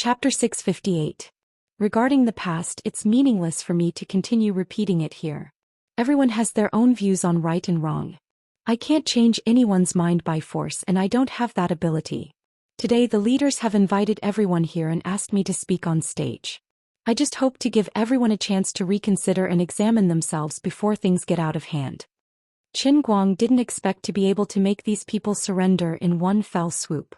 Chapter 658. Regarding the past, it's meaningless for me to continue repeating it here. Everyone has their own views on right and wrong. I can't change anyone's mind by force, and I don't have that ability. Today the leaders have invited everyone here and asked me to speak on stage. I just hope to give everyone a chance to reconsider and examine themselves before things get out of hand. Qin Guang didn't expect to be able to make these people surrender in one fell swoop.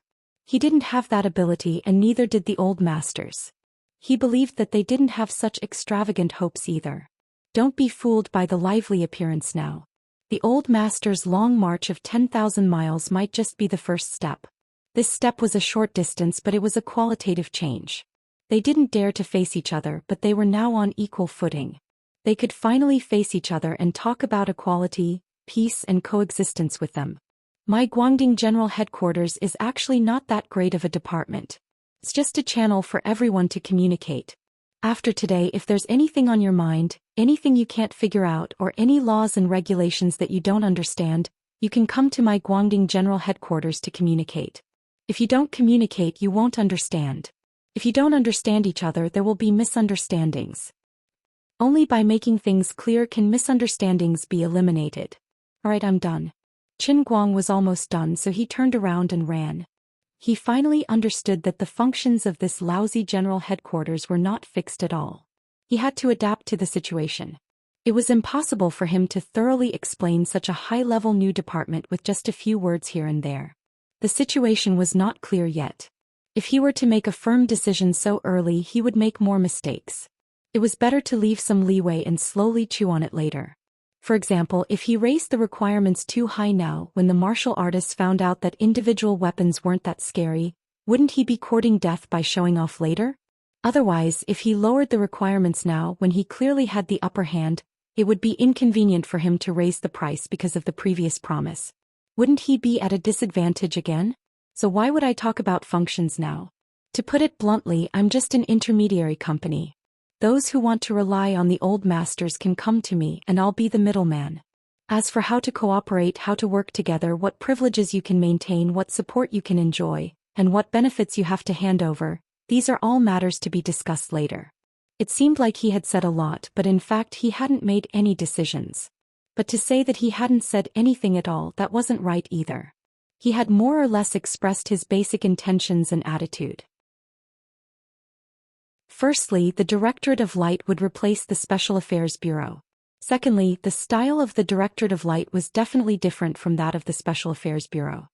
He didn't have that ability, and neither did the old masters. He believed that they didn't have such extravagant hopes either. Don't be fooled by the lively appearance now. The old masters' long march of 10,000 miles might just be the first step. This step was a short distance, but it was a qualitative change. They didn't dare to face each other, but they were now on equal footing. They could finally face each other and talk about equality, peace and coexistence with them. My Guangding General Headquarters is actually not that great of a department. It's just a channel for everyone to communicate. After today, if there's anything on your mind, anything you can't figure out, or any laws and regulations that you don't understand, you can come to my Guangding General Headquarters to communicate. If you don't communicate, you won't understand. If you don't understand each other, there will be misunderstandings. Only by making things clear can misunderstandings be eliminated. Alright, I'm done. Qin Guang was almost done, so he turned around and ran. He finally understood that the functions of this lousy general headquarters were not fixed at all. He had to adapt to the situation. It was impossible for him to thoroughly explain such a high-level new department with just a few words here and there. The situation was not clear yet. If he were to make a firm decision so early, he would make more mistakes. It was better to leave some leeway and slowly chew on it later. For example, if he raised the requirements too high now, when the martial artists found out that individual weapons weren't that scary, wouldn't he be courting death by showing off later? Otherwise, if he lowered the requirements now when he clearly had the upper hand, it would be inconvenient for him to raise the price because of the previous promise. Wouldn't he be at a disadvantage again? So why would I talk about functions now? To put it bluntly, I'm just an intermediary company. Those who want to rely on the old masters can come to me, and I'll be the middleman. As for how to cooperate, how to work together, what privileges you can maintain, what support you can enjoy, and what benefits you have to hand over, these are all matters to be discussed later. It seemed like he had said a lot, but in fact he hadn't made any decisions. But to say that he hadn't said anything at all, that wasn't right either. He had more or less expressed his basic intentions and attitude. Firstly, the Directorate of Light would replace the Special Affairs Bureau. Secondly, the style of the Directorate of Light was definitely different from that of the Special Affairs Bureau.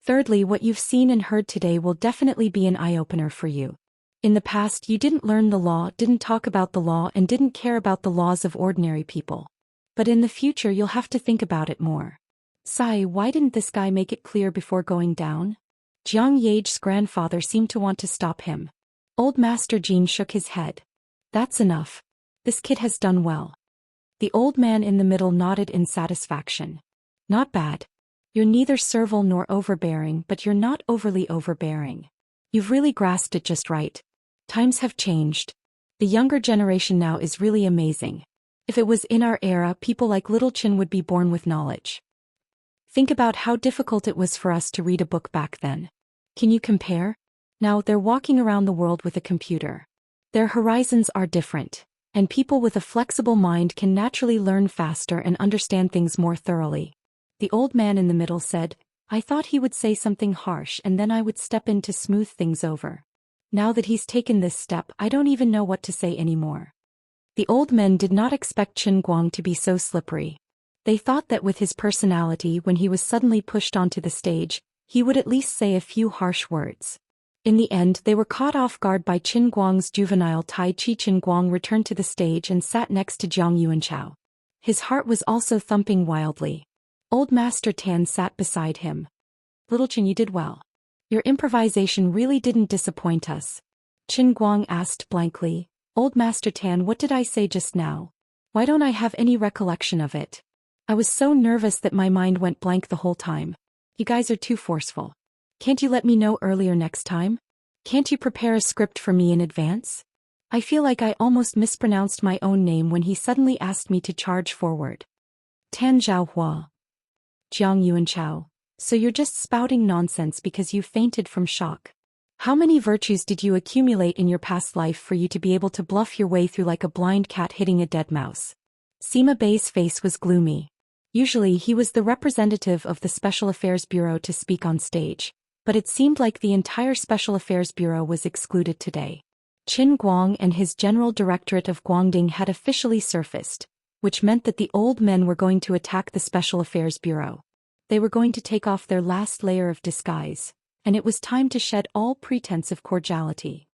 Thirdly, what you've seen and heard today will definitely be an eye-opener for you. In the past, you didn't learn the law, didn't talk about the law, and didn't care about the laws of ordinary people. But in the future, you'll have to think about it more. Sai, why didn't this guy make it clear before going down? Jiang Yage's grandfather seemed to want to stop him. Old Master Jin shook his head. That's enough. This kid has done well. The old man in the middle nodded in satisfaction. Not bad. You're neither servile nor overbearing, but you're not overly overbearing. You've really grasped it just right. Times have changed. The younger generation now is really amazing. If it was in our era, people like Little Chin would be born with knowledge. Think about how difficult it was for us to read a book back then. Can you compare? Now they're walking around the world with a computer. Their horizons are different, and people with a flexible mind can naturally learn faster and understand things more thoroughly. The old man in the middle said, I thought he would say something harsh and then I would step in to smooth things over. Now that he's taken this step, I don't even know what to say anymore. The old men did not expect Qin Guang to be so slippery. They thought that with his personality, when he was suddenly pushed onto the stage, he would at least say a few harsh words. In the end, they were caught off guard by Qin Guang's juvenile Tai Chi. Qin Guang returned to the stage and sat next to Jiang Yuanchao. His heart was also thumping wildly. Old Master Tan sat beside him. Little Qin, you did well. Your improvisation really didn't disappoint us. Qin Guang asked blankly, Old Master Tan, what did I say just now? Why don't I have any recollection of it? I was so nervous that my mind went blank the whole time. You guys are too forceful. Can't you let me know earlier next time? Can't you prepare a script for me in advance? I feel like I almost mispronounced my own name when he suddenly asked me to charge forward. Tan Zhaohua. Jiang Yuanchao. So you're just spouting nonsense because you fainted from shock. How many virtues did you accumulate in your past life for you to be able to bluff your way through like a blind cat hitting a dead mouse? Sima Bei's face was gloomy. Usually he was the representative of the Special Affairs Bureau to speak on stage, but it seemed like the entire Special Affairs Bureau was excluded today. Qin Guang and his General Directorate of Guangding had officially surfaced, which meant that the old men were going to attack the Special Affairs Bureau. They were going to take off their last layer of disguise, and it was time to shed all pretense of cordiality.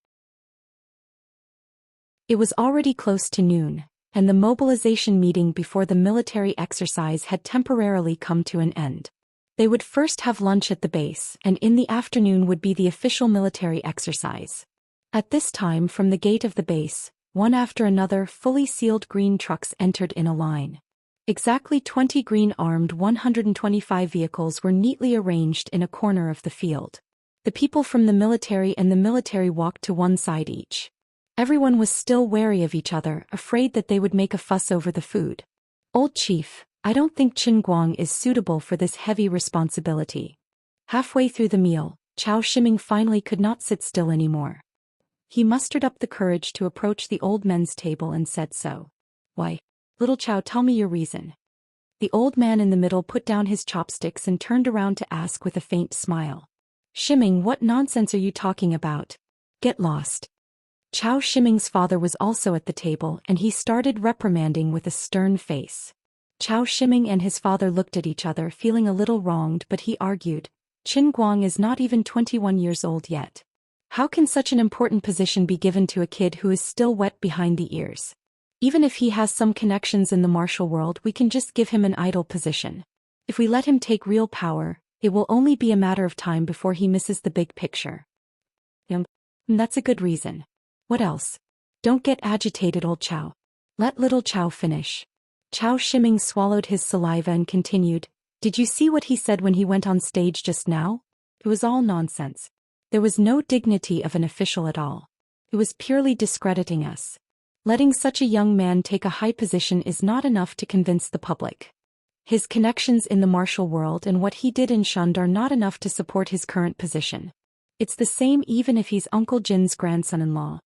It was already close to noon, and the mobilization meeting before the military exercise had temporarily come to an end. They would first have lunch at the base, and in the afternoon would be the official military exercise. At this time, from the gate of the base, one after another fully sealed green trucks entered in a line. Exactly 20 green-armed 125 vehicles were neatly arranged in a corner of the field. The people from the military and the military walked to one side each. Everyone was still wary of each other, afraid that they would make a fuss over the food. "Old chief, I don't think Qin Guang is suitable for this heavy responsibility." Halfway through the meal, Zhou Xian finally could not sit still anymore. He mustered up the courage to approach the old men's table and said so. "Why, little Zhou, tell me your reason." The old man in the middle put down his chopsticks and turned around to ask with a faint smile. "Xian, what nonsense are you talking about? Get lost." Zhou Xian's father was also at the table, and he started reprimanding with a stern face. Zhou Xian and his father looked at each other, feeling a little wronged, but he argued, "Qin Guang is not even 21 years old yet. How can such an important position be given to a kid who is still wet behind the ears? Even if he has some connections in the martial world, we can just give him an idle position. If we let him take real power, it will only be a matter of time before he misses the big picture." That's a good reason. What else? Don't get agitated, old Zhou. Let little Zhou finish. Zhou Xian swallowed his saliva and continued, "Did you see what he said when he went on stage just now? It was all nonsense. There was no dignity of an official at all. It was purely discrediting us. Letting such a young man take a high position is not enough to convince the public. His connections in the martial world and what he did in Shund are not enough to support his current position. It's the same even if he's Uncle Jin's grandson-in-law."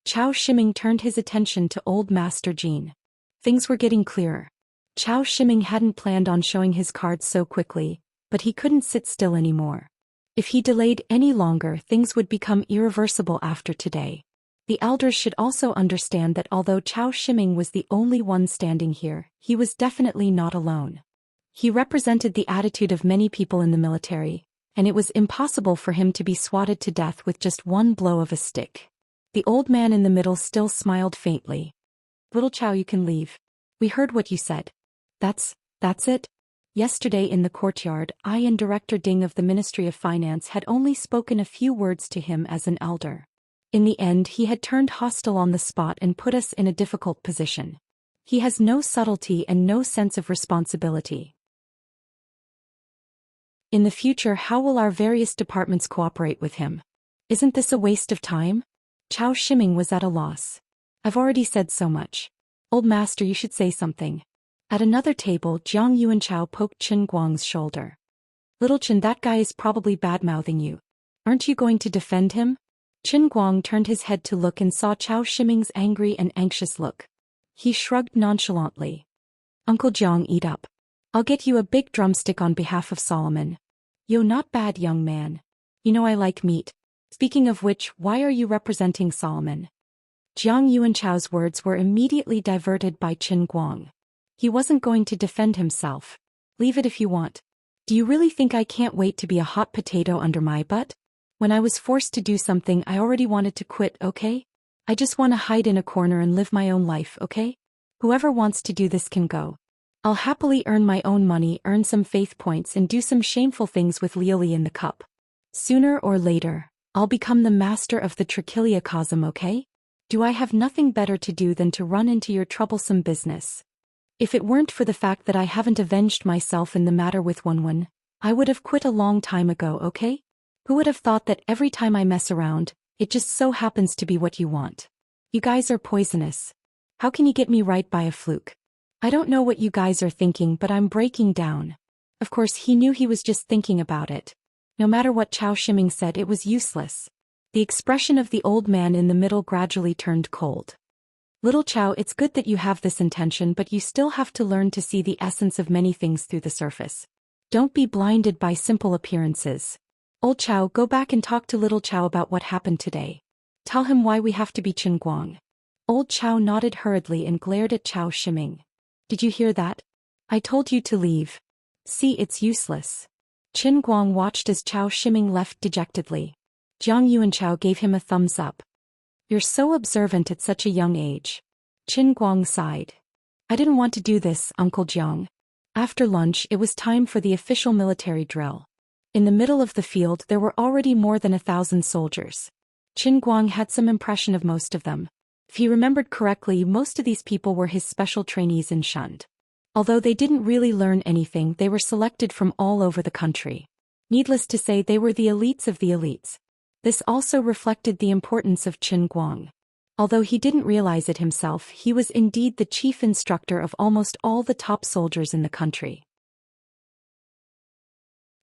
Zhou Xian turned his attention to Old Master Jin. Things were getting clearer. Zhou Xian hadn't planned on showing his cards so quickly, but he couldn't sit still anymore. If he delayed any longer, things would become irreversible after today. The elders should also understand that although Zhou Xian was the only one standing here, he was definitely not alone. He represented the attitude of many people in the military, and it was impossible for him to be swatted to death with just one blow of a stick. The old man in the middle still smiled faintly. "Little Zhou, you can leave. We heard what you said. That's it?" Yesterday in the courtyard, I and Director Ding of the Ministry of Finance had only spoken a few words to him as an elder. In the end, he had turned hostile on the spot and put us in a difficult position. He has no subtlety and no sense of responsibility. In the future, how will our various departments cooperate with him? Isn't this a waste of time? Zhou Xian was at a loss. "I've already said so much. Old master, you should say something." At another table, Jiang Yuanchao poked Qin Guang's shoulder. "Little Qin, that guy is probably bad-mouthing you. Aren't you going to defend him?" Qin Guang turned his head to look and saw Zhou Xian's angry and anxious look. He shrugged nonchalantly. "Uncle Jiang, eat up. I'll get you a big drumstick on behalf of Solomon." "Yo, not bad, young man. You know I like meat. Speaking of which, why are you representing Solomon?" Jiang Yuanchao's words were immediately diverted by Qin Guang. He wasn't going to defend himself. "Leave it if you want. Do you really think I can't wait to be a hot potato under my butt? When I was forced to do something, I already wanted to quit, okay? I just want to hide in a corner and live my own life, okay? Whoever wants to do this can go. I'll happily earn my own money, earn some faith points, and do some shameful things with Lioli in the cup. Sooner or later, I'll become the master of the Trichilia Cosm, okay? Do I have nothing better to do than to run into your troublesome business? If it weren't for the fact that I haven't avenged myself in the matter with Wenwen, I would have quit a long time ago, okay? Who would have thought that every time I mess around, it just so happens to be what you want? You guys are poisonous. How can you get me right by a fluke? I don't know what you guys are thinking, but I'm breaking down." Of course, he knew he was just thinking about it. No matter what Zhou Xian said, it was useless. The expression of the old man in the middle gradually turned cold. Little Chow, it's good that you have this intention, but you still have to learn to see the essence of many things through the surface. Don't be blinded by simple appearances. Old Chow, go back and talk to Little Chow about what happened today. Tell him why we have to be Qin Guang. Old Chow nodded hurriedly and glared at Chow Shiming. Did you hear that? I told you to leave. See, it's useless. Qin Guang watched as Chow Shiming left dejectedly. Jiang Yuanchao gave him a thumbs up. You're so observant at such a young age. Qin Guang sighed. I didn't want to do this, Uncle Jiang. After lunch, it was time for the official military drill. In the middle of the field there were already more than 1,000 soldiers. Qin Guang had some impression of most of them. If he remembered correctly, most of these people were his special trainees in Shund. Although they didn't really learn anything, they were selected from all over the country. Needless to say, they were the elites of the elites. This also reflected the importance of Qin Guang. Although he didn't realize it himself, he was indeed the chief instructor of almost all the top soldiers in the country.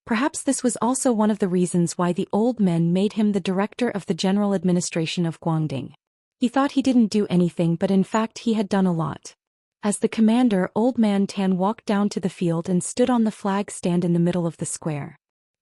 Perhaps this was also one of the reasons why the old men made him the director of the general administration of Guangding. He thought he didn't do anything, but in fact he had done a lot. As the commander, Old Man Tan walked down to the field and stood on the flag stand in the middle of the square.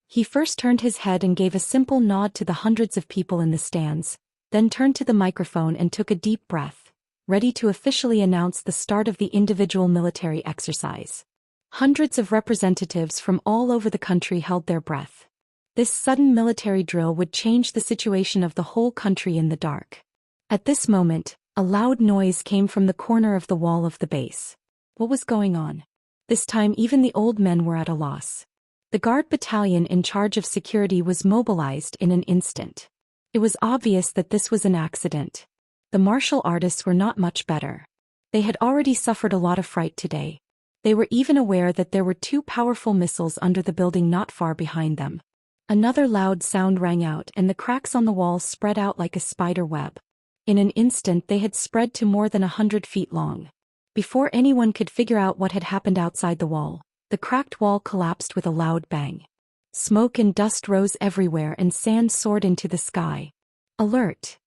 He first turned his head and gave a simple nod to the hundreds of people in the stands, then turned to the microphone and took a deep breath, ready to officially announce the start of the individual military exercise. Hundreds of representatives from all over the country held their breath. This sudden military drill would change the situation of the whole country in the dark. At this moment, a loud noise came from the corner of the wall of the base. What was going on? This time even the old men were at a loss. The guard battalion in charge of security was mobilized in an instant. It was obvious that this was an accident. The martial artists were not much better. They had already suffered a lot of fright today. They were even aware that there were 2 powerful missiles under the building not far behind them. Another loud sound rang out and the cracks on the wall spread out like a spider web. In an instant they had spread to more than 100 feet long. Before anyone could figure out what had happened outside the wall, the cracked wall collapsed with a loud bang. Smoke and dust rose everywhere and sand soared into the sky. Alert!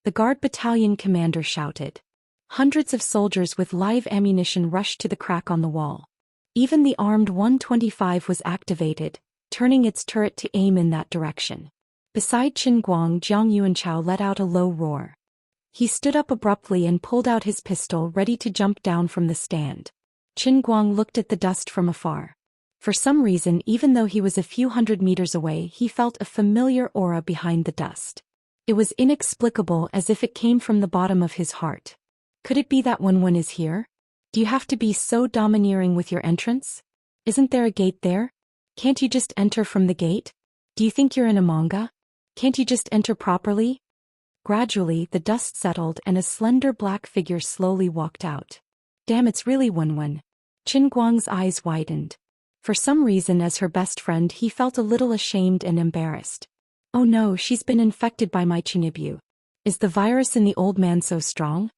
The guard battalion commander shouted. Hundreds of soldiers with live ammunition rushed to the crack on the wall. Even the armed 125 was activated, turning its turret to aim in that direction. Beside Qin Guang, Jiang Yuanchao let out a low roar. He stood up abruptly and pulled out his pistol, ready to jump down from the stand. Qin Guang looked at the dust from afar. For some reason, even though he was a few hundred meters away, he felt a familiar aura behind the dust. It was inexplicable, as if it came from the bottom of his heart. Could it be that Wenwen is here? Do you have to be so domineering with your entrance? Isn't there a gate there? Can't you just enter from the gate? Do you think you're in a manga? Can't you just enter properly? Gradually, the dust settled and a slender black figure slowly walked out. Damn, it's really Wenwen. Qin Guang's eyes widened. For some reason, as her best friend, he felt a little ashamed and embarrassed. Oh no, she's been infected by my Chinibyu. Is the virus in the old man so strong?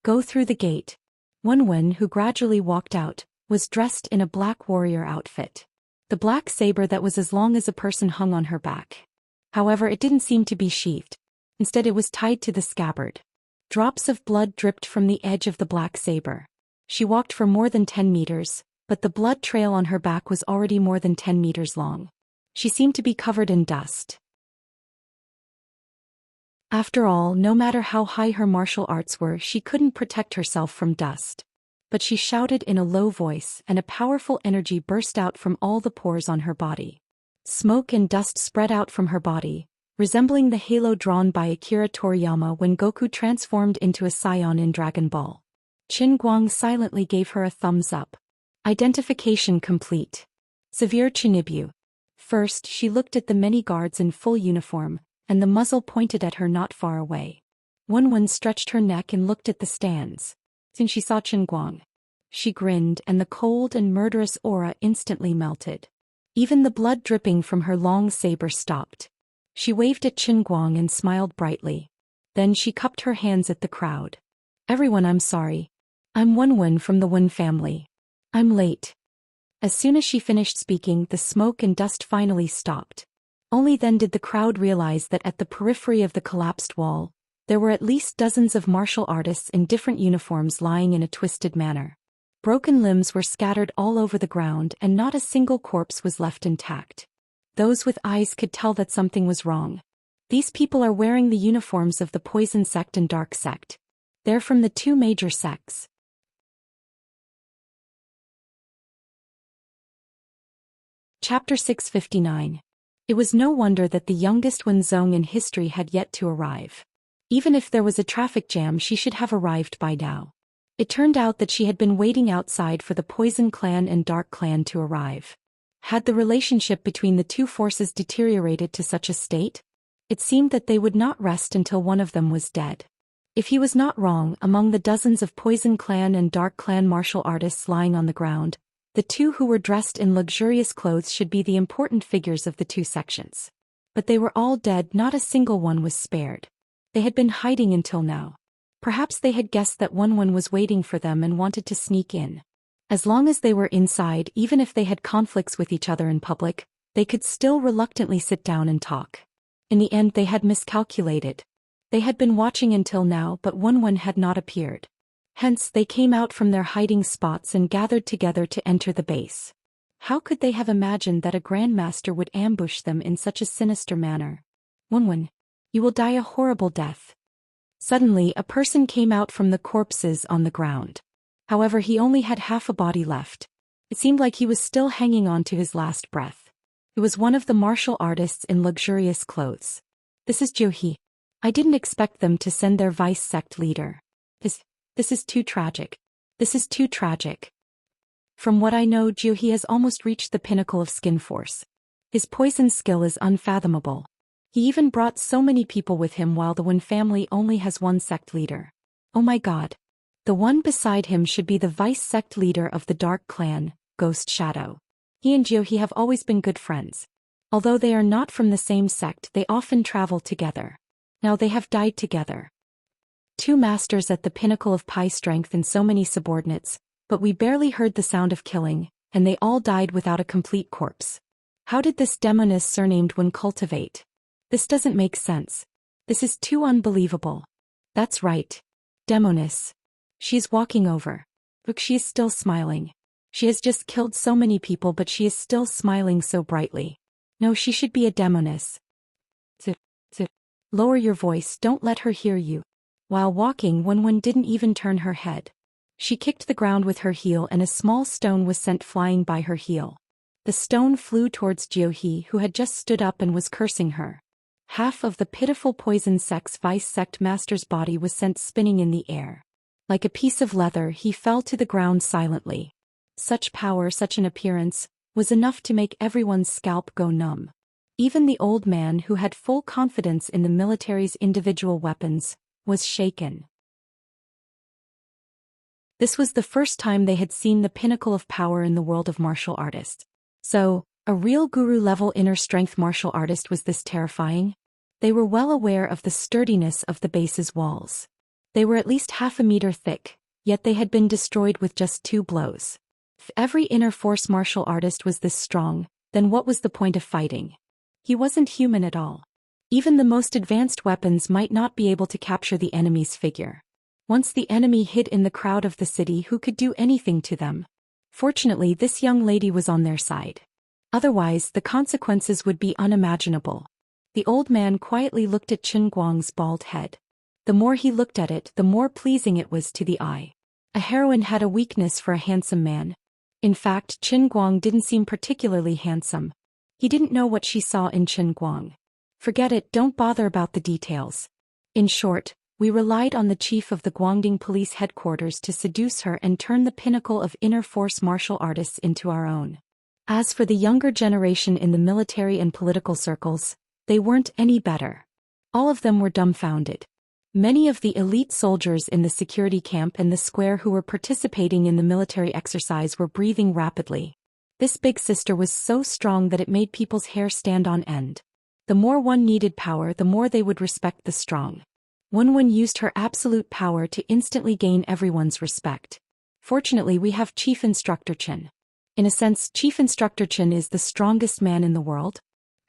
Go through the gate. Wenwen, who gradually walked out, was dressed in a black warrior outfit. The black saber that was as long as a person hung on her back. However, it didn't seem to be sheathed. Instead, it was tied to the scabbard. Drops of blood dripped from the edge of the black saber. She walked for more than 10 meters, but the blood trail on her back was already more than 10 meters long. She seemed to be covered in dust. After all, no matter how high her martial arts were, she couldn't protect herself from dust. But she shouted in a low voice, and a powerful energy burst out from all the pores on her body. Smoke and dust spread out from her body, resembling the halo drawn by Akira Toriyama when Goku transformed into a Saiyan in Dragon Ball. Qin Guang silently gave her a thumbs up. Identification complete. Severe Chinibyu. First, she looked at the many guards in full uniform, and the muzzle pointed at her not far away. Wenwen stretched her neck and looked at the stands. Soon she saw Qin Guang. She grinned, and the cold and murderous aura instantly melted. Even the blood dripping from her long saber stopped. She waved at Qin Guang and smiled brightly. Then she cupped her hands at the crowd. Everyone, I'm sorry. I'm Wenwen from the Wen family. I'm late. As soon as she finished speaking, the smoke and dust finally stopped. Only then did the crowd realize that at the periphery of the collapsed wall, there were at least dozens of martial artists in different uniforms lying in a twisted manner. Broken limbs were scattered all over the ground and not a single corpse was left intact. Those with eyes could tell that something was wrong. These people are wearing the uniforms of the Poison Sect and Dark Sect. They're from the two major sects. Chapter 659. It was no wonder that the youngest Wenzong in history had yet to arrive. Even if there was a traffic jam, she should have arrived by now. It turned out that she had been waiting outside for the Poison Clan and Dark Clan to arrive. Had the relationship between the two forces deteriorated to such a state? It seemed that they would not rest until one of them was dead. If he was not wrong, among the dozens of Poison Clan and Dark Clan martial artists lying on the ground, the two who were dressed in luxurious clothes should be the important figures of the two sections. But they were all dead, not a single one was spared. They had been hiding until now. Perhaps they had guessed that one was waiting for them and wanted to sneak in. As long as they were inside, even if they had conflicts with each other in public, they could still reluctantly sit down and talk. In the end, they had miscalculated. They had been watching until now, but one had not appeared. Hence, they came out from their hiding spots and gathered together to enter the base. How could they have imagined that a grandmaster would ambush them in such a sinister manner? One, you will die a horrible death. Suddenly, a person came out from the corpses on the ground. However, he only had half a body left. It seemed like he was still hanging on to his last breath. It was one of the martial artists in luxurious clothes. This is Zhou Xian. I didn't expect them to send their vice sect leader. This is too tragic. This is too tragic. From what I know, Zhou Xian has almost reached the pinnacle of skin force. His poison skill is unfathomable. He even brought so many people with him while the Wen family only has one sect leader. Oh my god. The one beside him should be the vice sect leader of the Dark Clan, Ghost Shadow. He and Zhou Xian have always been good friends. Although they are not from the same sect, they often travel together. Now they have died together. Two masters at the pinnacle of Pi strength and so many subordinates, but we barely heard the sound of killing, and they all died without a complete corpse. How did this demoness surnamed Wen cultivate? This doesn't make sense. This is too unbelievable. That's right. Demoness. She's walking over. Look, she is still smiling. She has just killed so many people, but she is still smiling so brightly. No, she should be a demoness. Lower your voice, don't let her hear you. While walking, Wen didn't even turn her head. She kicked the ground with her heel and a small stone was sent flying by her heel. The stone flew towards Zhou Xian, who had just stood up and was cursing her. Half of the pitiful Poison Sect's vice sect master's body was sent spinning in the air. Like a piece of leather, he fell to the ground silently. Such power, such an appearance, was enough to make everyone's scalp go numb. Even the old man, who had full confidence in the military's individual weapons, was shaken. This was the first time they had seen the pinnacle of power in the world of martial artists. So, a real guru-level inner strength martial artist was this terrifying? They were well aware of the sturdiness of the base's walls. They were at least half a meter thick, yet they had been destroyed with just 2 blows. If every inner force martial artist was this strong, then what was the point of fighting? He wasn't human at all. Even the most advanced weapons might not be able to capture the enemy's figure. Once the enemy hid in the crowd of the city, who could do anything to them? Fortunately, this young lady was on their side. Otherwise, the consequences would be unimaginable. The old man quietly looked at Qin Guang's bald head. The more he looked at it, the more pleasing it was to the eye. A heroine had a weakness for a handsome man. In fact, Qin Guang didn't seem particularly handsome. He didn't know what she saw in Qin Guang. Forget it, don't bother about the details. In short, we relied on the chief of the Guangdong police headquarters to seduce her and turn the pinnacle of inner force martial artists into our own. As for the younger generation in the military and political circles, they weren't any better. All of them were dumbfounded. Many of the elite soldiers in the security camp and the square who were participating in the military exercise were breathing rapidly. This big sister was so strong that it made people's hair stand on end. The more one needed power, the more they would respect the strong. Wen used her absolute power to instantly gain everyone's respect. Fortunately, we have Chief Instructor Chen. In a sense, Chief Instructor Chen is the strongest man in the world.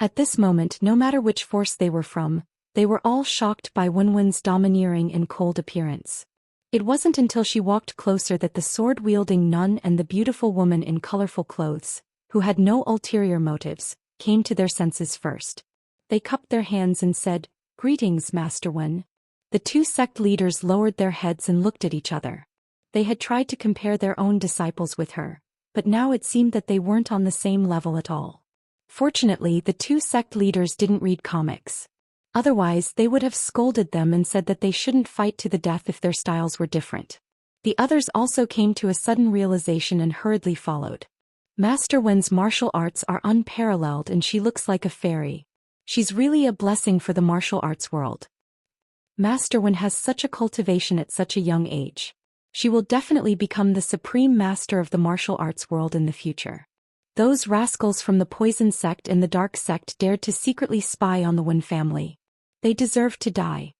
At this moment, no matter which force they were from, they were all shocked by Wenwen's domineering and cold appearance. It wasn't until she walked closer that the sword-wielding nun and the beautiful woman in colorful clothes, who had no ulterior motives, came to their senses first. They cupped their hands and said, "Greetings, Master Wen." The two sect leaders lowered their heads and looked at each other. They had tried to compare their own disciples with her, but now it seemed that they weren't on the same level at all. Fortunately, the two sect leaders didn't read comics. Otherwise, they would have scolded them and said that they shouldn't fight to the death if their styles were different. The others also came to a sudden realization and hurriedly followed. Master Wen's martial arts are unparalleled and she looks like a fairy. She's really a blessing for the martial arts world. Master Wen has such a cultivation at such a young age. She will definitely become the supreme master of the martial arts world in the future. Those rascals from the Poison Sect and the Dark Sect dared to secretly spy on the Wen family. They deserved to die.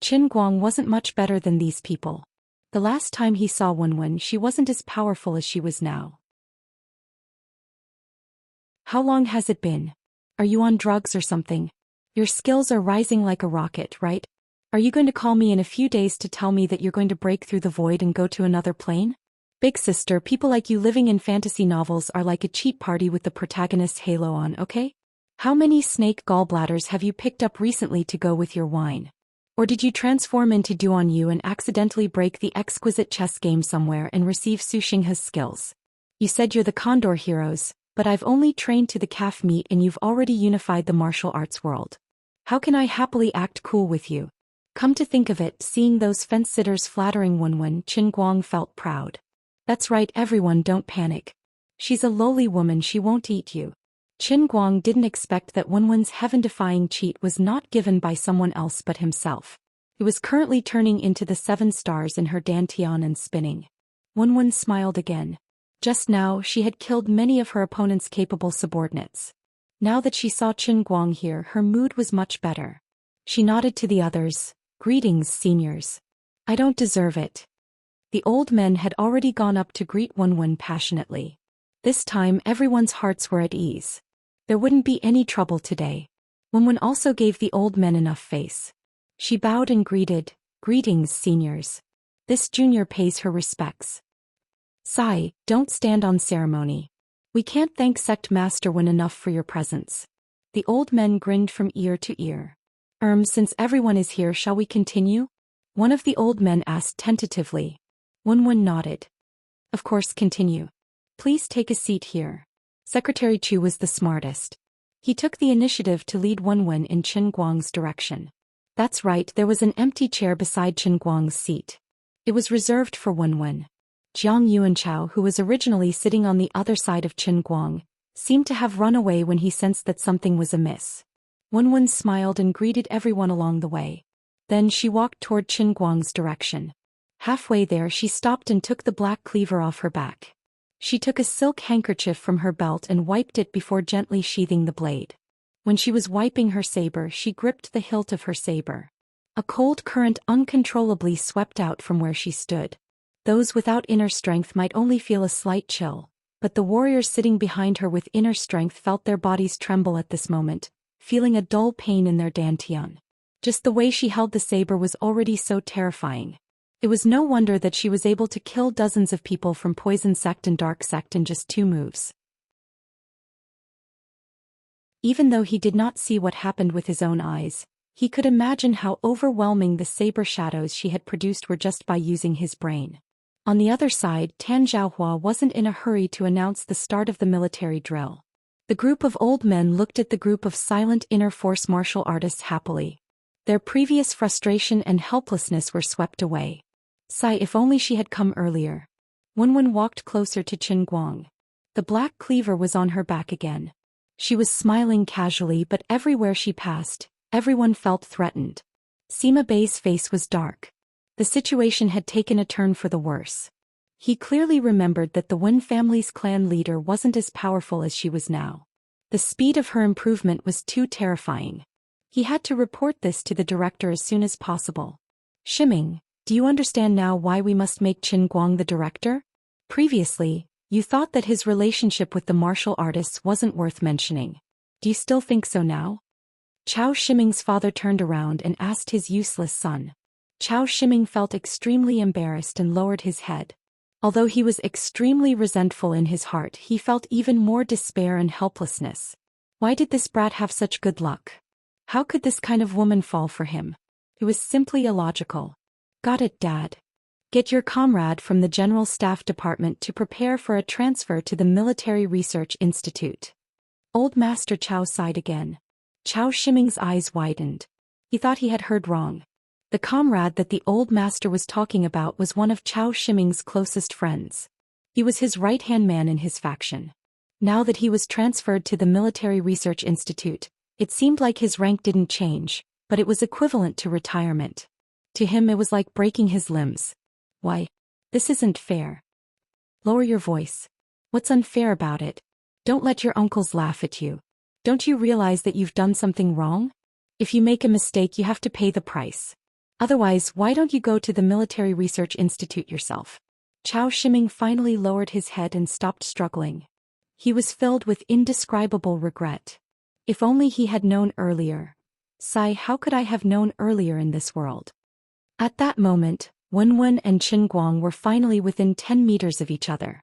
Qin Guang wasn't much better than these people. The last time he saw Wenwen, she wasn't as powerful as she was now. How long has it been? Are you on drugs or something? Your skills are rising like a rocket, right? Are you going to call me in a few days to tell me that you're going to break through the void and go to another plane? Big sister, people like you living in fantasy novels are like a cheap party with the protagonist's halo on, okay? How many snake gallbladders have you picked up recently to go with your wine? Or did you transform into Duan Yu and accidentally break the exquisite chess game somewhere and receive Su Xinghe's skills? You said you're the Condor heroes, but I've only trained to the calf meat and you've already unified the martial arts world. How can I happily act cool with you? Come to think of it, seeing those fence-sitters flattering Wenwen, Qin Guang felt proud. That's right, everyone, don't panic. She's a lowly woman, she won't eat you. Qin Guang didn't expect that Wenwen's heaven-defying cheat was not given by someone else but himself. It was currently turning into the 7 stars in her dantian and spinning. Wenwen smiled again. Just now, she had killed many of her opponent's capable subordinates. Now that she saw Qin Guang here, her mood was much better. She nodded to the others. "Greetings, seniors. I don't deserve it." The old men had already gone up to greet Wenwen passionately. This time, everyone's hearts were at ease. There wouldn't be any trouble today. Wenwen also gave the old men enough face. She bowed and greeted, "Greetings, seniors. This junior pays her respects." "Sai, don't stand on ceremony. We can't thank Sect Master Wen enough for your presence." The old men grinned from ear to ear. Since everyone is here, shall we continue?" One of the old men asked tentatively. Wenwen nodded. "Of course, continue. Please take a seat here." Secretary Chu was the smartest. He took the initiative to lead Wenwen in Qin Guang's direction. That's right, there was an empty chair beside Qin Guang's seat. It was reserved for Wenwen. Jiang Yuanchao, who was originally sitting on the other side of Qin Guang, seemed to have run away when he sensed that something was amiss. Wenwen smiled and greeted everyone along the way. Then she walked toward Qin Guang's direction. Halfway there, she stopped and took the black cleaver off her back. She took a silk handkerchief from her belt and wiped it before gently sheathing the blade. When she was wiping her saber, she gripped the hilt of her saber. A cold current uncontrollably swept out from where she stood. Those without inner strength might only feel a slight chill, but the warriors sitting behind her with inner strength felt their bodies tremble at this moment, feeling a dull pain in their dantian. Just the way she held the saber was already so terrifying. It was no wonder that she was able to kill dozens of people from Poison Sect and Dark Sect in just 2 moves. Even though he did not see what happened with his own eyes, he could imagine how overwhelming the saber shadows she had produced were just by using his brain. On the other side, Tan Zhaohua wasn't in a hurry to announce the start of the military drill. The group of old men looked at the group of silent inner force martial artists happily. Their previous frustration and helplessness were swept away. Sigh, if only she had come earlier. Wenwen walked closer to Qin Guang. The black cleaver was on her back again. She was smiling casually, but everywhere she passed, everyone felt threatened. Sima Bei's face was dark. The situation had taken a turn for the worse. He clearly remembered that the Wen family's clan leader wasn't as powerful as she was now. The speed of her improvement was too terrifying. He had to report this to the director as soon as possible. "Shiming, do you understand now why we must make Qin Guang the director? Previously, you thought that his relationship with the martial artists wasn't worth mentioning. Do you still think so now? Chao Shiming's father turned around and asked his useless son. Chao Shiming felt extremely embarrassed and lowered his head. Although he was extremely resentful in his heart, he felt even more despair and helplessness. Why did this brat have such good luck? How could this kind of woman fall for him? It was simply illogical. Got it, Dad. Get your comrade from the General Staff Department to prepare for a transfer to the Military Research Institute. Old Master Chao sighed again. Chao Shiming's eyes widened. He thought he had heard wrong. The comrade that the old master was talking about was one of Chao Shiming's closest friends. He was his right-hand man in his faction. Now that he was transferred to the Military Research Institute, it seemed like his rank didn't change, but it was equivalent to retirement. To him it was like breaking his limbs. Why? This isn't fair. Lower your voice. What's unfair about it? Don't let your uncles laugh at you. Don't you realize that you've done something wrong? If you make a mistake, you have to pay the price. Otherwise, why don't you go to the Military Research Institute yourself? Chao Shiming finally lowered his head and stopped struggling. He was filled with indescribable regret. If only he had known earlier. Sigh, how could I have known earlier in this world? At that moment, Wenwen and Qin Guang were finally within 10 meters of each other.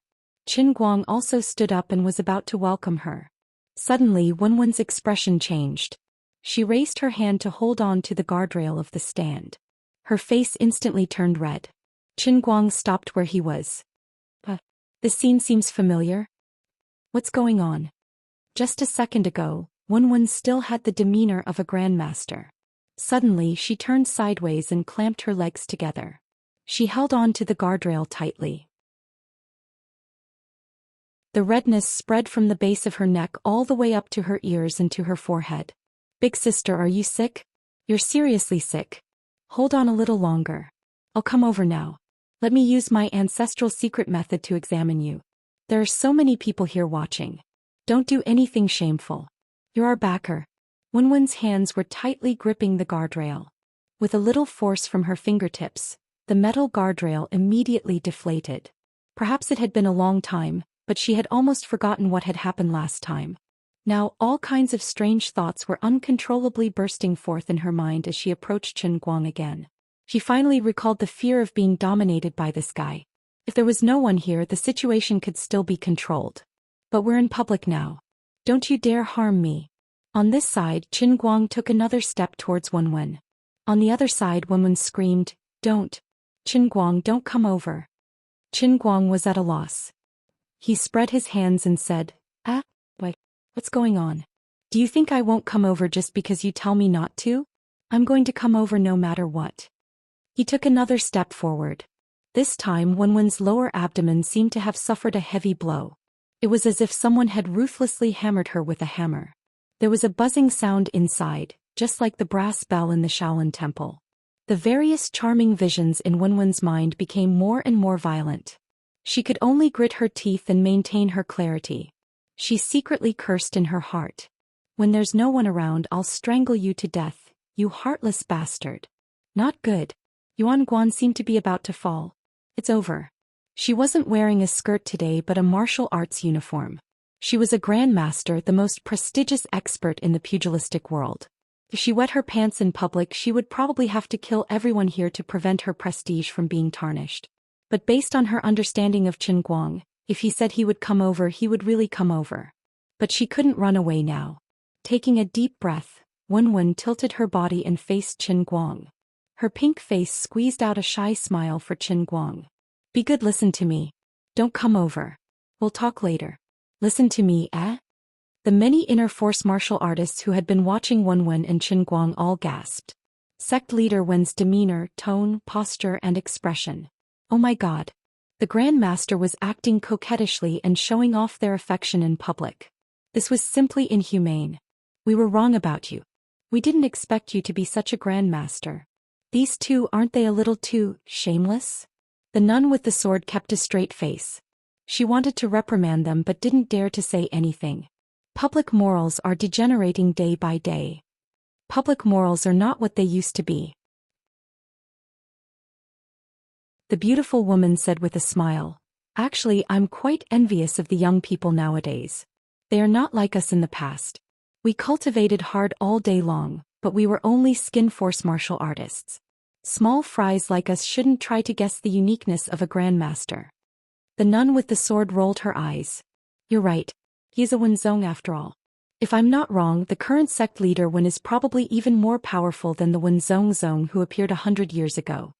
Qin Guang also stood up and was about to welcome her. Suddenly, Wenwen's expression changed. She raised her hand to hold on to the guardrail of the stand. Her face instantly turned red. Qin Guang stopped where he was. This scene seems familiar. What's going on? Just a second ago, Wenwen still had the demeanor of a grandmaster. Suddenly, she turned sideways and clamped her legs together. She held on to the guardrail tightly. The redness spread from the base of her neck all the way up to her ears and to her forehead. Big sister, are you sick? You're seriously sick. Hold on a little longer. I'll come over now. Let me use my ancestral secret method to examine you. There are so many people here watching. Don't do anything shameful. You're our backer. Wenwen's hands were tightly gripping the guardrail. With a little force from her fingertips, the metal guardrail immediately deflated. Perhaps it had been a long time, but she had almost forgotten what had happened last time. Now all kinds of strange thoughts were uncontrollably bursting forth in her mind as she approached Qin Guang again. She finally recalled the fear of being dominated by this guy. If there was no one here, the situation could still be controlled. But we're in public now. Don't you dare harm me. On this side, Qin Guang took another step towards Wenwen. On the other side, Wenwen screamed, "Don't. Qin Guang, don't come over." Qin Guang was at a loss. He spread his hands and said, What's going on? Do you think I won't come over just because you tell me not to? I'm going to come over no matter what. He took another step forward. This time, Wenwen's lower abdomen seemed to have suffered a heavy blow. It was as if someone had ruthlessly hammered her with a hammer. There was a buzzing sound inside, just like the brass bell in the Shaolin temple. The various charming visions in Wenwen's mind became more and more violent. She could only grit her teeth and maintain her clarity. She secretly cursed in her heart. When there's no one around, I'll strangle you to death, you heartless bastard. Not good. Yuan Guan seemed to be about to fall. It's over. She wasn't wearing a skirt today but a martial arts uniform. She was a grandmaster, the most prestigious expert in the pugilistic world. If she wet her pants in public, she would probably have to kill everyone here to prevent her prestige from being tarnished. But based on her understanding of Qin Guang, if he said he would come over, he would really come over. But she couldn't run away now. Taking a deep breath, Wenwen tilted her body and faced Qin Guang. Her pink face squeezed out a shy smile for Qin Guang. Be good, listen to me. Don't come over. We'll talk later. Listen to me, eh? The many inner force martial artists who had been watching Wenwen and Qin Guang all gasped. Sect leader Wen's demeanor, tone, posture, and expression. Oh my God. The Grandmaster was acting coquettishly and showing off their affection in public. This was simply inhumane. We were wrong about you. We didn't expect you to be such a Grandmaster. These two, aren't they a little too shameless? The nun with the sword kept a straight face. She wanted to reprimand them but didn't dare to say anything. Public morals are degenerating day by day. Public morals are not what they used to be. The beautiful woman said with a smile, Actually, I'm quite envious of the young people nowadays. They are not like us in the past. We cultivated hard all day long, but we were only skin force martial artists. Small fries like us shouldn't try to guess the uniqueness of a grandmaster. The nun with the sword rolled her eyes. You're right. He's a Wenzong after all. If I'm not wrong, the current sect leader Wen is probably even more powerful than the Wenzong who appeared 100 years ago.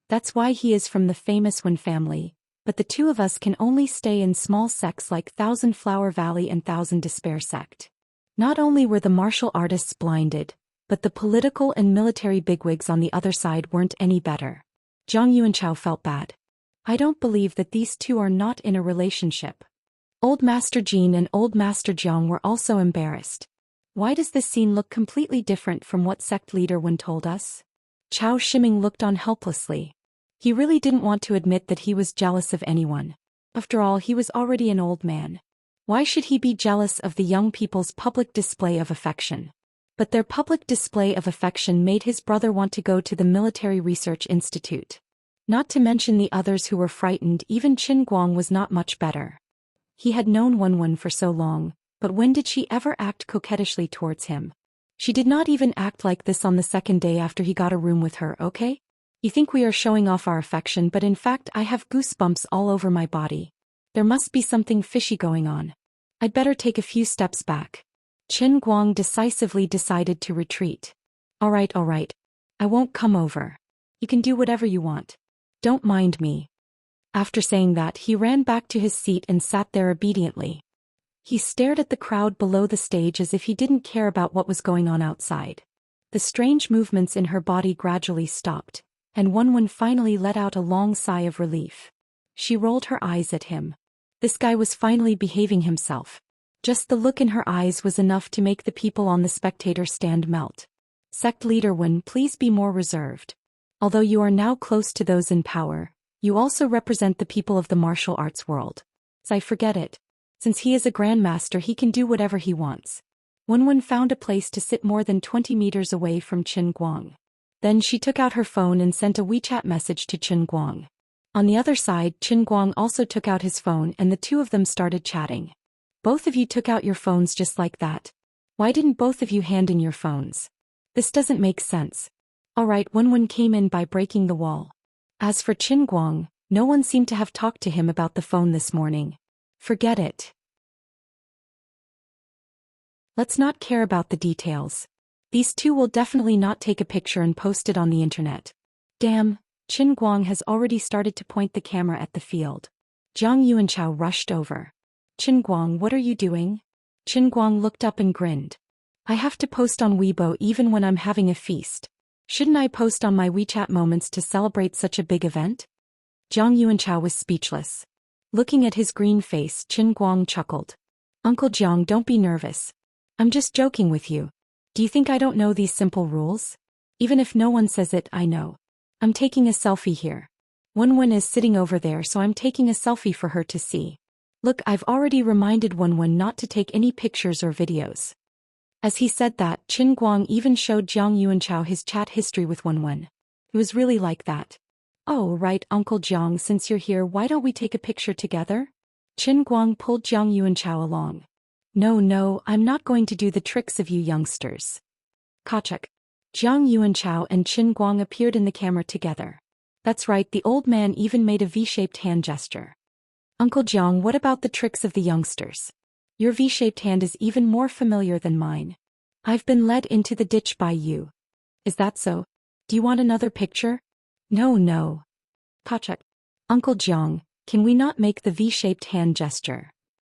That's why he is from the famous Wen family, but the two of us can only stay in small sects like Thousand Flower Valley and Thousand Despair sect. Not only were the martial artists blinded, but the political and military bigwigs on the other side weren't any better. Zhang Yuanchao felt bad. I don't believe that these two are not in a relationship. Old Master Jin and Old Master Jiang were also embarrassed. Why does this scene look completely different from what sect leader Wen told us? Chao Shiming looked on helplessly. He really didn't want to admit that he was jealous of anyone. After all, he was already an old man. Why should he be jealous of the young people's public display of affection? But their public display of affection made his brother want to go to the Military Research Institute. Not to mention the others who were frightened. Even Qin Guang was not much better. He had known Wen for so long, but when did she ever act coquettishly towards him? She did not even act like this on the second day after he got a room with her, okay? You think we are showing off our affection, but in fact I have goosebumps all over my body. There must be something fishy going on. I'd better take a few steps back. Qin Guang decisively decided to retreat. All right. I won't come over. You can do whatever you want. Don't mind me. After saying that, he ran back to his seat and sat there obediently. He stared at the crowd below the stage as if he didn't care about what was going on outside. The strange movements in her body gradually stopped, and Wen finally let out a long sigh of relief. She rolled her eyes at him. This guy was finally behaving himself. Just the look in her eyes was enough to make the people on the spectator stand melt. Sect leader Wen, please be more reserved. Although you are now close to those in power, you also represent the people of the martial arts world. I forget it. Since he is a grandmaster, he can do whatever he wants. Wen found a place to sit more than 20 meters away from Qin Guang. Then she took out her phone and sent a WeChat message to Qin Guang. On the other side, Qin Guang also took out his phone and the two of them started chatting. Both of you took out your phones just like that. Why didn't both of you hand in your phones? This doesn't make sense. Alright, Wen came in by breaking the wall. As for Qin Guang, no one seemed to have talked to him about the phone this morning. Forget it. Let's not care about the details. These two will definitely not take a picture and post it on the internet. Damn, Qin Guang has already started to point the camera at the field. Zhang Yuanchao rushed over. Qin Guang, what are you doing? Qin Guang looked up and grinned. I have to post on Weibo even when I'm having a feast. Shouldn't I post on my WeChat moments to celebrate such a big event? Zhang Yuanchao was speechless. Looking at his green face, Qin Guang chuckled. Uncle Jiang, don't be nervous. I'm just joking with you. Do you think I don't know these simple rules? Even if no one says it, I know. I'm taking a selfie here. Wen is sitting over there, so I'm taking a selfie for her to see. Look, I've already reminded Wen not to take any pictures or videos. As he said that, Qin Guang even showed Zhang Yuanchao his chat history with Wen. It was really like that. Oh, right, Uncle Jiang, since you're here, why don't we take a picture together? Qin Guang pulled Zhang Yuanchao along. No, I'm not going to do the tricks of you youngsters. Kachuk. Zhang Yuanchao and Qin Guang appeared in the camera together. That's right, the old man even made a V-shaped hand gesture. Uncle Jiang, what about the tricks of the youngsters? Your V-shaped hand is even more familiar than mine. I've been led into the ditch by you. Is that so? Do you want another picture? No. Kachuk. Uncle Jiang, can we not make the V-shaped hand gesture?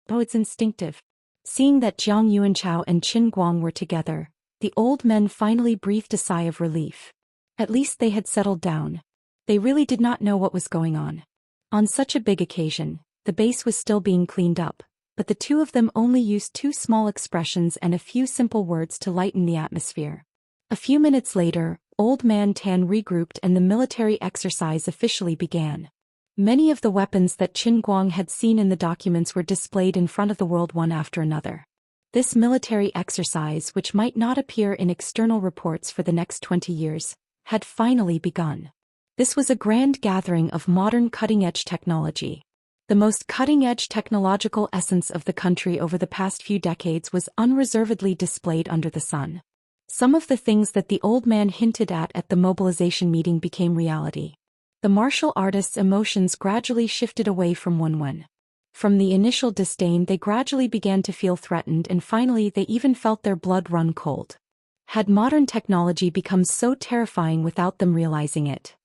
Oh, it's instinctive. Seeing that Zhang Yuanchao and Qin Guang were together, the old men finally breathed a sigh of relief. At least they had settled down. They really did not know what was going on. On such a big occasion, the base was still being cleaned up, but the two of them only used two small expressions and a few simple words to lighten the atmosphere. A few minutes later, Old Man Tan regrouped and the military exercise officially began. Many of the weapons that Qin Guang had seen in the documents were displayed in front of the world one after another. This military exercise, which might not appear in external reports for the next 20 years, had finally begun. This was a grand gathering of modern cutting-edge technology. The most cutting-edge technological essence of the country over the past few decades was unreservedly displayed under the sun. Some of the things that the old man hinted at the mobilization meeting became reality. The martial artists' emotions gradually shifted away from Wenwen. From the initial disdain, they gradually began to feel threatened, and finally they even felt their blood run cold. Had modern technology become so terrifying without them realizing it?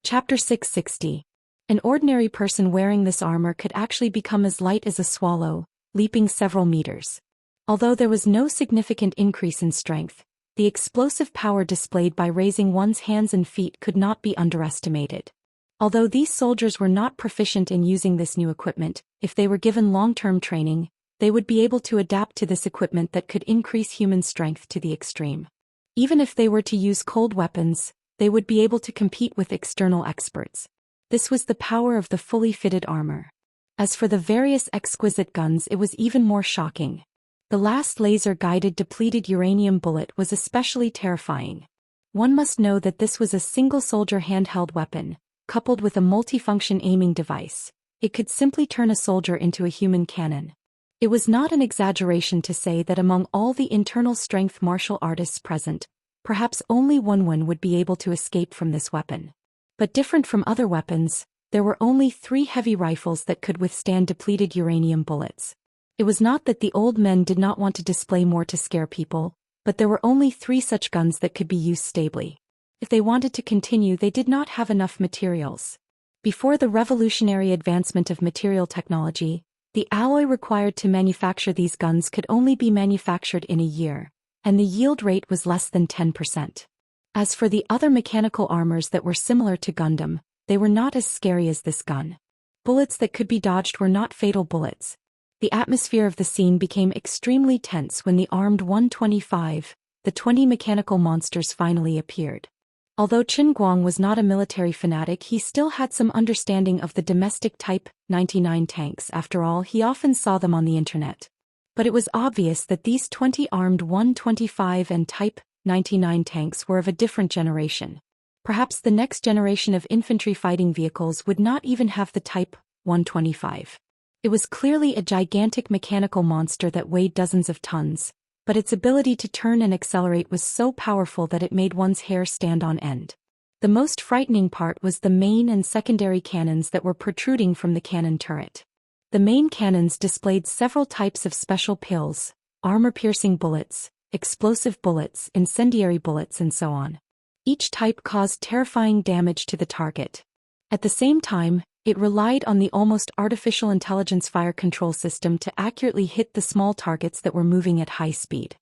Chapter 660. An ordinary person wearing this armor could actually become as light as a swallow, leaping several meters. Although there was no significant increase in strength, the explosive power displayed by raising one's hands and feet could not be underestimated. Although these soldiers were not proficient in using this new equipment, if they were given long-term training, they would be able to adapt to this equipment that could increase human strength to the extreme. Even if they were to use cold weapons, they would be able to compete with external experts. This was the power of the fully fitted armor. As for the various exquisite guns, it was even more shocking. The last laser-guided depleted uranium bullet was especially terrifying. One must know that this was a single-soldier handheld weapon, coupled with a multifunction aiming device. It could simply turn a soldier into a human cannon. It was not an exaggeration to say that among all the internal strength martial artists present, perhaps only Wenwen would be able to escape from this weapon. But different from other weapons, there were only 3 heavy rifles that could withstand depleted uranium bullets. It was not that the old men did not want to display more to scare people, but there were only 3 such guns that could be used stably. If they wanted to continue, they did not have enough materials. Before the revolutionary advancement of material technology, the alloy required to manufacture these guns could only be manufactured in a year, and the yield rate was less than 10%. As for the other mechanical armors that were similar to Gundam, they were not as scary as this gun. Bullets that could be dodged were not fatal bullets. The atmosphere of the scene became extremely tense when the armed 125, the 20 mechanical monsters finally appeared. Although Qin Guang was not a military fanatic, he still had some understanding of the domestic Type 99 tanks. After all, he often saw them on the internet. But it was obvious that these 20 armed 125 and Type 99 tanks were of a different generation. Perhaps the next generation of infantry fighting vehicles would not even have the Type 125. It was clearly a gigantic mechanical monster that weighed dozens of tons, but its ability to turn and accelerate was so powerful that it made one's hair stand on end. The most frightening part was the main and secondary cannons that were protruding from the cannon turret. The main cannons displayed several types of special pills, armor-piercing bullets, explosive bullets, incendiary bullets, and so on. Each type caused terrifying damage to the target. At the same time, it relied on the almost artificial intelligence fire control system to accurately hit the small targets that were moving at high speed.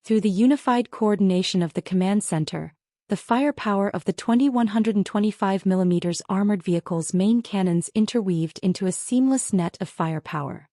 Through the unified coordination of the command center, the firepower of the 125mm armored vehicle's main cannons interweaved into a seamless net of firepower.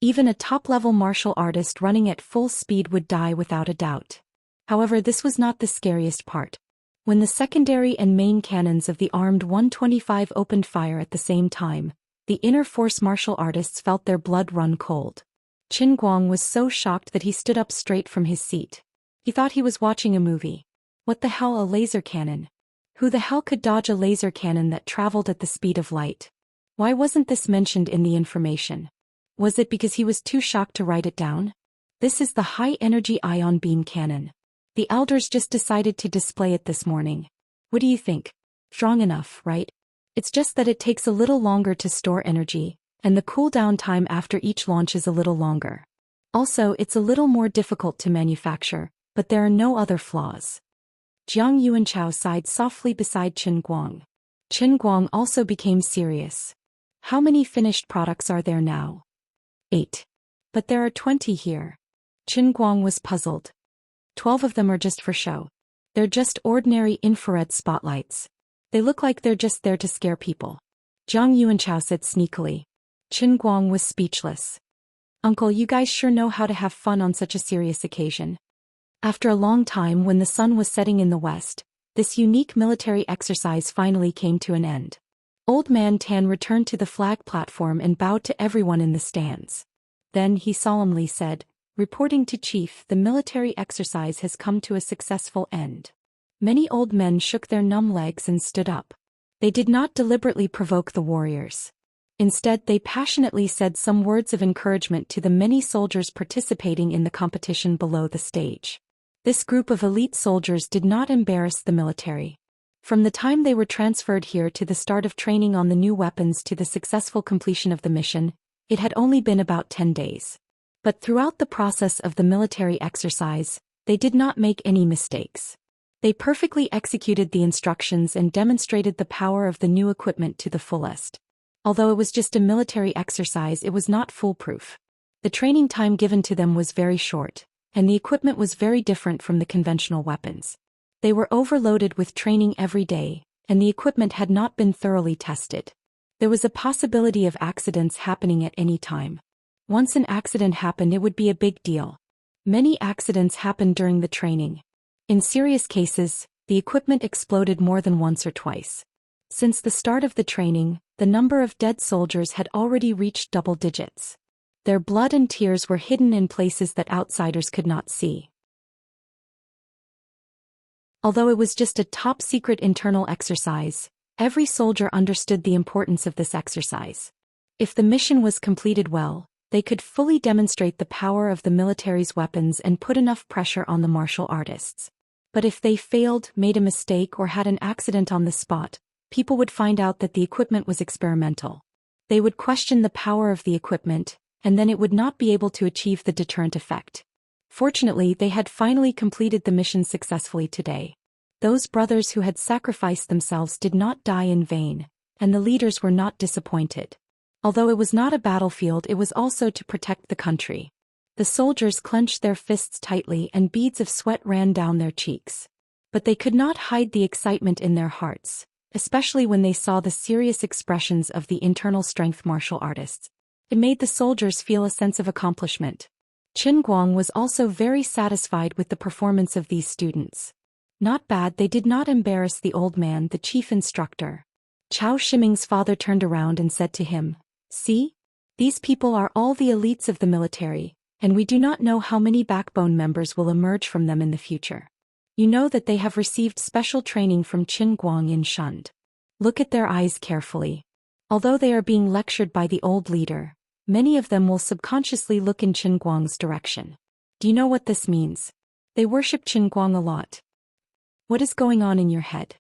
Even a top-level martial artist running at full speed would die without a doubt. However, this was not the scariest part. When the secondary and main cannons of the armed 125 opened fire at the same time, the inner force martial artists felt their blood run cold. Qin Guang was so shocked that he stood up straight from his seat. He thought he was watching a movie. What the hell, a laser cannon? Who the hell could dodge a laser cannon that traveled at the speed of light? Why wasn't this mentioned in the information? Was it because he was too shocked to write it down? This is the high-energy ion beam cannon. The elders just decided to display it this morning. What do you think? Strong enough, right? It's just that it takes a little longer to store energy, and the cooldown time after each launch is a little longer. Also, it's a little more difficult to manufacture, but there are no other flaws. Jiang Yuanchao sighed softly beside Qin Guang. Qin Guang also became serious. How many finished products are there now? 8. But there are 20 here. Qin Guang was puzzled. 12 of them are just for show. They're just ordinary infrared spotlights. They look like they're just there to scare people. Jiang Yuanchao said sneakily. Qin Guang was speechless. Uncle, you guys sure know how to have fun on such a serious occasion. After a long time, when the sun was setting in the west, this unique military exercise finally came to an end. Old Man Tan returned to the flag platform and bowed to everyone in the stands. Then he solemnly said, "Reporting to Chief, the military exercise has come to a successful end. Many old men shook their numb legs and stood up. They did not deliberately provoke the warriors. Instead, they passionately said some words of encouragement to the many soldiers participating in the competition below the stage. This group of elite soldiers did not embarrass the military. From the time they were transferred here to the start of training on the new weapons to the successful completion of the mission, it had only been about 10 days. But throughout the process of the military exercise, they did not make any mistakes. They perfectly executed the instructions and demonstrated the power of the new equipment to the fullest. Although it was just a military exercise, it was not foolproof. The training time given to them was very short, and the equipment was very different from the conventional weapons. They were overloaded with training every day, and the equipment had not been thoroughly tested. There was a possibility of accidents happening at any time. Once an accident happened, it would be a big deal. Many accidents happened during the training. In serious cases, the equipment exploded more than once or twice. Since the start of the training, the number of dead soldiers had already reached double digits. Their blood and tears were hidden in places that outsiders could not see. Although it was just a top-secret internal exercise, every soldier understood the importance of this exercise. If the mission was completed well, they could fully demonstrate the power of the military's weapons and put enough pressure on the martial artists. But if they failed, made a mistake, or had an accident on the spot, people would find out that the equipment was experimental. They would question the power of the equipment, and then it would not be able to achieve the deterrent effect. Fortunately, they had finally completed the mission successfully today. Those brothers who had sacrificed themselves did not die in vain, and the leaders were not disappointed. Although it was not a battlefield, it was also to protect the country. The soldiers clenched their fists tightly and beads of sweat ran down their cheeks. But they could not hide the excitement in their hearts, especially when they saw the serious expressions of the internal strength martial artists. It made the soldiers feel a sense of accomplishment. Qin Guang was also very satisfied with the performance of these students. Not bad, they did not embarrass the old man, the chief instructor. Qiao Shiming's father turned around and said to him, "See? These people are all the elites of the military, and we do not know how many backbone members will emerge from them in the future. You know that they have received special training from Qin Guang in Shund. Look at their eyes carefully. Although they are being lectured by the old leader, many of them will subconsciously look in Qin Guang's direction. Do you know what this means? They worship Qin Guang a lot. What is going on in your head?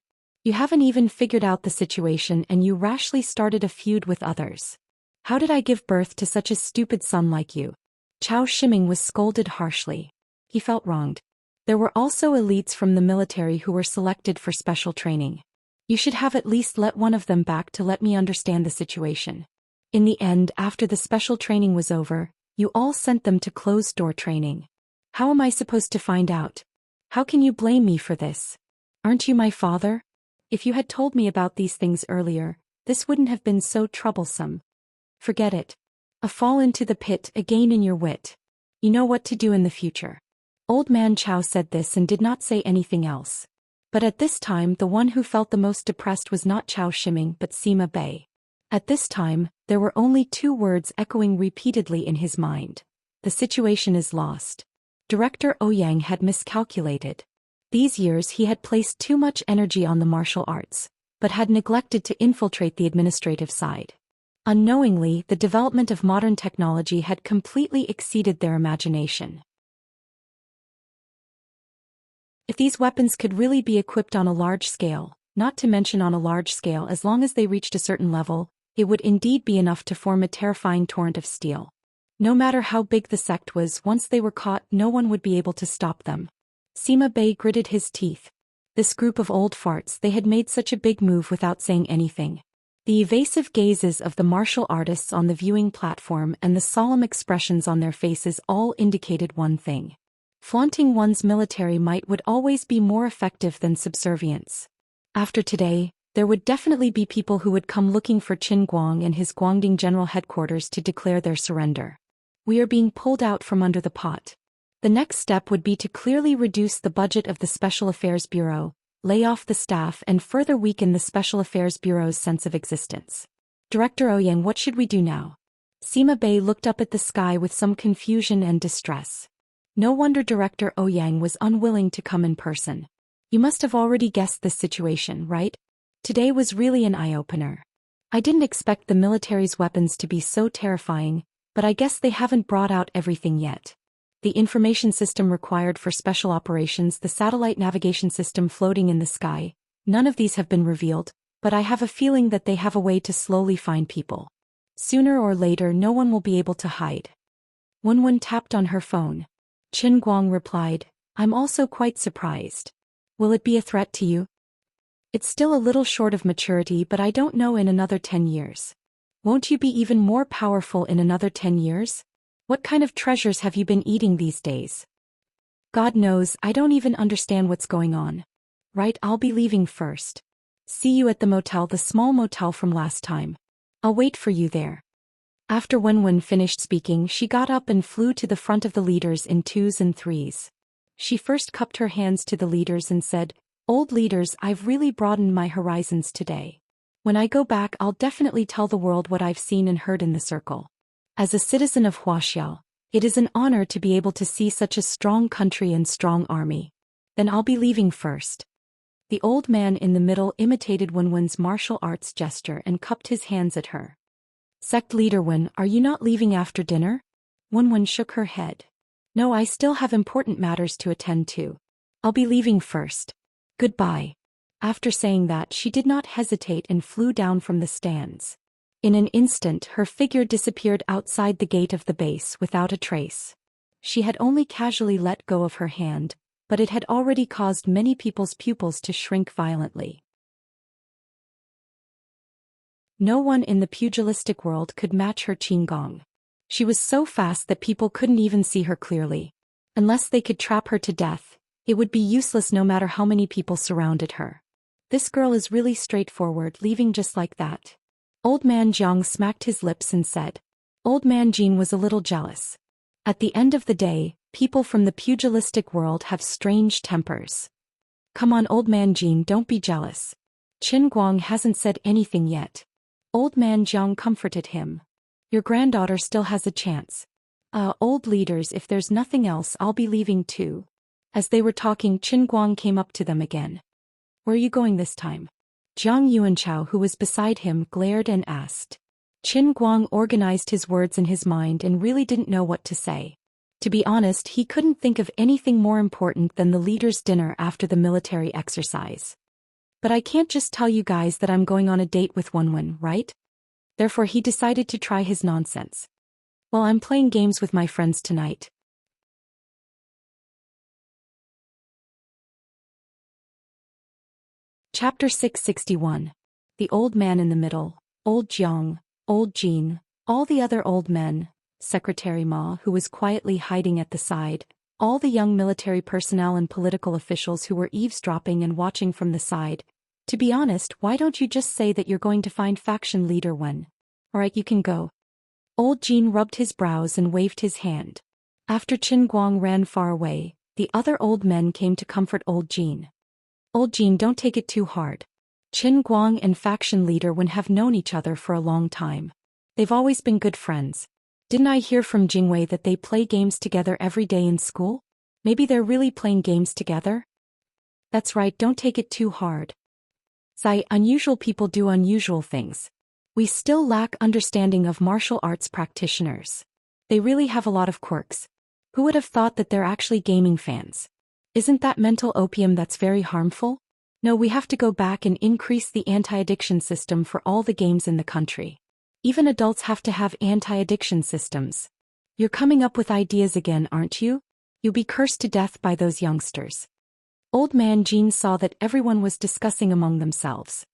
You haven't even figured out the situation and you rashly started a feud with others. How did I give birth to such a stupid son like you?" Qiao Shiming was scolded harshly. He felt wronged. There were also elites from the military who were selected for special training. You should have at least let one of them back to let me understand the situation. In the end, after the special training was over, you all sent them to closed-door training. How am I supposed to find out? How can you blame me for this? Aren't you my father? If you had told me about these things earlier, this wouldn't have been so troublesome. Forget it. A fall into the pit, a gain in your wit. You know what to do in the future." Old man Qiao said this and did not say anything else. But at this time, the one who felt the most depressed was not Qiao Shiming but Sima Bei. At this time, there were only two words echoing repeatedly in his mind. The situation is lost. Director Ouyang had miscalculated. These years he had placed too much energy on the martial arts, but had neglected to infiltrate the administrative side. Unknowingly, the development of modern technology had completely exceeded their imagination. If these weapons could really be equipped on a large scale, not to mention on a large scale as long as they reached a certain level, it would indeed be enough to form a terrifying torrent of steel. No matter how big the sect was, once they were caught, no one would be able to stop them. Sima Bei gritted his teeth. This group of old farts, they had made such a big move without saying anything. The evasive gazes of the martial artists on the viewing platform and the solemn expressions on their faces all indicated one thing. Flaunting one's military might would always be more effective than subservience. After today, there would definitely be people who would come looking for Qin Guang and his Guangding General Headquarters to declare their surrender. We are being pulled out from under the pot. The next step would be to clearly reduce the budget of the Special Affairs Bureau, lay off the staff and further weaken the Special Affairs Bureau's sense of existence. Director Ouyang, what should we do now? Sima Bei looked up at the sky with some confusion and distress. No wonder Director Ouyang was unwilling to come in person. You must have already guessed this situation, right? Today was really an eye-opener. I didn't expect the military's weapons to be so terrifying, but I guess they haven't brought out everything yet. The information system required for special operations, the satellite navigation system floating in the sky, none of these have been revealed, but I have a feeling that they have a way to slowly find people. Sooner or later no one will be able to hide. Wenwen tapped on her phone. Qin Guang replied, I'm also quite surprised. Will it be a threat to you? It's still a little short of maturity, but I don't know in another 10 years. Won't you be even more powerful in another 10 years? What kind of treasures have you been eating these days? God knows, I don't even understand what's going on. Right, I'll be leaving first. See you at the motel, the small motel from last time. I'll wait for you there. After Wenwen finished speaking, she got up and flew to the front of the leaders in 2s and 3s. She first cupped her hands to the leaders and said, Old leaders, I've really broadened my horizons today. When I go back, I'll definitely tell the world what I've seen and heard in the circle. As a citizen of Wuxia, it is an honor to be able to see such a strong country and strong army. Then I'll be leaving first. The old man in the middle imitated Wenwen's martial arts gesture and cupped his hands at her. Sect leader Wen, are you not leaving after dinner? Wenwen shook her head. No, I still have important matters to attend to. I'll be leaving first. Goodbye. After saying that, she did not hesitate and flew down from the stands. In an instant, her figure disappeared outside the gate of the base without a trace. She had only casually let go of her hand, but it had already caused many people's pupils to shrink violently. No one in the pugilistic world could match her Qinggong. She was so fast that people couldn't even see her clearly. Unless they could trap her to death, it would be useless no matter how many people surrounded her. This girl is really straightforward, leaving just like that. Old man Jiang smacked his lips and said. Old man Jin was a little jealous. At the end of the day, people from the pugilistic world have strange tempers. Come on, old man Jin, don't be jealous. Qin Guang hasn't said anything yet. Old man Jiang comforted him. Your granddaughter still has a chance. Old leaders, if there's nothing else, I'll be leaving too. As they were talking, Qin Guang came up to them again. Where are you going this time? Jiang Yuanchao, who was beside him, glared and asked. Qin Guang organized his words in his mind and really didn't know what to say. To be honest, he couldn't think of anything more important than the leaders' dinner after the military exercise. But I can't just tell you guys that I'm going on a date with Wenwen, right? Therefore he decided to try his nonsense. Well, I'm playing games with my friends tonight. Chapter 661. The Old Man in the Middle, Old Jiang, Old Jin, all the other old men, Secretary Ma, who was quietly hiding at the side, all the young military personnel and political officials who were eavesdropping and watching from the side. To be honest, why don't you just say that you're going to find faction leader Wen? Alright, you can go. Old Jin rubbed his brows and waved his hand. After Qin Guang ran far away, the other old men came to comfort Old Jin. Old Jin, don't take it too hard. Qin Guang and faction leader Wen have known each other for a long time. They've always been good friends. Didn't I hear from Jingwei that they play games together every day in school? Maybe they're really playing games together? That's right, don't take it too hard. Zai, unusual people do unusual things. We still lack understanding of martial arts practitioners. They really have a lot of quirks. Who would have thought that they're actually gaming fans? Isn't that mental opium that's very harmful? No, we have to go back and increase the anti-addiction system for all the games in the country. Even adults have to have anti-addiction systems. You're coming up with ideas again, aren't you? You'll be cursed to death by those youngsters. Old man Jean saw that everyone was discussing among themselves.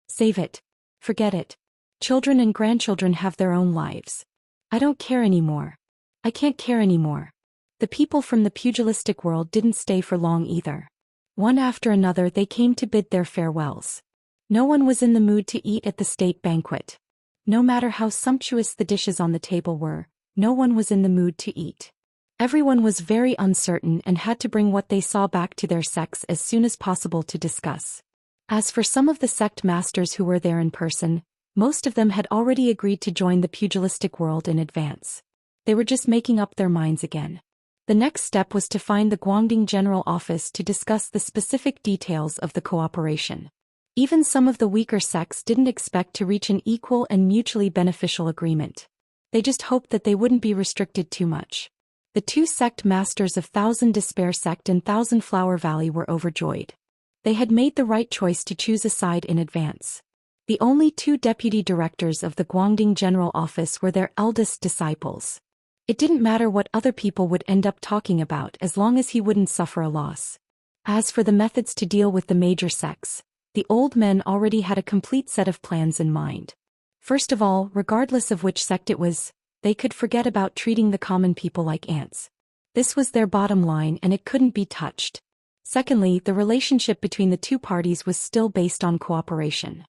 Save it. Forget it. Children and grandchildren have their own lives. I don't care anymore. I can't care anymore. The people from the pugilistic world didn't stay for long either. One after another they came to bid their farewells. No one was in the mood to eat at the state banquet. No matter how sumptuous the dishes on the table were, no one was in the mood to eat. Everyone was very uncertain and had to bring what they saw back to their sects as soon as possible to discuss. As for some of the sect masters who were there in person, most of them had already agreed to join the pugilistic world in advance. They were just making up their minds again. The next step was to find the Guangdong General Office to discuss the specific details of the cooperation. Even some of the weaker sects didn't expect to reach an equal and mutually beneficial agreement. They just hoped that they wouldn't be restricted too much. The two sect masters of Thousand Despair Sect and Thousand Flower Valley were overjoyed. They had made the right choice to choose a side in advance. The only two deputy directors of the Guangdong General Office were their eldest disciples. It didn't matter what other people would end up talking about as long as he wouldn't suffer a loss. As for the methods to deal with the major sects, the old men already had a complete set of plans in mind. First of all, regardless of which sect it was, they could forget about treating the common people like ants. This was their bottom line and it couldn't be touched. Secondly, the relationship between the two parties was still based on cooperation.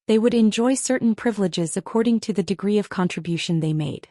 They would enjoy certain privileges according to the degree of contribution they made.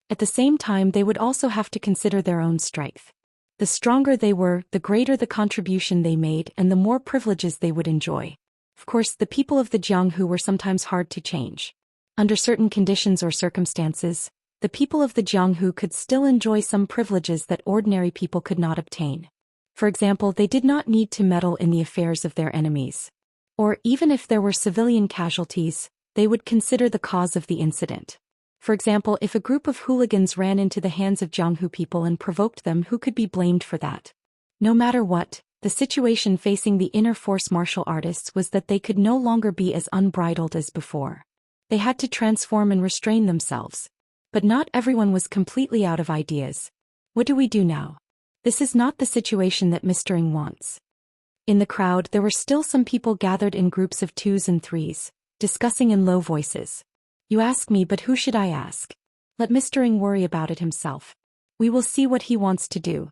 At the same time, they would also have to consider their own strength. The stronger they were, the greater the contribution they made and the more privileges they would enjoy. Of course, the people of the Jianghu were sometimes hard to change. Under certain conditions or circumstances, the people of the Jianghu could still enjoy some privileges that ordinary people could not obtain. For example, they did not need to meddle in the affairs of their enemies. Or even if there were civilian casualties, they would consider the cause of the incident. For example, if a group of hooligans ran into the hands of Jianghu people and provoked them, who could be blamed for that? No matter what, the situation facing the inner force martial artists was that they could no longer be as unbridled as before. They had to transform and restrain themselves. But not everyone was completely out of ideas. What do we do now? This is not the situation that Mr. Ng wants. In the crowd, there were still some people gathered in groups of twos and threes, discussing in low voices. You ask me, but who should I ask? Let Mr. Ng worry about it himself. We will see what he wants to do.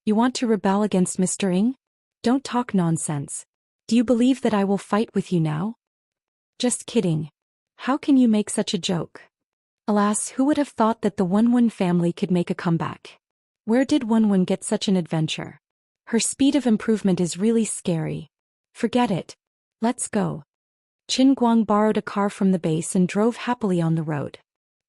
You want to rebel against Mr. Ng? Don't talk nonsense. Do you believe that I will fight with you now? Just kidding. How can you make such a joke? Alas, who would have thought that the Wenwen family could make a comeback? Where did Wenwen get such an adventure? Her speed of improvement is really scary. Forget it. Let's go. Qin Guang borrowed a car from the base and drove happily on the road.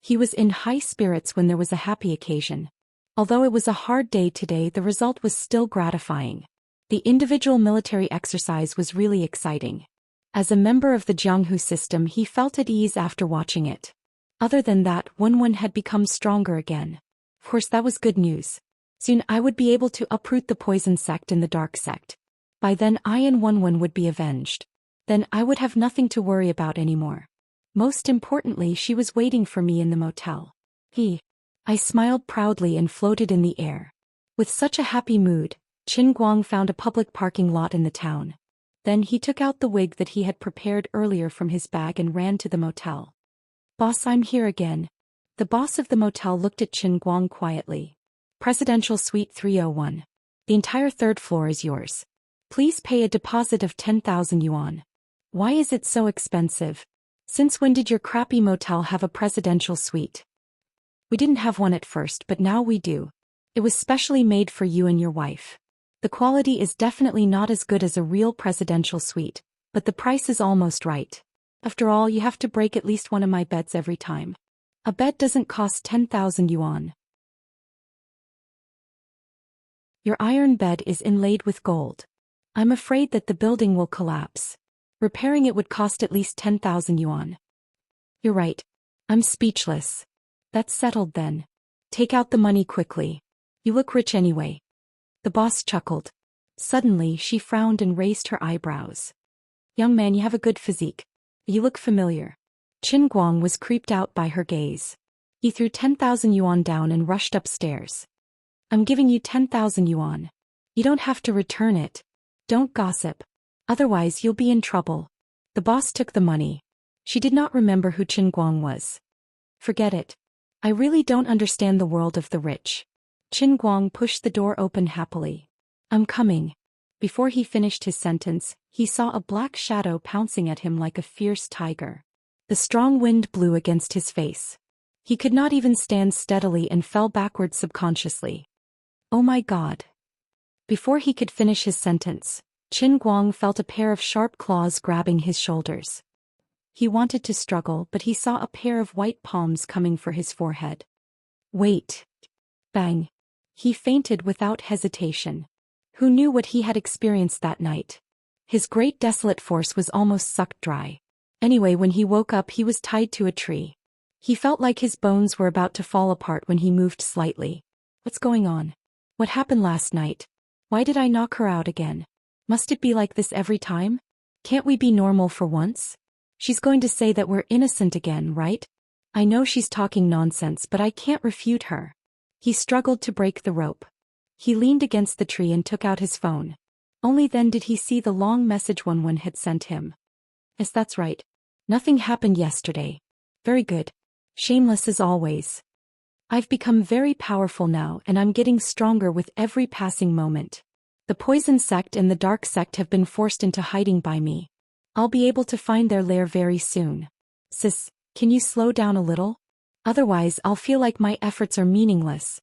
He was in high spirits when there was a happy occasion. Although it was a hard day today, the result was still gratifying. The individual military exercise was really exciting. As a member of the Jianghu system, he felt at ease after watching it. Other than that, Wenwen had become stronger again. Of course, that was good news. Soon I would be able to uproot the poison sect and the dark sect. By then I and Wenwen would be avenged. Then I would have nothing to worry about anymore. Most importantly, she was waiting for me in the motel. I smiled proudly and floated in the air. With such a happy mood, Qin Guang found a public parking lot in the town. Then he took out the wig that he had prepared earlier from his bag and ran to the motel. Boss, I'm here again. The boss of the motel looked at Qin Guang quietly. Presidential Suite 301. The entire third floor is yours. Please pay a deposit of 10,000 yuan. Why is it so expensive? Since when did your crappy motel have a presidential suite? We didn't have one at first, but now we do. It was specially made for you and your wife. The quality is definitely not as good as a real presidential suite, but the price is almost right. After all, you have to break at least one of my beds every time. A bed doesn't cost 10,000 yuan. Your iron bed is inlaid with gold. I'm afraid that the building will collapse. Repairing it would cost at least 10,000 yuan. You're right. I'm speechless. That's settled then. Take out the money quickly. You look rich anyway. The boss chuckled. Suddenly, she frowned and raised her eyebrows. Young man, you have a good physique. You look familiar. Qin Guang was creeped out by her gaze. He threw 10,000 yuan down and rushed upstairs. I'm giving you 10,000 yuan. You don't have to return it. Don't gossip. Otherwise you'll be in trouble. The boss took the money. She did not remember who Qin Guang was. Forget it. I really don't understand the world of the rich. Qin Guang pushed the door open happily. I'm coming. Before he finished his sentence, he saw a black shadow pouncing at him like a fierce tiger. The strong wind blew against his face. He could not even stand steadily and fell backwards subconsciously. Oh my God. Before he could finish his sentence, Qin Guang felt a pair of sharp claws grabbing his shoulders. He wanted to struggle, but he saw a pair of white palms coming for his forehead. Wait. Bang. He fainted without hesitation. Who knew what he had experienced that night? His great desolate force was almost sucked dry. Anyway, when he woke up he was tied to a tree. He felt like his bones were about to fall apart when he moved slightly. What's going on? What happened last night? Why did I knock her out again? Must it be like this every time? Can't we be normal for once? She's going to say that we're innocent again, right? I know she's talking nonsense, but I can't refute her. He struggled to break the rope. He leaned against the tree and took out his phone. Only then did he see the long message one had sent him. Yes, that's right. Nothing happened yesterday. Very good. Shameless as always. I've become very powerful now and I'm getting stronger with every passing moment. The poison sect and the dark sect have been forced into hiding by me. I'll be able to find their lair very soon. Sis, can you slow down a little? Otherwise I'll feel like my efforts are meaningless.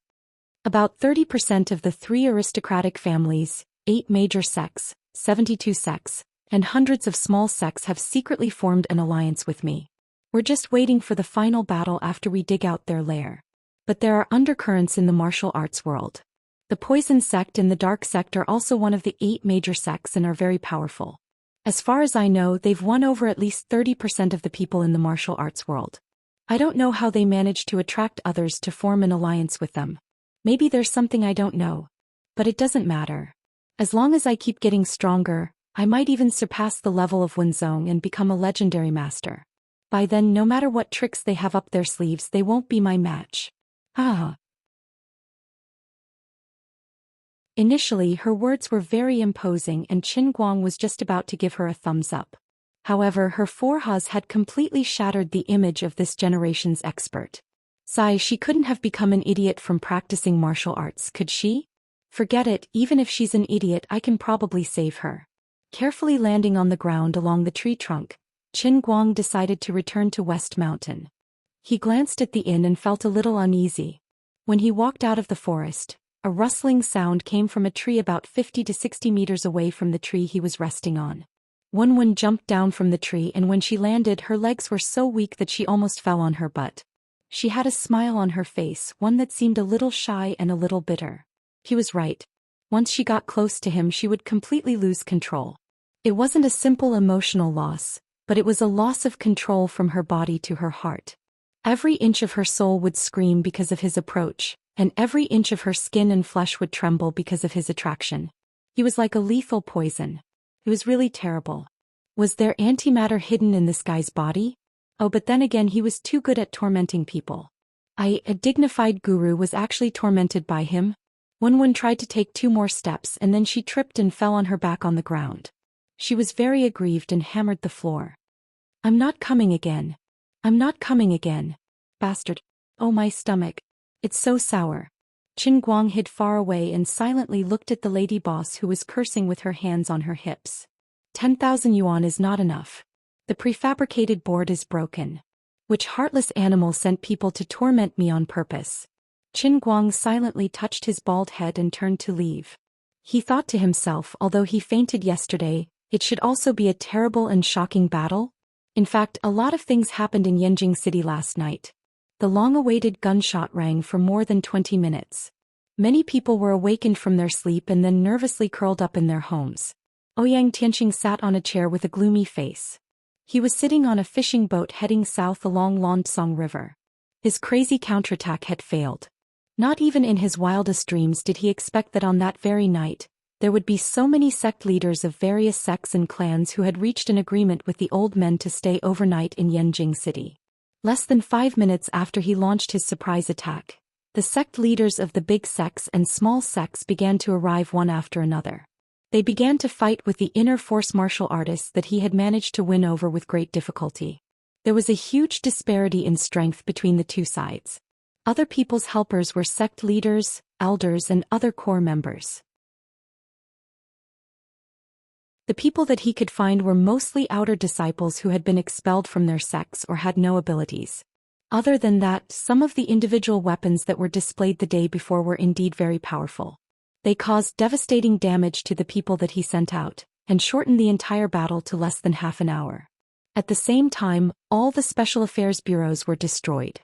About 30% of the 3 aristocratic families, 8 major sects, 72 sects, and hundreds of small sects have secretly formed an alliance with me. We're just waiting for the final battle after we dig out their lair. But there are undercurrents in the martial arts world. The poison sect and the dark sect are also one of the 8 major sects and are very powerful. As far as I know, they've won over at least 30% of the people in the martial arts world. I don't know how they manage to attract others to form an alliance with them. Maybe there's something I don't know. But it doesn't matter. As long as I keep getting stronger, I might even surpass the level of Wenzong and become a legendary master. By then, no matter what tricks they have up their sleeves, they won't be my match. Ah. Initially, her words were very imposing and Qin Guang was just about to give her a thumbs up. However, her 4 ha's had completely shattered the image of this generation's expert. Sigh, she couldn't have become an idiot from practicing martial arts, could she? Forget it, even if she's an idiot I can probably save her. Carefully landing on the ground along the tree trunk, Qin Guang decided to return to West Mountain. He glanced at the inn and felt a little uneasy. When he walked out of the forest, a rustling sound came from a tree about 50 to 60 meters away from the tree he was resting on. Wen jumped down from the tree and when she landed her legs were so weak that she almost fell on her butt. She had a smile on her face, one that seemed a little shy and a little bitter. He was right. Once she got close to him she would completely lose control. It wasn't a simple emotional loss, but it was a loss of control from her body to her heart. Every inch of her soul would scream because of his approach, and every inch of her skin and flesh would tremble because of his attraction. He was like a lethal poison. It was really terrible. Was there antimatter hidden in this guy's body? Oh, but then again he was too good at tormenting people. A dignified guru was actually tormented by him. Wen tried to take 2 more steps and then she tripped and fell on her back on the ground. She was very aggrieved and hammered the floor. I'm not coming again. I'm not coming again. Bastard. Oh, my stomach. It's so sour. Qin Guang hid far away and silently looked at the lady boss who was cursing with her hands on her hips. 10,000 yuan is not enough. The prefabricated board is broken. Which heartless animal sent people to torment me on purpose? Qin Guang silently touched his bald head and turned to leave. He thought to himself, although he fainted yesterday, it should also be a terrible and shocking battle. In fact, a lot of things happened in Yanjing City last night. The long-awaited gunshot rang for more than 20 minutes. Many people were awakened from their sleep and then nervously curled up in their homes. Ouyang Tianqing sat on a chair with a gloomy face. He was sitting on a fishing boat heading south along Lansong River. His crazy counterattack had failed. Not even in his wildest dreams did he expect that on that very night, there would be so many sect leaders of various sects and clans who had reached an agreement with the old men to stay overnight in Yanjing City. Less than 5 minutes after he launched his surprise attack, the sect leaders of the big sects and small sects began to arrive one after another. They began to fight with the inner force martial artists that he had managed to win over with great difficulty. There was a huge disparity in strength between the 2 sides. Other people's helpers were sect leaders, elders and other core members. The people that he could find were mostly outer disciples who had been expelled from their sects or had no abilities. Other than that, some of the individual weapons that were displayed the day before were indeed very powerful. They caused devastating damage to the people that he sent out, and shortened the entire battle to less than half an hour. At the same time, all the special affairs bureaus were destroyed.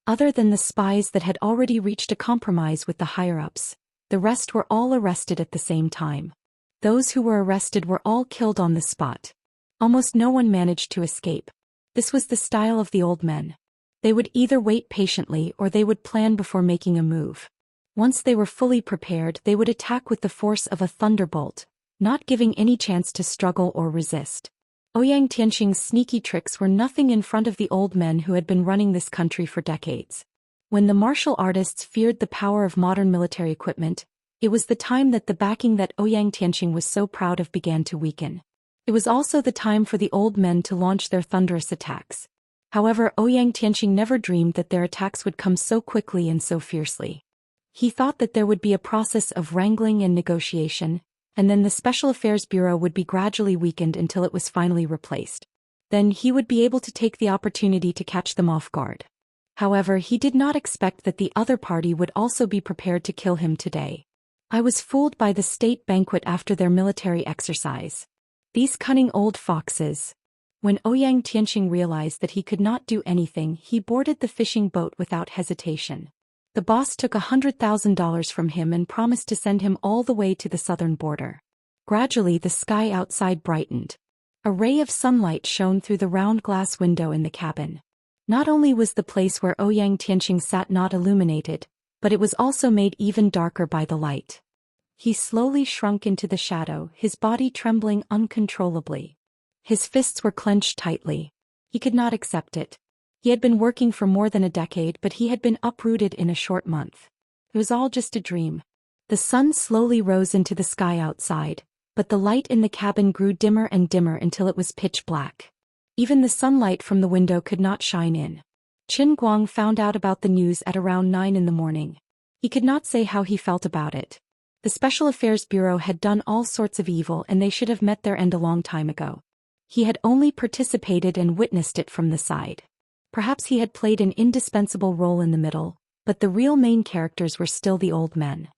Other than the spies that had already reached a compromise with the higher-ups, the rest were all arrested at the same time. Those who were arrested were all killed on the spot. Almost no one managed to escape. This was the style of the old men. They would either wait patiently or they would plan before making a move. Once they were fully prepared, they would attack with the force of a thunderbolt, not giving any chance to struggle or resist. Ouyang Tianqing's sneaky tricks were nothing in front of the old men who had been running this country for decades. When the martial artists feared the power of modern military equipment, it was the time that the backing that Ouyang Tianqing was so proud of began to weaken. It was also the time for the old men to launch their thunderous attacks. However, Ouyang Tianqing never dreamed that their attacks would come so quickly and so fiercely. He thought that there would be a process of wrangling and negotiation, and then the Special Affairs Bureau would be gradually weakened until it was finally replaced. Then he would be able to take the opportunity to catch them off guard. However, he did not expect that the other party would also be prepared to kill him today. I was fooled by the state banquet after their military exercise. These cunning old foxes. When Ouyang Tianqing realized that he could not do anything, he boarded the fishing boat without hesitation. The boss took $100,000 from him and promised to send him all the way to the southern border. Gradually the sky outside brightened. A ray of sunlight shone through the round glass window in the cabin. Not only was the place where Ouyang Tianqing sat not illuminated, but it was also made even darker by the light. He slowly shrunk into the shadow, his body trembling uncontrollably. His fists were clenched tightly. He could not accept it. He had been working for more than a decade, but he had been uprooted in a short month. It was all just a dream. The sun slowly rose into the sky outside, but the light in the cabin grew dimmer and dimmer until it was pitch black. Even the sunlight from the window could not shine in. Qin Guang found out about the news at around 9 in the morning. He could not say how he felt about it. The Special Affairs Bureau had done all sorts of evil and they should have met their end a long time ago. He had only participated and witnessed it from the side. Perhaps he had played an indispensable role in the middle, but the real main characters were still the old men.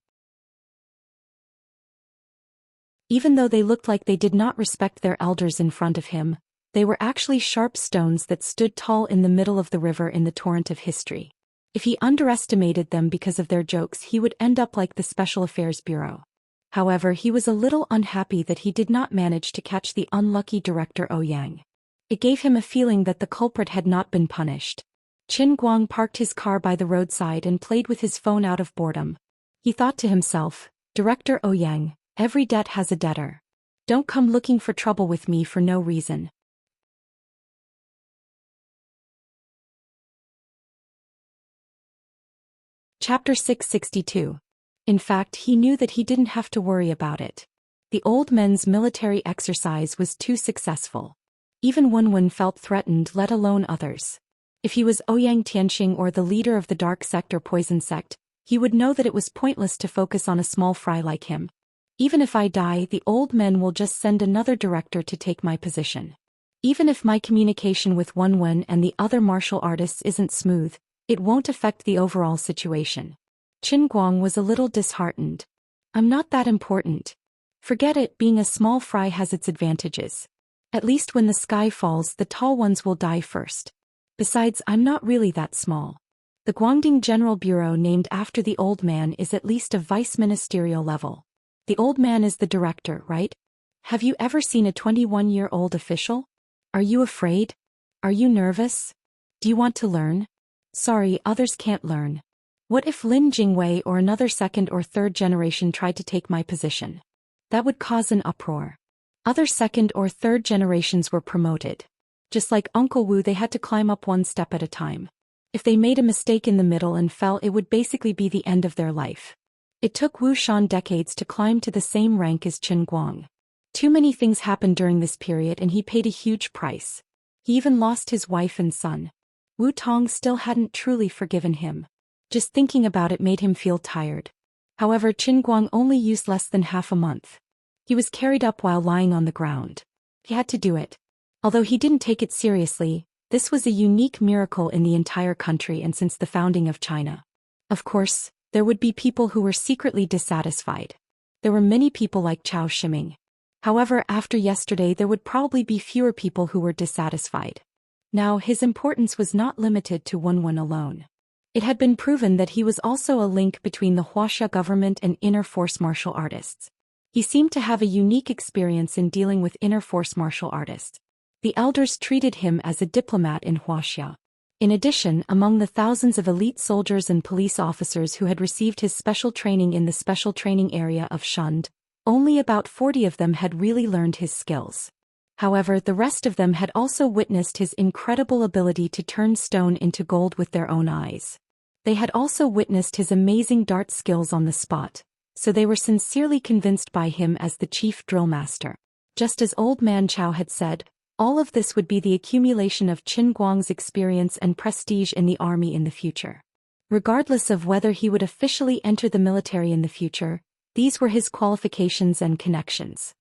Even though they looked like they did not respect their elders in front of him, they were actually sharp stones that stood tall in the middle of the river in the torrent of history. If he underestimated them because of their jokes, he would end up like the Special Affairs Bureau. However, he was a little unhappy that he did not manage to catch the unlucky director Ouyang. It gave him a feeling that the culprit had not been punished. Qin Guang parked his car by the roadside and played with his phone out of boredom. He thought to himself, Director Ouyang, every debt has a debtor. Don't come looking for trouble with me for no reason. Chapter 662. In fact, he knew that he didn't have to worry about it. The old men's military exercise was too successful. Even Wenwen felt threatened, let alone others. If he was Ouyang Tianqing or the leader of the dark sect or poison sect, he would know that it was pointless to focus on a small fry like him. Even if I die, the old men will just send another director to take my position. Even if my communication with Wenwen and the other martial artists isn't smooth, it won't affect the overall situation. Qin Guang was a little disheartened. I'm not that important. Forget it, being a small fry has its advantages. At least when the sky falls, the tall ones will die first. Besides, I'm not really that small. The Guangding General Bureau named after the old man is at least a vice-ministerial level. The old man is the director, right? Have you ever seen a 21-year-old official? Are you afraid? Are you nervous? Do you want to learn? Sorry, others can't learn. What if Lin Jingwei or another second or third generation tried to take my position? That would cause an uproar. Other second or third generations were promoted. Just like Uncle Wu, they had to climb up one step at a time. If they made a mistake in the middle and fell, it would basically be the end of their life. It took Wu Shan decades to climb to the same rank as Qin Guang. Too many things happened during this period and he paid a huge price. He even lost his wife and son. Wu Tong still hadn't truly forgiven him. Just thinking about it made him feel tired. However, Qin Guang only used less than half a month. He was carried up while lying on the ground. He had to do it. Although he didn't take it seriously, this was a unique miracle in the entire country and since the founding of China. Of course, there would be people who were secretly dissatisfied. There were many people like Chao Shiming. However, after yesterday there would probably be fewer people who were dissatisfied. Now, his importance was not limited to Wenwen alone. It had been proven that he was also a link between the Wuxia government and inner force martial artists. He seemed to have a unique experience in dealing with inner force martial artists. The elders treated him as a diplomat in Wuxia. In addition, among the thousands of elite soldiers and police officers who had received his special training in the special training area of Shund, only about 40 of them had really learned his skills. However, the rest of them had also witnessed his incredible ability to turn stone into gold with their own eyes. They had also witnessed his amazing dart skills on the spot, so they were sincerely convinced by him as the chief drill master. Just as Old Man Chow had said, all of this would be the accumulation of Qin Guang's experience and prestige in the army in the future. Regardless of whether he would officially enter the military in the future, these were his qualifications and connections.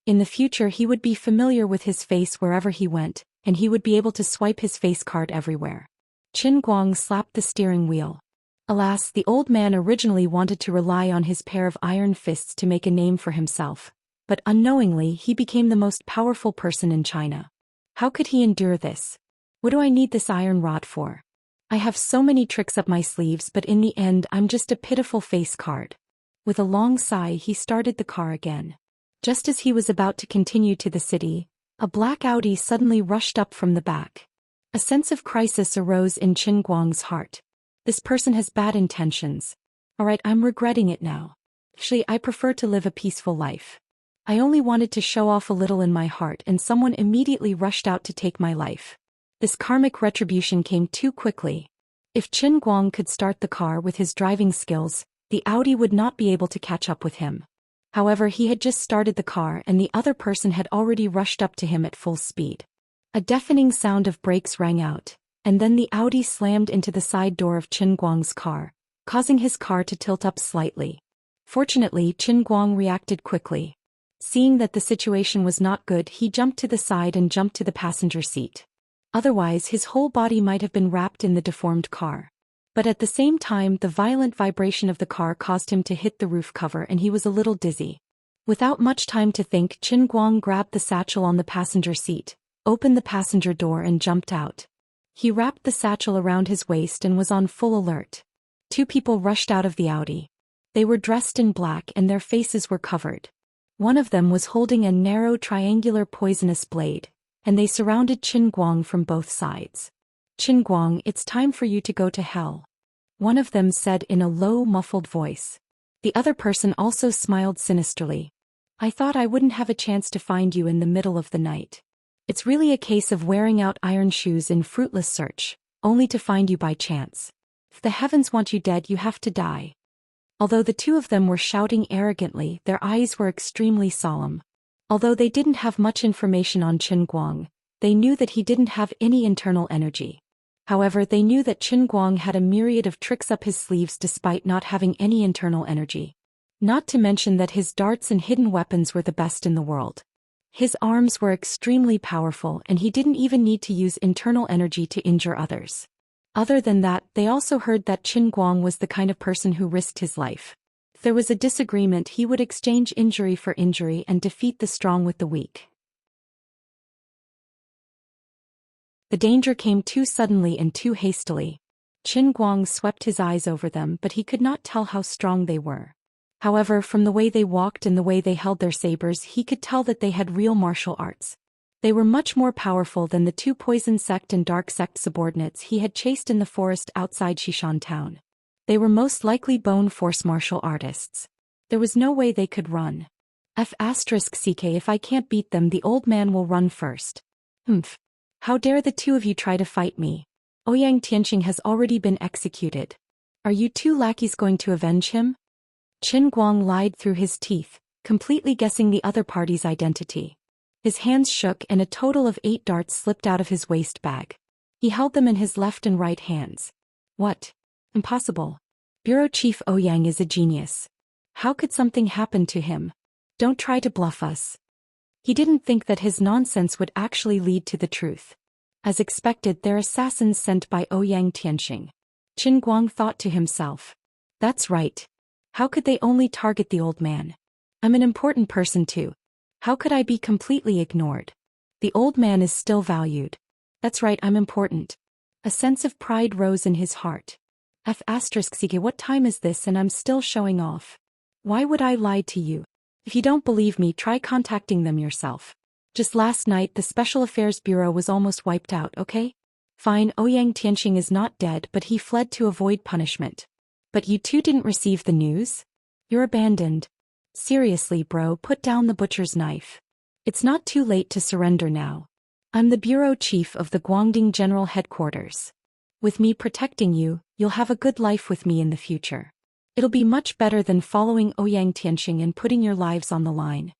In the future he would be familiar with his face wherever he went, and he would be able to swipe his face card everywhere. Qin Guang slapped the steering wheel. Alas, the old man originally wanted to rely on his pair of iron fists to make a name for himself, but unknowingly he became the most powerful person in China. How could he endure this? What do I need this iron rod for? I have so many tricks up my sleeves, but in the end I'm just a pitiful face card. With a long sigh he started the car again. Just as he was about to continue to the city, a black Audi suddenly rushed up from the back. A sense of crisis arose in Qin Guang's heart. This person has bad intentions. Alright, I'm regretting it now. Actually, I prefer to live a peaceful life. I only wanted to show off a little in my heart and someone immediately rushed out to take my life. This karmic retribution came too quickly. If Qin Guang could start the car with his driving skills, the Audi would not be able to catch up with him. However, he had just started the car and the other person had already rushed up to him at full speed. A deafening sound of brakes rang out, and then the Audi slammed into the side door of Qin Guang's car, causing his car to tilt up slightly. Fortunately, Qin Guang reacted quickly. Seeing that the situation was not good, he jumped to the side and jumped to the passenger seat. Otherwise, his whole body might have been wrapped in the deformed car. But at the same time, the violent vibration of the car caused him to hit the roof cover and he was a little dizzy. Without much time to think, Qin Guang grabbed the satchel on the passenger seat, opened the passenger door and jumped out. He wrapped the satchel around his waist and was on full alert. Two people rushed out of the Audi. They were dressed in black and their faces were covered. One of them was holding a narrow triangular poisonous blade, and they surrounded Qin Guang from both sides. Qin Guang, it's time for you to go to hell. One of them said in a low, muffled voice. The other person also smiled sinisterly. I thought I wouldn't have a chance to find you in the middle of the night. It's really a case of wearing out iron shoes in fruitless search, only to find you by chance. If the heavens want you dead, you have to die. Although the two of them were shouting arrogantly, their eyes were extremely solemn. Although they didn't have much information on Qin Guang, they knew that he didn't have any internal energy. However, they knew that Qin Guang had a myriad of tricks up his sleeves despite not having any internal energy. Not to mention that his darts and hidden weapons were the best in the world. His arms were extremely powerful and he didn't even need to use internal energy to injure others. Other than that, they also heard that Qin Guang was the kind of person who risked his life. If there was a disagreement, he would exchange injury for injury and defeat the strong with the weak. The danger came too suddenly and too hastily. Qin Guang swept his eyes over them, but he could not tell how strong they were. However, from the way they walked and the way they held their sabers, he could tell that they had real martial arts. They were much more powerful than the two Poison Sect and Dark Sect subordinates he had chased in the forest outside Xishan town. They were most likely bone force martial artists. There was no way they could run. F***ck, if I can't beat them, the old man will run first. Humph. How dare the two of you try to fight me? Ouyang Tianqing has already been executed. Are you two lackeys going to avenge him? Qin Guang lied through his teeth, completely guessing the other party's identity. His hands shook and a total of 8 darts slipped out of his waist bag. He held them in his left and right hands. What? Impossible. Bureau Chief Ouyang is a genius. How could something happen to him? Don't try to bluff us. He didn't think that his nonsense would actually lead to the truth. As expected, they're assassins sent by Ouyang Tianqing. Qin Guang thought to himself. That's right. How could they only target the old man? I'm an important person too. How could I be completely ignored? The old man is still valued. That's right, I'm important. A sense of pride rose in his heart. F***ck, what time is this and I'm still showing off? Why would I lie to you? If you don't believe me, try contacting them yourself. Just last night the Special Affairs Bureau was almost wiped out, okay? Fine, Ouyang Tianxing is not dead but he fled to avoid punishment. But you two didn't receive the news? You're abandoned. Seriously bro, put down the butcher's knife. It's not too late to surrender now. I'm the bureau chief of the Guangdong General Headquarters. With me protecting you, you'll have a good life with me in the future. It'll be much better than following Ouyang Tianxing and putting your lives on the line.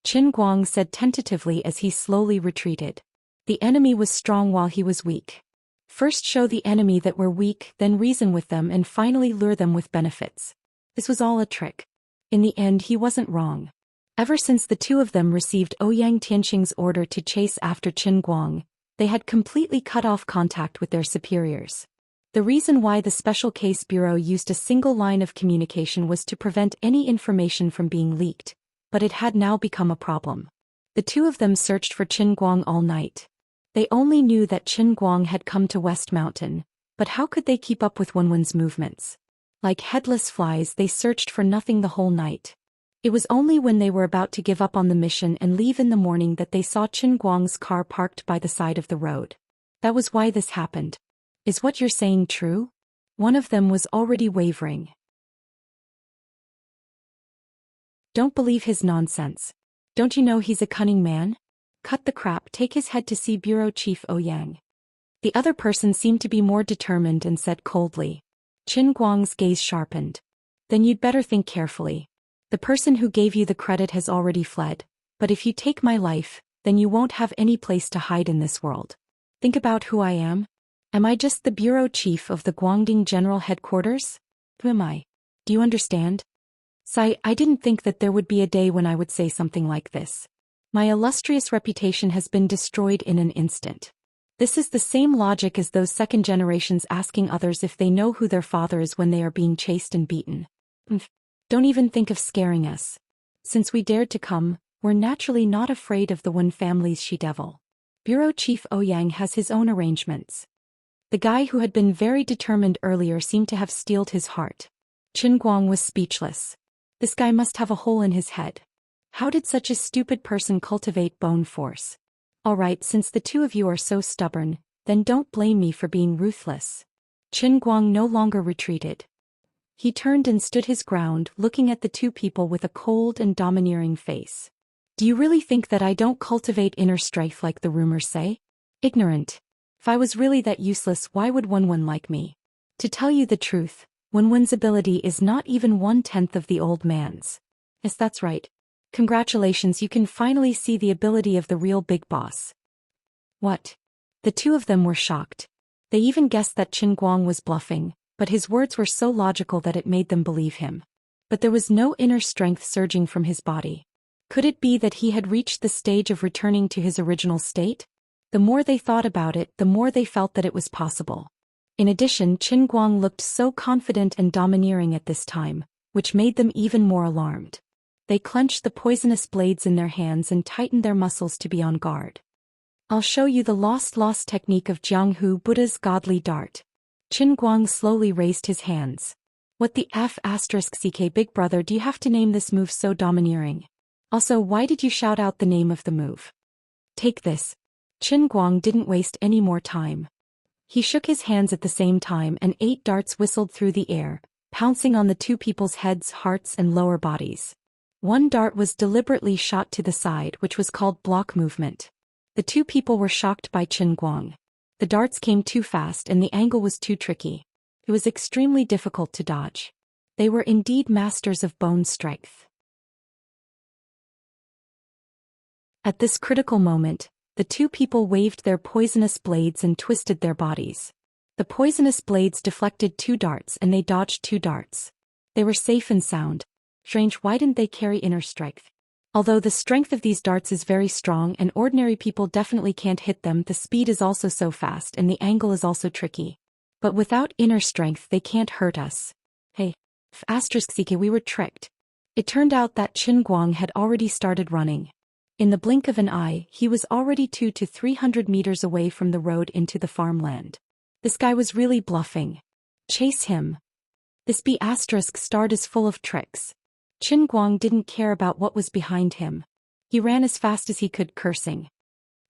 Qin Guang said tentatively as he slowly retreated. The enemy was strong while he was weak. First show the enemy that we're weak, then reason with them and finally lure them with benefits. This was all a trick. In the end he wasn't wrong. Ever since the two of them received Ouyang Tianxing's order to chase after Qin Guang, they had completely cut off contact with their superiors. The reason why the Special Case Bureau used a single line of communication was to prevent any information from being leaked, but it had now become a problem. The two of them searched for Qin Guang all night. They only knew that Qin Guang had come to West Mountain, but how could they keep up with Wenwen's movements? Like headless flies they searched for nothing the whole night. It was only when they were about to give up on the mission and leave in the morning that they saw Qin Guang's car parked by the side of the road. That was why this happened. Is what you're saying true? One of them was already wavering. Don't believe his nonsense. Don't you know he's a cunning man? Cut the crap, take his head to see Bureau Chief Ouyang. The other person seemed to be more determined and said coldly. Qin Guang's gaze sharpened. Then you'd better think carefully. The person who gave you the credit has already fled, but if you take my life, then you won't have any place to hide in this world. Think about who I am. Am I just the bureau chief of the Guangdong General Headquarters? Who am I? Do you understand? I didn't think that there would be a day when I would say something like this. My illustrious reputation has been destroyed in an instant. This is the same logic as those second generations asking others if they know who their father is when they are being chased and beaten. Don't even think of scaring us. Since we dared to come, we're naturally not afraid of the Wen family's she-devil. Bureau Chief Ouyang has his own arrangements. The guy who had been very determined earlier seemed to have steeled his heart. Qin Guang was speechless. This guy must have a hole in his head. How did such a stupid person cultivate bone force? Alright, since the two of you are so stubborn, then don't blame me for being ruthless. Qin Guang no longer retreated. He turned and stood his ground, looking at the two people with a cold and domineering face. Do you really think that I don't cultivate inner strength like the rumors say? Ignorant. If I was really that useless, why would Wenwen like me? To tell you the truth, Wenwen's ability is not even 1/10 of the old man's. Yes, that's right. Congratulations, you can finally see the ability of the real big boss. What? The two of them were shocked. They even guessed that Qin Guang was bluffing, but his words were so logical that it made them believe him. But there was no inner strength surging from his body. Could it be that he had reached the stage of returning to his original state? The more they thought about it, the more they felt that it was possible. In addition, Qin Guang looked so confident and domineering at this time, which made them even more alarmed. They clenched the poisonous blades in their hands and tightened their muscles to be on guard. I'll show you the lost technique of Jianghu Buddha's godly dart. Qin Guang slowly raised his hands. What the F***ck, big brother, do you have to name this move so domineering? Also, why did you shout out the name of the move? Take this. Qin Guang didn't waste any more time. He shook his hands at the same time and 8 darts whistled through the air, pouncing on the two people's heads, hearts and lower bodies. One dart was deliberately shot to the side, which was called block movement. The two people were shocked by Qin Guang. The darts came too fast and the angle was too tricky. It was extremely difficult to dodge. They were indeed masters of bone strength. At this critical moment, the two people waved their poisonous blades and twisted their bodies. The poisonous blades deflected 2 darts and they dodged 2 darts. They were safe and sound. Strange, why didn't they carry inner strength? Although the strength of these darts is very strong and ordinary people definitely can't hit them, the speed is also so fast and the angle is also tricky. But without inner strength they can't hurt us. Hey, **ck, we were tricked. It turned out that Qin Guang had already started running. In the blink of an eye, he was already 200 to 300 meters away from the road into the farmland. This guy was really bluffing. Chase him. This B** start is full of tricks. Qin Guang didn't care about what was behind him. He ran as fast as he could, cursing.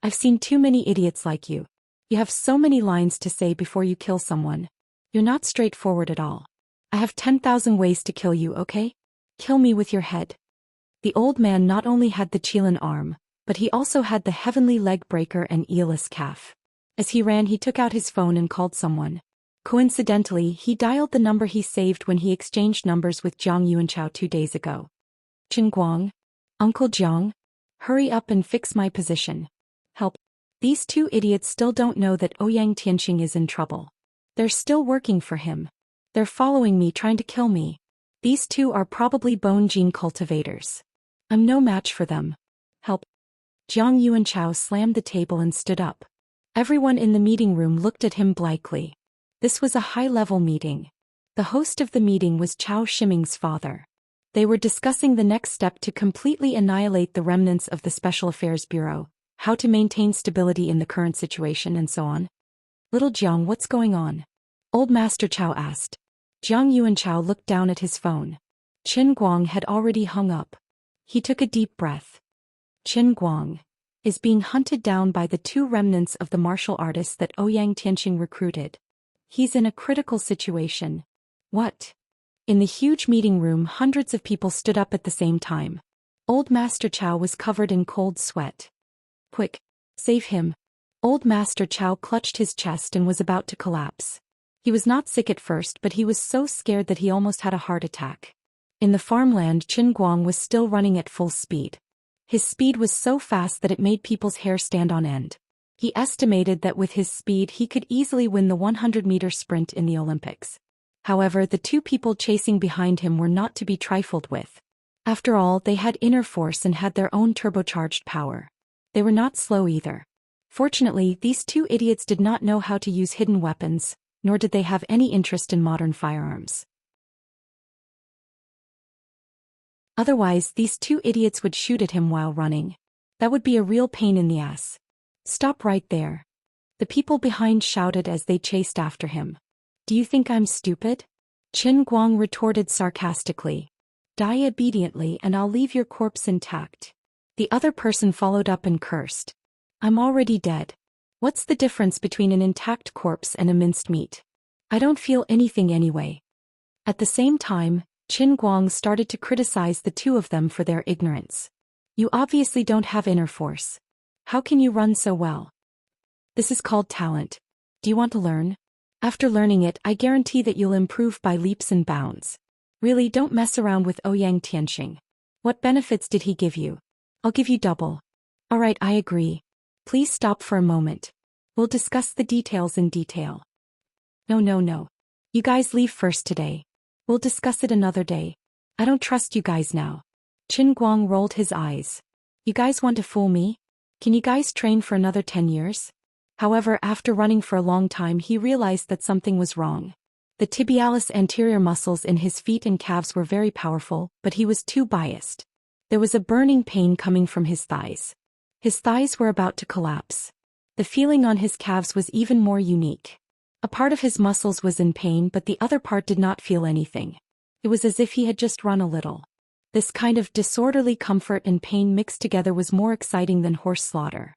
I've seen too many idiots like you. You have so many lines to say before you kill someone. You're not straightforward at all. I have 10,000 ways to kill you, okay? Kill me with your head. The old man not only had the Qilin arm, but he also had the heavenly leg breaker and eeless calf. As he ran, he took out his phone and called someone. Coincidentally, he dialed the number he saved when he exchanged numbers with Jiang Yuanchao 2 days ago. Qin Guang? Uncle Jiang? Hurry up and fix my position. Help. These two idiots still don't know that Ouyang Tianqing is in trouble. They're still working for him. They're following me, trying to kill me. These two are probably bone gene cultivators. I'm no match for them. Help. Jiang Yuanchao slammed the table and stood up. Everyone in the meeting room looked at him blankly. This was a high-level meeting. The host of the meeting was Chao Shiming's father. They were discussing the next step to completely annihilate the remnants of the Special Affairs Bureau, how to maintain stability in the current situation, and so on. Little Jiang, what's going on? Old Master Chao asked. Jiang Yuanchao looked down at his phone. Qin Guang had already hung up. He took a deep breath. Qin Guang is being hunted down by the two remnants of the martial artists that Ouyang Tianqing recruited. He's in a critical situation. What? In the huge meeting room, hundreds of people stood up at the same time. Old Master Chao was covered in cold sweat. Quick! Save him! Old Master Chao clutched his chest and was about to collapse. He was not sick at first, but he was so scared that he almost had a heart attack. In the farmland, Qin Guang was still running at full speed. His speed was so fast that it made people's hair stand on end. He estimated that with his speed he could easily win the 100-meter sprint in the Olympics. However, the two people chasing behind him were not to be trifled with. After all, they had inner force and had their own turbocharged power. They were not slow either. Fortunately, these two idiots did not know how to use hidden weapons, nor did they have any interest in modern firearms. Otherwise, these two idiots would shoot at him while running. That would be a real pain in the ass. Stop right there. The people behind shouted as they chased after him. Do you think I'm stupid? Qin Guang retorted sarcastically. Die obediently and I'll leave your corpse intact. The other person followed up and cursed. I'm already dead. What's the difference between an intact corpse and a minced meat? I don't feel anything anyway. At the same time, Qin Guang started to criticize the two of them for their ignorance. You obviously don't have inner force. How can you run so well? This is called talent. Do you want to learn? After learning it, I guarantee that you'll improve by leaps and bounds. Really, don't mess around with Ouyang Tianqing. What benefits did he give you? I'll give you double. Alright, I agree. Please stop for a moment. We'll discuss the details in detail. No. You guys leave first today. We'll discuss it another day. I don't trust you guys now. Qin Guang rolled his eyes. You guys want to fool me? Can you guys train for another 10 years? However, after running for a long time, he realized that something was wrong. The tibialis anterior muscles in his feet and calves were very powerful, but he was too biased. There was a burning pain coming from his thighs. His thighs were about to collapse. The feeling on his calves was even more unique. A part of his muscles was in pain, but the other part did not feel anything. It was as if he had just run a little. This kind of disorderly comfort and pain mixed together was more exciting than horse slaughter.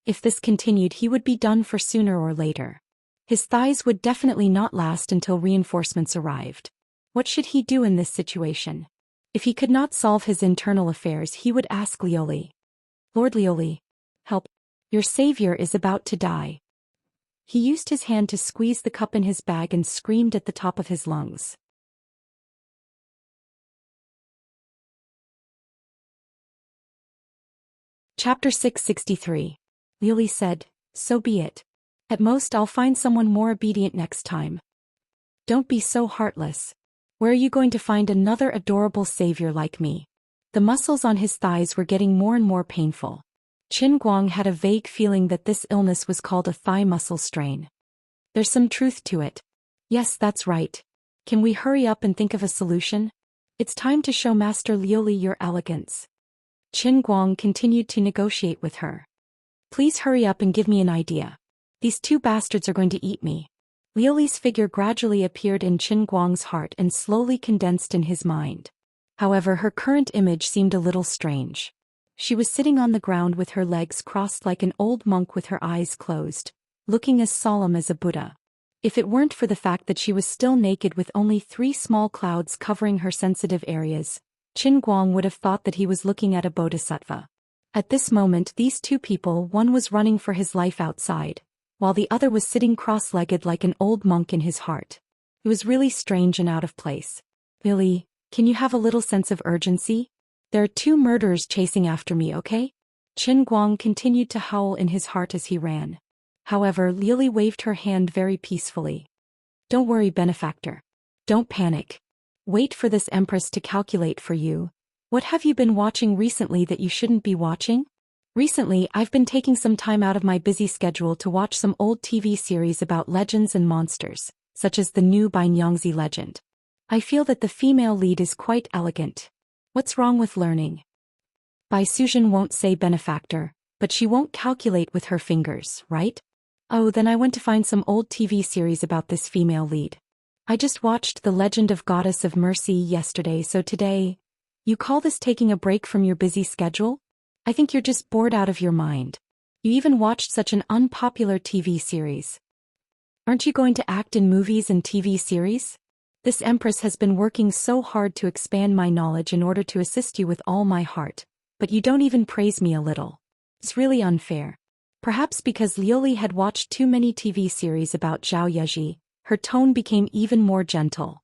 If this continued, he would be done for sooner or later. His thighs would definitely not last until reinforcements arrived. What should he do in this situation? If he could not solve his internal affairs, he would ask Lioli. Lord Lioli, help. Your savior is about to die. He used his hand to squeeze the cup in his bag and screamed at the top of his lungs. Chapter 663. Lioli said, so be it. At most I'll find someone more obedient next time. Don't be so heartless. Where are you going to find another adorable savior like me? The muscles on his thighs were getting more and more painful. Qin Guang had a vague feeling that this illness was called a thigh muscle strain. There's some truth to it. Yes, that's right. Can we hurry up and think of a solution? It's time to show Master Lioli your elegance. Qin Guang continued to negotiate with her. Please hurry up and give me an idea. These two bastards are going to eat me. Liuli's figure gradually appeared in Qin Guang's heart and slowly condensed in his mind. However, her current image seemed a little strange. She was sitting on the ground with her legs crossed like an old monk with her eyes closed, looking as solemn as a Buddha. If it weren't for the fact that she was still naked with only 3 small clouds covering her sensitive areas, Qin Guang would have thought that he was looking at a bodhisattva. At this moment, these two people, one was running for his life outside, while the other was sitting cross-legged like an old monk in his heart. It was really strange and out of place. Lily, can you have a little sense of urgency? There are 2 murderers chasing after me, okay? Qin Guang continued to howl in his heart as he ran. However, Lily waved her hand very peacefully. Don't worry, benefactor. Don't panic. Wait for this empress to calculate for you. What have you been watching recently that you shouldn't be watching? Recently, I've been taking some time out of my busy schedule to watch some old TV series about legends and monsters, such as the new Xianxia legend. I feel that the female lead is quite elegant. What's wrong with learning? Bai Suzhen won't say benefactor, but she won't calculate with her fingers, right? Oh, then I went to find some old TV series about this female lead. I just watched The Legend of Goddess of Mercy yesterday, so today... You call this taking a break from your busy schedule? I think you're just bored out of your mind. You even watched such an unpopular TV series. Aren't you going to act in movies and TV series? This empress has been working so hard to expand my knowledge in order to assist you with all my heart, but you don't even praise me a little. It's really unfair. Perhaps because Liuli had watched too many TV series about Zhou Xian, her tone became even more gentle.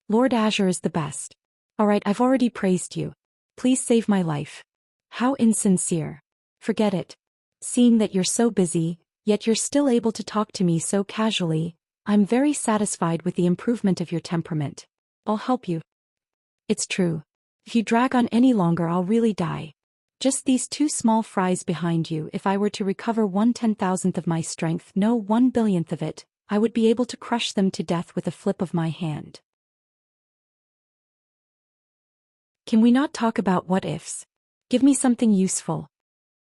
Lord Azure is the best. Alright, I've already praised you. Please save my life. How insincere. Forget it. Seeing that you're so busy, yet you're still able to talk to me so casually, I'm very satisfied with the improvement of your temperament. I'll help you. It's true. If you drag on any longer, I'll really die. Just these 2 small fries behind you. If I were to recover 1/10,000th of my strength, no 1/100000th of it, I would be able to crush them to death with a flip of my hand. Can we not talk about what-ifs? Give me something useful.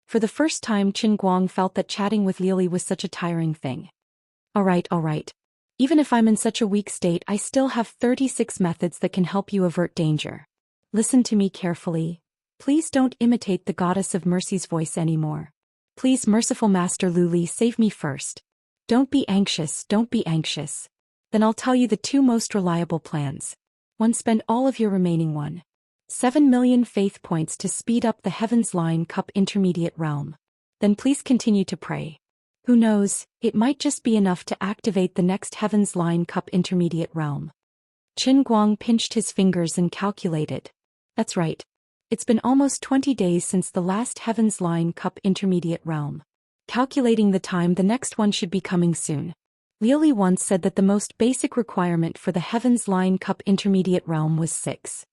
For the first time, Qin Guang felt that chatting with Lily was such a tiring thing. Alright. Even if I'm in such a weak state, I still have 36 methods that can help you avert danger. Listen to me carefully. Please don't imitate the Goddess of Mercy's voice anymore. Please, merciful Master Luli, save me first. Don't be anxious. Then I'll tell you the 2 most reliable plans. 1. Spend all of your remaining 7 million faith points to speed up the Heaven's Line Cup Intermediate Realm. Then please continue to pray. Who knows, it might just be enough to activate the next Heaven's Line Cup Intermediate Realm. Qin Guang pinched his fingers and calculated. That's right. It's been almost 20 days since the last Heaven's Line Cup Intermediate Realm. Calculating the time, the next one should be coming soon. Liuli once said that the most basic requirement for the Heaven's Line Cup Intermediate Realm was 6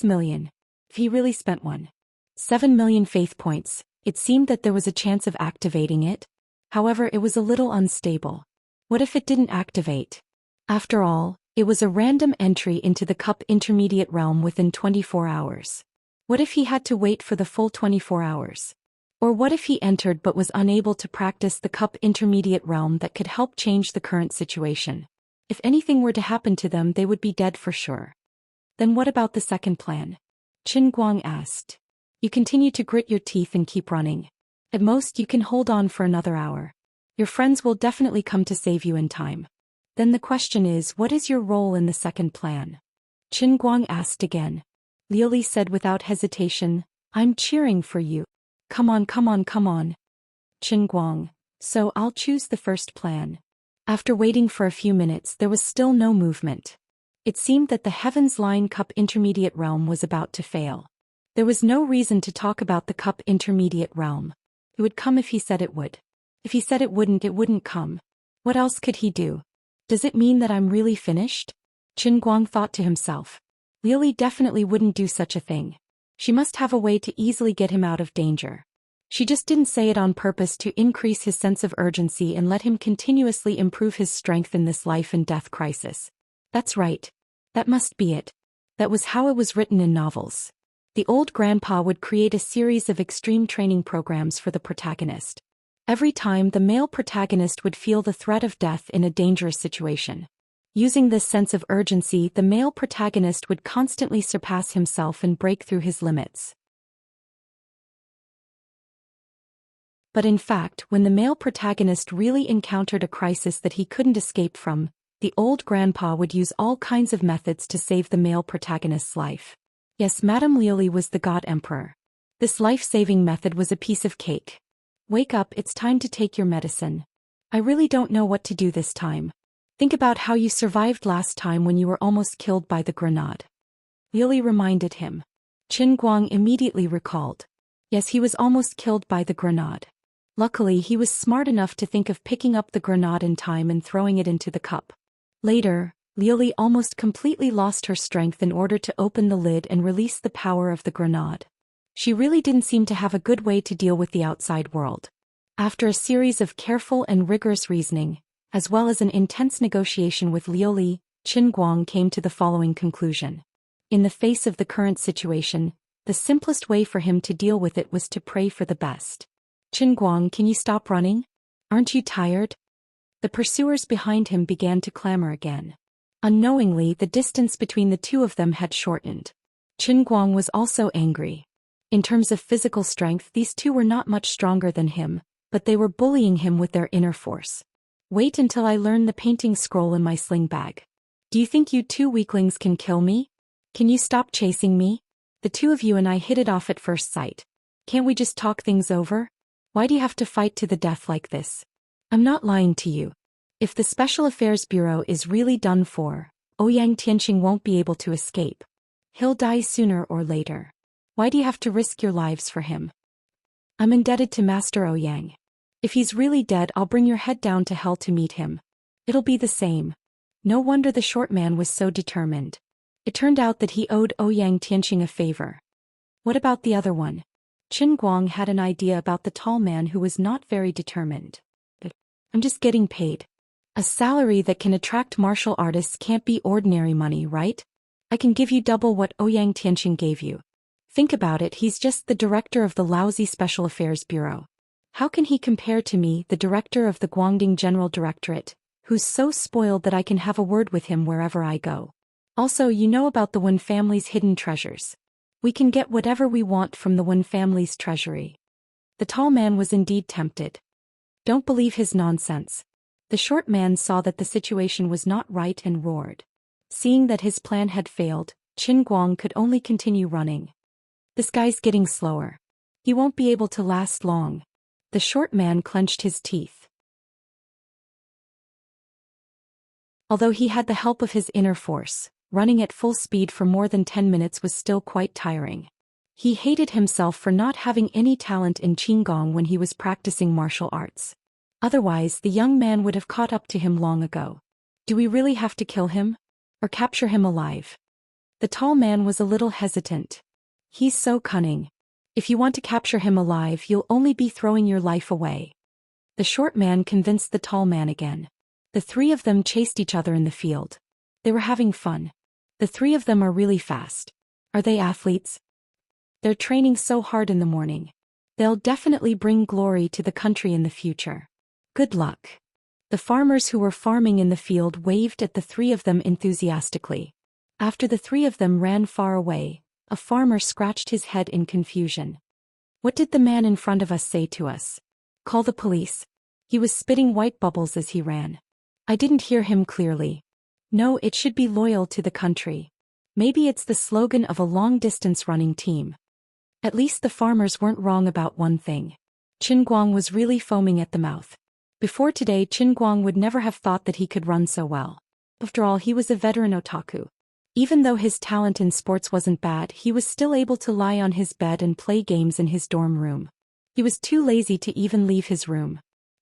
million. If he really spent 7 million faith points, it seemed that there was a chance of activating it. However, it was a little unstable. What if it didn't activate? After all, it was a random entry into the Cup Intermediate Realm within 24 hours. What if he had to wait for the full 24 hours? Or what if he entered but was unable to practice the Cup Intermediate Realm that could help change the current situation? If anything were to happen to them, they would be dead for sure. Then what about the second plan? Qin Guang asked. You continue to grit your teeth and keep running. At most, you can hold on for another hour. Your friends will definitely come to save you in time. Then the question is, what is your role in the second plan? Qin Guang asked again. Liuli said without hesitation, I'm cheering for you. Come on. Qin Guang. So I'll choose the first plan. After waiting for a few minutes, there was still no movement. It seemed that the Heaven's Line Cup Intermediate Realm was about to fail. There was no reason to talk about the Cup Intermediate Realm. It would come if he said it would. If he said it wouldn't come. What else could he do? Does it mean that I'm really finished? Qin Guang thought to himself. Lily definitely wouldn't do such a thing. She must have a way to easily get him out of danger. She just didn't say it on purpose to increase his sense of urgency and let him continuously improve his strength in this life and death crisis. That's right. That must be it. That was how it was written in novels. The old grandpa would create a series of extreme training programs for the protagonist. Every time the male protagonist would feel the threat of death in a dangerous situation. Using this sense of urgency, the male protagonist would constantly surpass himself and break through his limits. But in fact, when the male protagonist really encountered a crisis that he couldn't escape from, the old grandpa would use all kinds of methods to save the male protagonist's life. Yes, Madame Lioli was the God Emperor. This life-saving method was a piece of cake. Wake up, it's time to take your medicine. I really don't know what to do this time. Think about how you survived last time when you were almost killed by the grenade. Lioli reminded him. Qin Guang immediately recalled. Yes, he was almost killed by the grenade. Luckily, he was smart enough to think of picking up the grenade in time and throwing it into the cup. Later, Lioli almost completely lost her strength in order to open the lid and release the power of the grenade. She really didn't seem to have a good way to deal with the outside world. After a series of careful and rigorous reasoning, as well as an intense negotiation with Lioli, Qin Guang came to the following conclusion. In the face of the current situation, the simplest way for him to deal with it was to pray for the best. Qin Guang, can you stop running? Aren't you tired? The pursuers behind him began to clamor again. Unknowingly, the distance between the two of them had shortened. Qin Guang was also angry. In terms of physical strength, these two were not much stronger than him, but they were bullying him with their inner force. Wait until I learn the painting scroll in my sling bag. Do you think you two weaklings can kill me? Can you stop chasing me? The two of you and I hit it off at first sight. Can't we just talk things over? Why do you have to fight to the death like this? I'm not lying to you. If the Special Affairs Bureau is really done for, Ouyang Tianqing won't be able to escape. He'll die sooner or later. Why do you have to risk your lives for him? I'm indebted to Master Ouyang. If he's really dead, I'll bring your head down to hell to meet him. It'll be the same. No wonder the short man was so determined. It turned out that he owed Ouyang Tianqing a favor. What about the other one? Qin Guang had an idea about the tall man who was not very determined. I'm just getting paid. A salary that can attract martial artists can't be ordinary money, right? I can give you double what Ouyang Tianqing gave you. Think about it, he's just the director of the lousy Special Affairs Bureau. How can he compare to me, the director of the Guangdong General Directorate, who's so spoiled that I can have a word with him wherever I go? Also, you know about the Wen family's hidden treasures. We can get whatever we want from the Wen family's treasury. The tall man was indeed tempted. Don't believe his nonsense. The short man saw that the situation was not right and roared. Seeing that his plan had failed, Qin Guang could only continue running. This guy's getting slower. He won't be able to last long. The short man clenched his teeth. Although he had the help of his inner force, running at full speed for more than 10 minutes was still quite tiring. He hated himself for not having any talent in Qigong when he was practicing martial arts. Otherwise, the young man would have caught up to him long ago. Do we really have to kill him? Or capture him alive? The tall man was a little hesitant. He's so cunning. If you want to capture him alive, you'll only be throwing your life away. The short man convinced the tall man again. The three of them chased each other in the field. They were having fun. The three of them are really fast. Are they athletes? They're training so hard in the morning. They'll definitely bring glory to the country in the future. Good luck. The farmers who were farming in the field waved at the three of them enthusiastically. After the three of them ran far away, a farmer scratched his head in confusion. What did the man in front of us say to us? Call the police. He was spitting white bubbles as he ran. I didn't hear him clearly. No, it should be loyal to the country. Maybe it's the slogan of a long-distance running team. At least the farmers weren't wrong about one thing. Qin Guang was really foaming at the mouth. Before today, Qin Guang would never have thought that he could run so well. After all, he was a veteran otaku. Even though his talent in sports wasn't bad, he was still able to lie on his bed and play games in his dorm room. He was too lazy to even leave his room.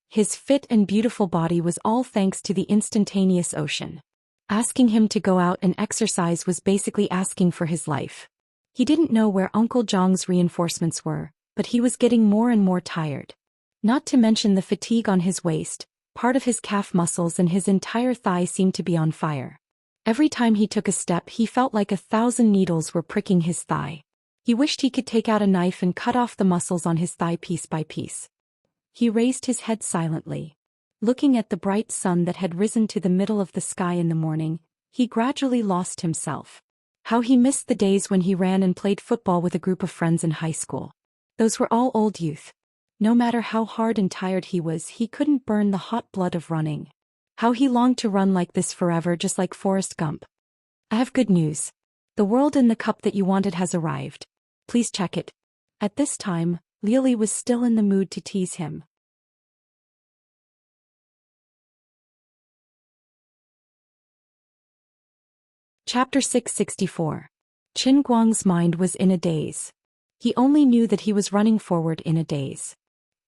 His fit and beautiful body was all thanks to the instantaneous ocean. Asking him to go out and exercise was basically asking for his life. He didn't know where Uncle Zhang's reinforcements were, but he was getting more and more tired. Not to mention the fatigue on his waist, part of his calf muscles and his entire thigh seemed to be on fire. Every time he took a step, he felt like 1,000 needles were pricking his thigh. He wished he could take out a knife and cut off the muscles on his thigh piece by piece. He raised his head silently. Looking at the bright sun that had risen to the middle of the sky in the morning, he gradually lost himself. How he missed the days when he ran and played football with a group of friends in high school. Those were all old youth. No matter how hard and tired he was, he couldn't burn the hot blood of running. How he longed to run like this forever, just like Forrest Gump. I have good news. The world in the cup that you wanted has arrived. Please check it. At this time, Liuli was still in the mood to tease him. Chapter 664. Qin Guang's mind was in a daze. He only knew that he was running forward in a daze.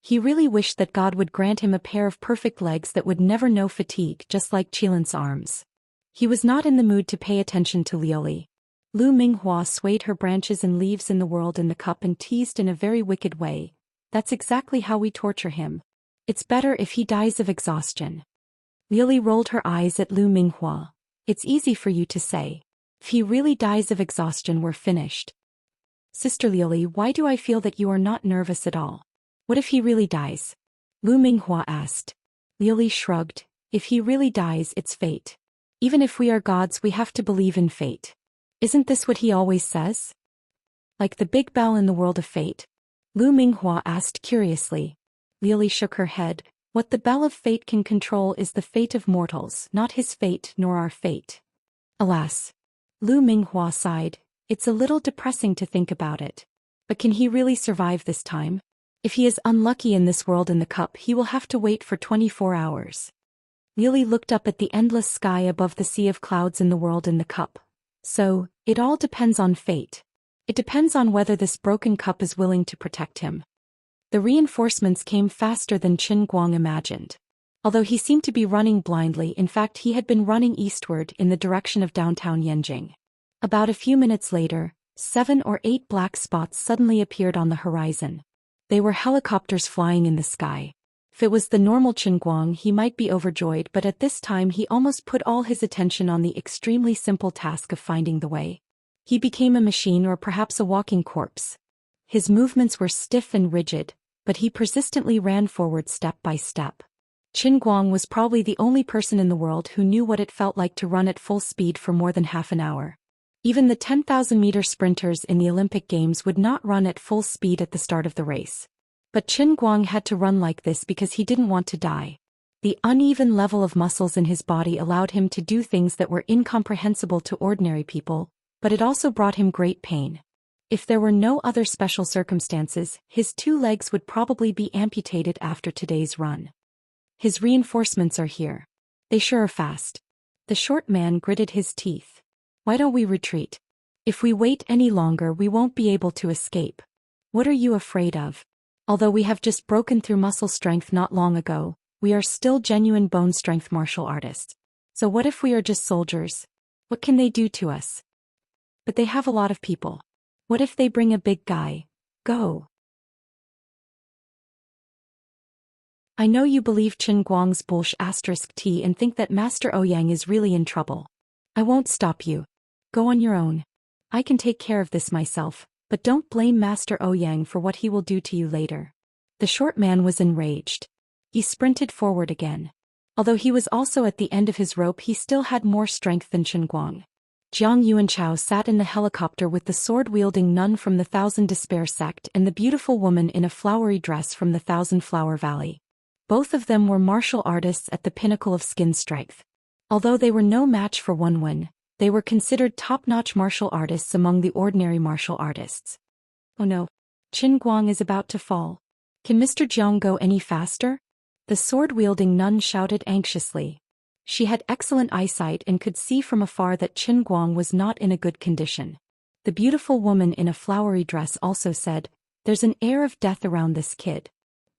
He really wished that God would grant him a pair of perfect legs that would never know fatigue, just like Qilin's arms. He was not in the mood to pay attention to Liuli. Lu Minghua swayed her branches and leaves in the world in the cup and teased in a very wicked way. That's exactly how we torture him. It's better if he dies of exhaustion. Liuli rolled her eyes at Lu Minghua. It's easy for you to say. If he really dies of exhaustion, we're finished. Sister Liuli, why do I feel that you are not nervous at all? What if he really dies? Lu Minghua asked. Liuli shrugged. If he really dies, it's fate. Even if we are gods, we have to believe in fate. Isn't this what he always says? Like the big bell in the world of fate? Lu Minghua asked curiously. Liuli shook her head. What the bell of fate can control is the fate of mortals, not his fate nor our fate. Alas. Lu Minghua sighed. It's a little depressing to think about it. But can he really survive this time? If he is unlucky in this world in the cup, he will have to wait for 24 hours. Liuli looked up at the endless sky above the sea of clouds in the world in the cup. So, it all depends on fate. It depends on whether this broken cup is willing to protect him. The reinforcements came faster than Qin Guang imagined. Although he seemed to be running blindly, in fact he had been running eastward in the direction of downtown Yanjing. About a few minutes later, 7 or 8 black spots suddenly appeared on the horizon. They were helicopters flying in the sky. If it was the normal Qin Guang, he might be overjoyed, but at this time he almost put all his attention on the extremely simple task of finding the way. He became a machine or perhaps a walking corpse. His movements were stiff and rigid, but he persistently ran forward step by step. Qin Guang was probably the only person in the world who knew what it felt like to run at full speed for more than half an hour. Even the 10,000-meter sprinters in the Olympic Games would not run at full speed at the start of the race. But Qin Guang had to run like this because he didn't want to die. The uneven level of muscles in his body allowed him to do things that were incomprehensible to ordinary people, but it also brought him great pain. If there were no other special circumstances, his 2 legs would probably be amputated after today's run. His reinforcements are here. They sure are fast. The short man gritted his teeth. Why don't we retreat? If we wait any longer, we won't be able to escape. What are you afraid of? Although we have just broken through muscle strength not long ago, we are still genuine bone strength martial artists. So what if we are just soldiers? What can they do to us? But they have a lot of people. What if they bring a big guy? Go. I know you believe Qin Guang's bullsh*t and think that Master Ouyang is really in trouble. I won't stop you. Go on your own. I can take care of this myself. But don't blame Master Ouyang for what he will do to you later. The short man was enraged. He sprinted forward again. Although he was also at the end of his rope, he still had more strength than Qin Guang. Jiang Yuanchao sat in the helicopter with the sword-wielding nun from the Thousand Despair sect and the beautiful woman in a flowery dress from the Thousand Flower Valley. Both of them were martial artists at the pinnacle of skin strength. Although they were no match for Wenwen, they were considered top-notch martial artists among the ordinary martial artists. Oh no. Qin Guang is about to fall. Can Mr. Jiang go any faster? The sword-wielding nun shouted anxiously. She had excellent eyesight and could see from afar that Qin Guang was not in a good condition. The beautiful woman in a flowery dress also said, "There's an air of death around this kid.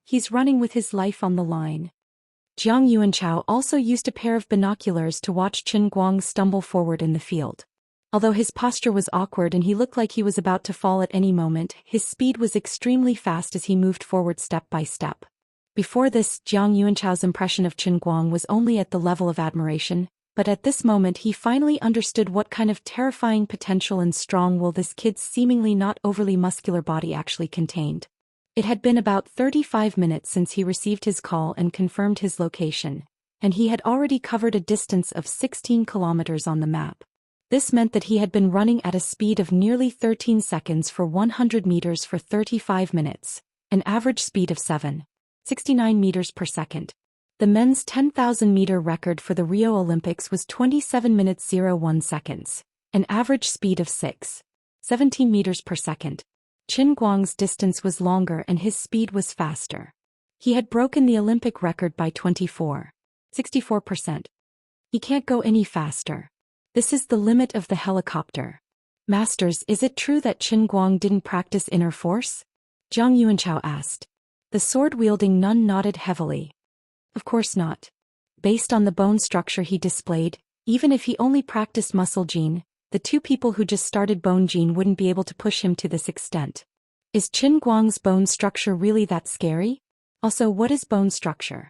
He's running with his life on the line." Jiang Yuanchao also used a pair of binoculars to watch Qin Guang stumble forward in the field. Although his posture was awkward and he looked like he was about to fall at any moment, his speed was extremely fast as he moved forward step by step. Before this, Jiang Yuanchao's impression of Qin Guang was only at the level of admiration, but at this moment he finally understood what kind of terrifying potential and strong will this kid's seemingly not overly muscular body actually contained. It had been about 35 minutes since he received his call and confirmed his location, and he had already covered a distance of 16 kilometers on the map. This meant that he had been running at a speed of nearly 13 seconds for 100 meters for 35 minutes, an average speed of 7.69 meters per second. The men's 10,000-meter record for the Rio Olympics was 27 minutes 01 seconds, an average speed of 6.17 meters per second. Qin Guang's distance was longer and his speed was faster. He had broken the Olympic record by 64%. He can't go any faster. This is the limit of the helicopter. Masters, is it true that Qin Guang didn't practice inner force? Zhang Yuanchao asked. The sword-wielding nun nodded heavily. Of course not. Based on the bone structure he displayed, even if he only practiced muscle gene, the two people who just started bone gene wouldn't be able to push him to this extent. Is Qin Guang's bone structure really that scary? Also, what is bone structure?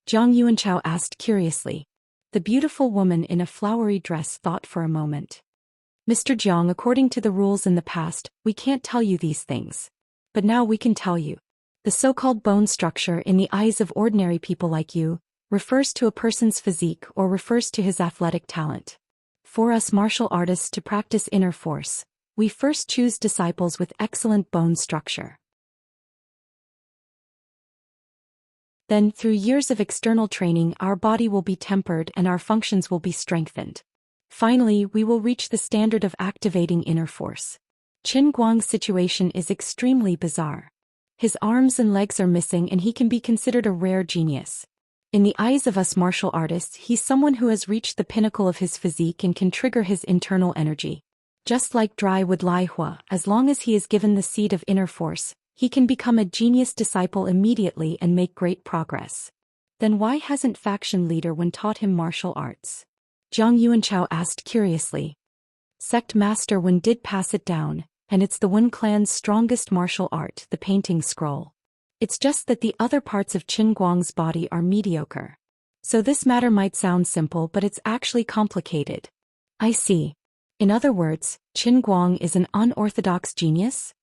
Zhang Yuanchao asked curiously. The beautiful woman in a flowery dress thought for a moment. Mr. Jiang, according to the rules in the past, we can't tell you these things. But now we can tell you. The so-called bone structure in the eyes of ordinary people like you refers to a person's physique or refers to his athletic talent. For us martial artists to practice inner force, we first choose disciples with excellent bone structure. Then, through years of external training, our body will be tempered and our functions will be strengthened. Finally, we will reach the standard of activating inner force. Qin Guang's situation is extremely bizarre. His arms and legs are missing and he can be considered a rare genius. In the eyes of us martial artists, he's someone who has reached the pinnacle of his physique and can trigger his internal energy. Just like dry wood Lai Hua, as long as he is given the seed of inner force, he can become a genius disciple immediately and make great progress. Then why hasn't faction leader Wen taught him martial arts? Zhang Yuanchao asked curiously. Sect Master Wen did pass it down, and it's the Wen clan's strongest martial art, the painting scroll. It's just that the other parts of Qin Guang's body are mediocre. So this matter might sound simple, but it's actually complicated. I see. In other words, Qin Guang is an unorthodox genius?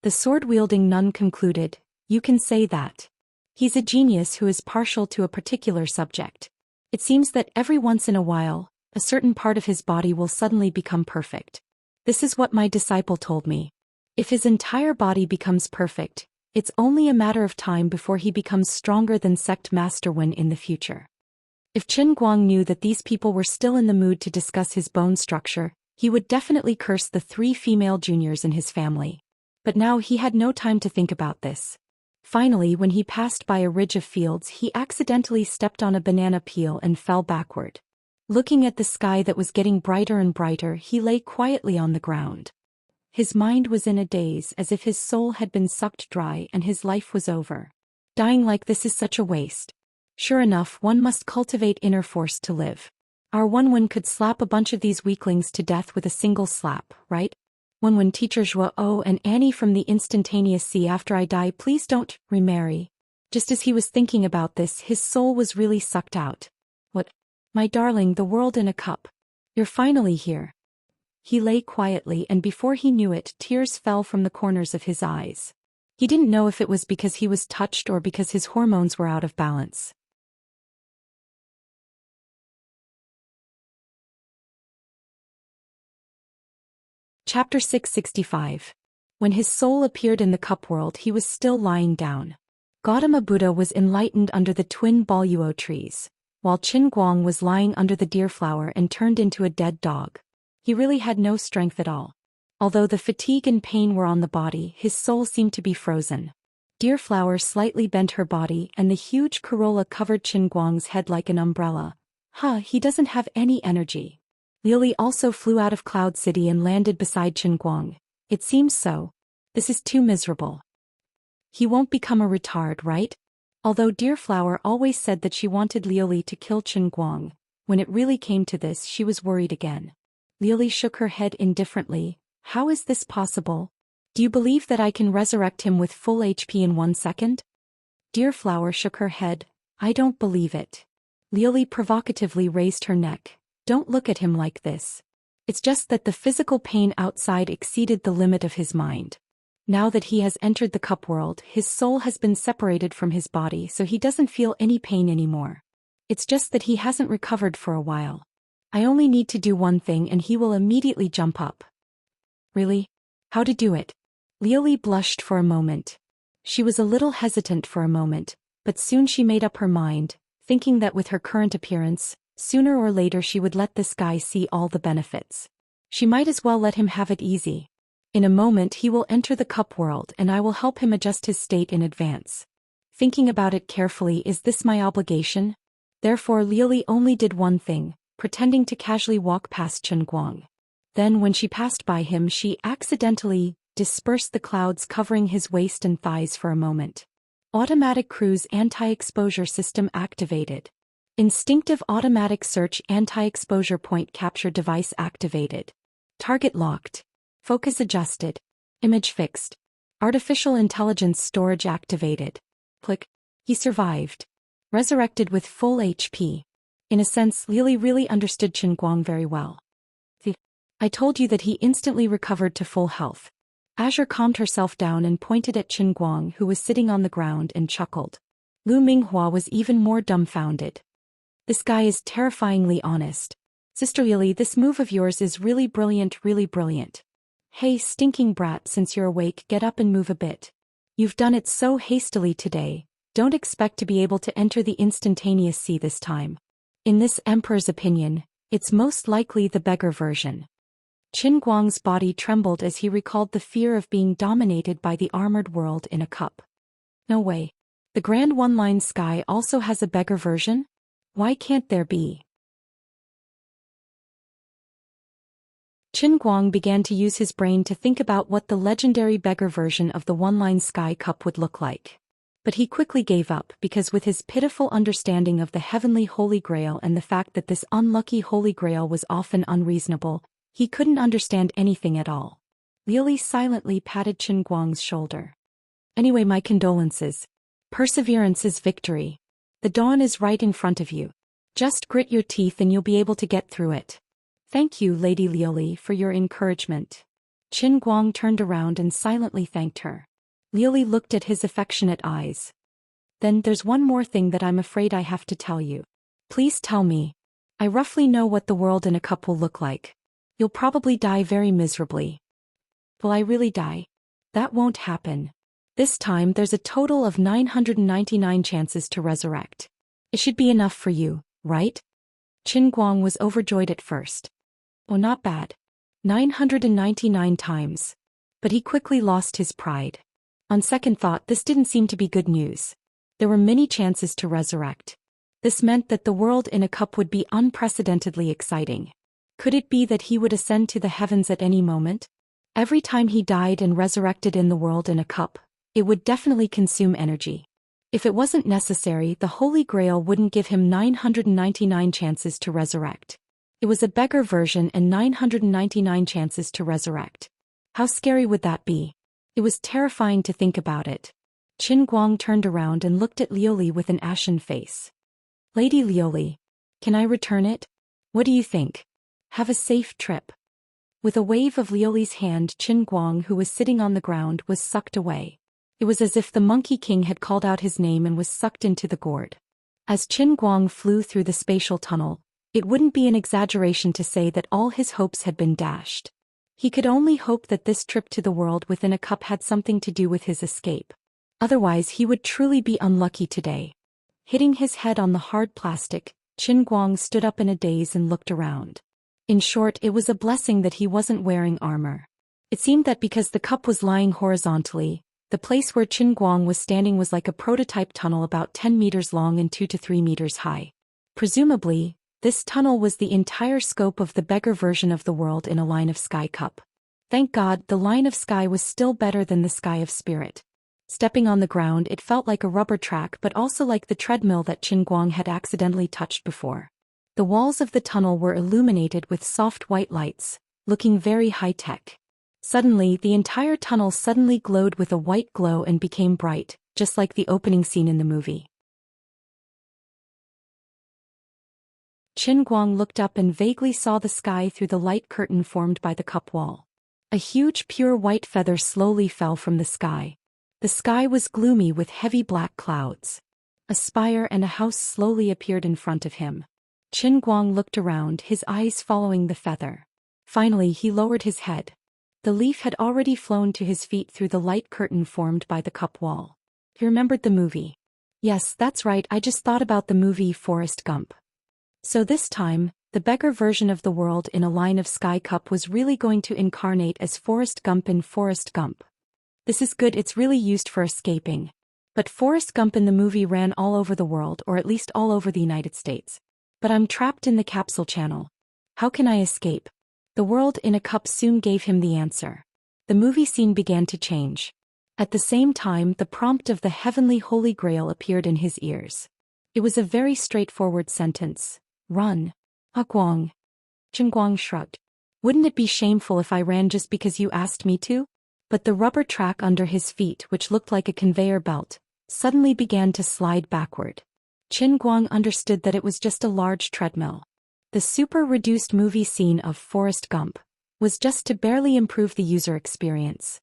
The sword-wielding nun concluded, you can say that. He's a genius who is partial to a particular subject. It seems that every once in a while, a certain part of his body will suddenly become perfect. This is what my disciple told me. If his entire body becomes perfect, it's only a matter of time before he becomes stronger than Sect Master Wen in the future. If Qin Guang knew that these people were still in the mood to discuss his bone structure, he would definitely curse the 3 female juniors in his family. But now he had no time to think about this. Finally, when he passed by a ridge of fields, he accidentally stepped on a banana peel and fell backward. Looking at the sky that was getting brighter and brighter, he lay quietly on the ground. His mind was in a daze, as if his soul had been sucked dry and his life was over. Dying like this is such a waste. Sure enough, one must cultivate inner force to live. Our Wen could slap a bunch of these weaklings to death with a single slap, right? Wen teacher Zhuo and Annie from the instantaneous sea. After I die, please don't remarry. Just as he was thinking about this, his soul was really sucked out. What? My darling, the world in a cup. You're finally here. He lay quietly, and before he knew it, tears fell from the corners of his eyes. He didn't know if it was because he was touched or because his hormones were out of balance. Chapter 665. When his soul appeared in the cup world, he was still lying down. Gautama Buddha was enlightened under the twin Baoyuo trees, while Qin Guang was lying under the deer flower and turned into a dead dog. He really had no strength at all. Although the fatigue and pain were on the body, his soul seemed to be frozen. Deerflower slightly bent her body and the huge corolla covered Qin Guang's head like an umbrella. He doesn't have any energy. Lily also flew out of Cloud City and landed beside Qin Guang. It seems so. This is too miserable. He won't become a retard, right? Although Deerflower always said that she wanted Lily to kill Qin Guang, when it really came to this, she was worried again. Lily shook her head indifferently. How is this possible? Do you believe that I can resurrect him with full HP in 1 second? Deerflower shook her head. I don't believe it. Lily provocatively raised her neck. Don't look at him like this. It's just that the physical pain outside exceeded the limit of his mind. Now that he has entered the cup world, his soul has been separated from his body, so he doesn't feel any pain anymore. It's just that he hasn't recovered for a while. I only need to do one thing and he will immediately jump up. Really? How to do it? Lioli blushed for a moment. She was a little hesitant for a moment, but soon she made up her mind, thinking that with her current appearance, sooner or later she would let this guy see all the benefits. She might as well let him have it easy. In a moment he will enter the cup world and I will help him adjust his state in advance. Thinking about it carefully, is this my obligation? Therefore Lioli only did one thing, pretending to casually walk past Chen Guang. Then when she passed by him she accidentally dispersed the clouds covering his waist and thighs for a moment. Automatic Cruise Anti-Exposure System activated. Instinctive Automatic Search Anti-Exposure Point Capture Device activated. Target locked. Focus adjusted. Image fixed. Artificial Intelligence Storage activated. Click. He survived. Resurrected with full HP. In a sense, Lioli really understood Chen Guang very well. I told you that he instantly recovered to full health. Azure calmed herself down and pointed at Chen Guang, who was sitting on the ground, and chuckled. Lu Minghua was even more dumbfounded. This guy is terrifyingly honest. Sister Lioli, this move of yours is really brilliant, really brilliant. Hey, stinking brat, since you're awake, get up and move a bit. You've done it so hastily today, don't expect to be able to enter the instantaneous sea this time. In this emperor's opinion, it's most likely the beggar version. Chen Guang's body trembled as he recalled the fear of being dominated by the armored world in a cup. No way. The Grand One-Line Sky also has a beggar version? Why can't there be? Chen Guang began to use his brain to think about what the legendary beggar version of the One-Line Sky Cup would look like. But he quickly gave up because with his pitiful understanding of the heavenly Holy Grail and the fact that this unlucky Holy Grail was often unreasonable, he couldn't understand anything at all. Lioli silently patted Chen Guang's shoulder. Anyway, my condolences. Perseverance is victory. The dawn is right in front of you. Just grit your teeth and you'll be able to get through it. Thank you, Lady Lioli, for your encouragement. Chen Guang turned around and silently thanked her. Lioli looked at his affectionate eyes. Then there's one more thing that I'm afraid I have to tell you. Please tell me. I roughly know what the world in a cup will look like. You'll probably die very miserably. Will I really die? That won't happen. This time there's a total of 999 chances to resurrect. It should be enough for you, right? Chen Guang was overjoyed at first. Oh, not bad. 999 times. But he quickly lost his pride. On second thought, this didn't seem to be good news. There were many chances to resurrect. This meant that the world in a cup would be unprecedentedly exciting. Could it be that he would ascend to the heavens at any moment? Every time he died and resurrected in the world in a cup, it would definitely consume energy. If it wasn't necessary, the Holy Grail wouldn't give him 999 chances to resurrect. It was a beggar version and 999 chances to resurrect. How scary would that be? It was terrifying to think about it. Chen Guang turned around and looked at Lioli with an ashen face. Lady Lioli, can I return it? What do you think? Have a safe trip. With a wave of Lioli's hand, Chen Guang, who was sitting on the ground, was sucked away. It was as if the Monkey King had called out his name and was sucked into the gourd. As Chen Guang flew through the spatial tunnel, it wouldn't be an exaggeration to say that all his hopes had been dashed. He could only hope that this trip to the world within a cup had something to do with his escape. Otherwise he would truly be unlucky today. Hitting his head on the hard plastic, Chen Guang stood up in a daze and looked around. In short, it was a blessing that he wasn't wearing armor. It seemed that because the cup was lying horizontally, the place where Chen Guang was standing was like a prototype tunnel about 10 meters long and 2 to 3 meters high. Presumably, this tunnel was the entire scope of the beggar version of the world in a line of sky cup. Thank God, the line of sky was still better than the sky of spirit. Stepping on the ground, it felt like a rubber track but also like the treadmill that Chen Guang had accidentally touched before. The walls of the tunnel were illuminated with soft white lights, looking very high-tech. Suddenly, the entire tunnel suddenly glowed with a white glow and became bright, just like the opening scene in the movie. Chen Guang looked up and vaguely saw the sky through the light curtain formed by the cup wall. A huge pure white feather slowly fell from the sky. The sky was gloomy with heavy black clouds. A spire and a house slowly appeared in front of him. Qin Guang looked around, his eyes following the feather. Finally he lowered his head. The leaf had already flown to his feet through the light curtain formed by the cup wall. He remembered the movie. Yes, that's right, I just thought about the movie Forrest Gump. So this time, the beggar version of the world in a line of sky cup was really going to incarnate as Forrest Gump in Forrest Gump. This is good, it's really used for escaping. But Forrest Gump in the movie ran all over the world, or at least all over the United States. But I'm trapped in the capsule channel. How can I escape? The world in a cup soon gave him the answer. The movie scene began to change. At the same time, the prompt of the heavenly Holy Grail appeared in his ears. It was a very straightforward sentence. Run. Guang. Qin Guang shrugged. Wouldn't it be shameful if I ran just because you asked me to? But the rubber track under his feet, which looked like a conveyor belt, suddenly began to slide backward. Qin Guang understood that it was just a large treadmill. The super-reduced movie scene of Forrest Gump was just to barely improve the user experience.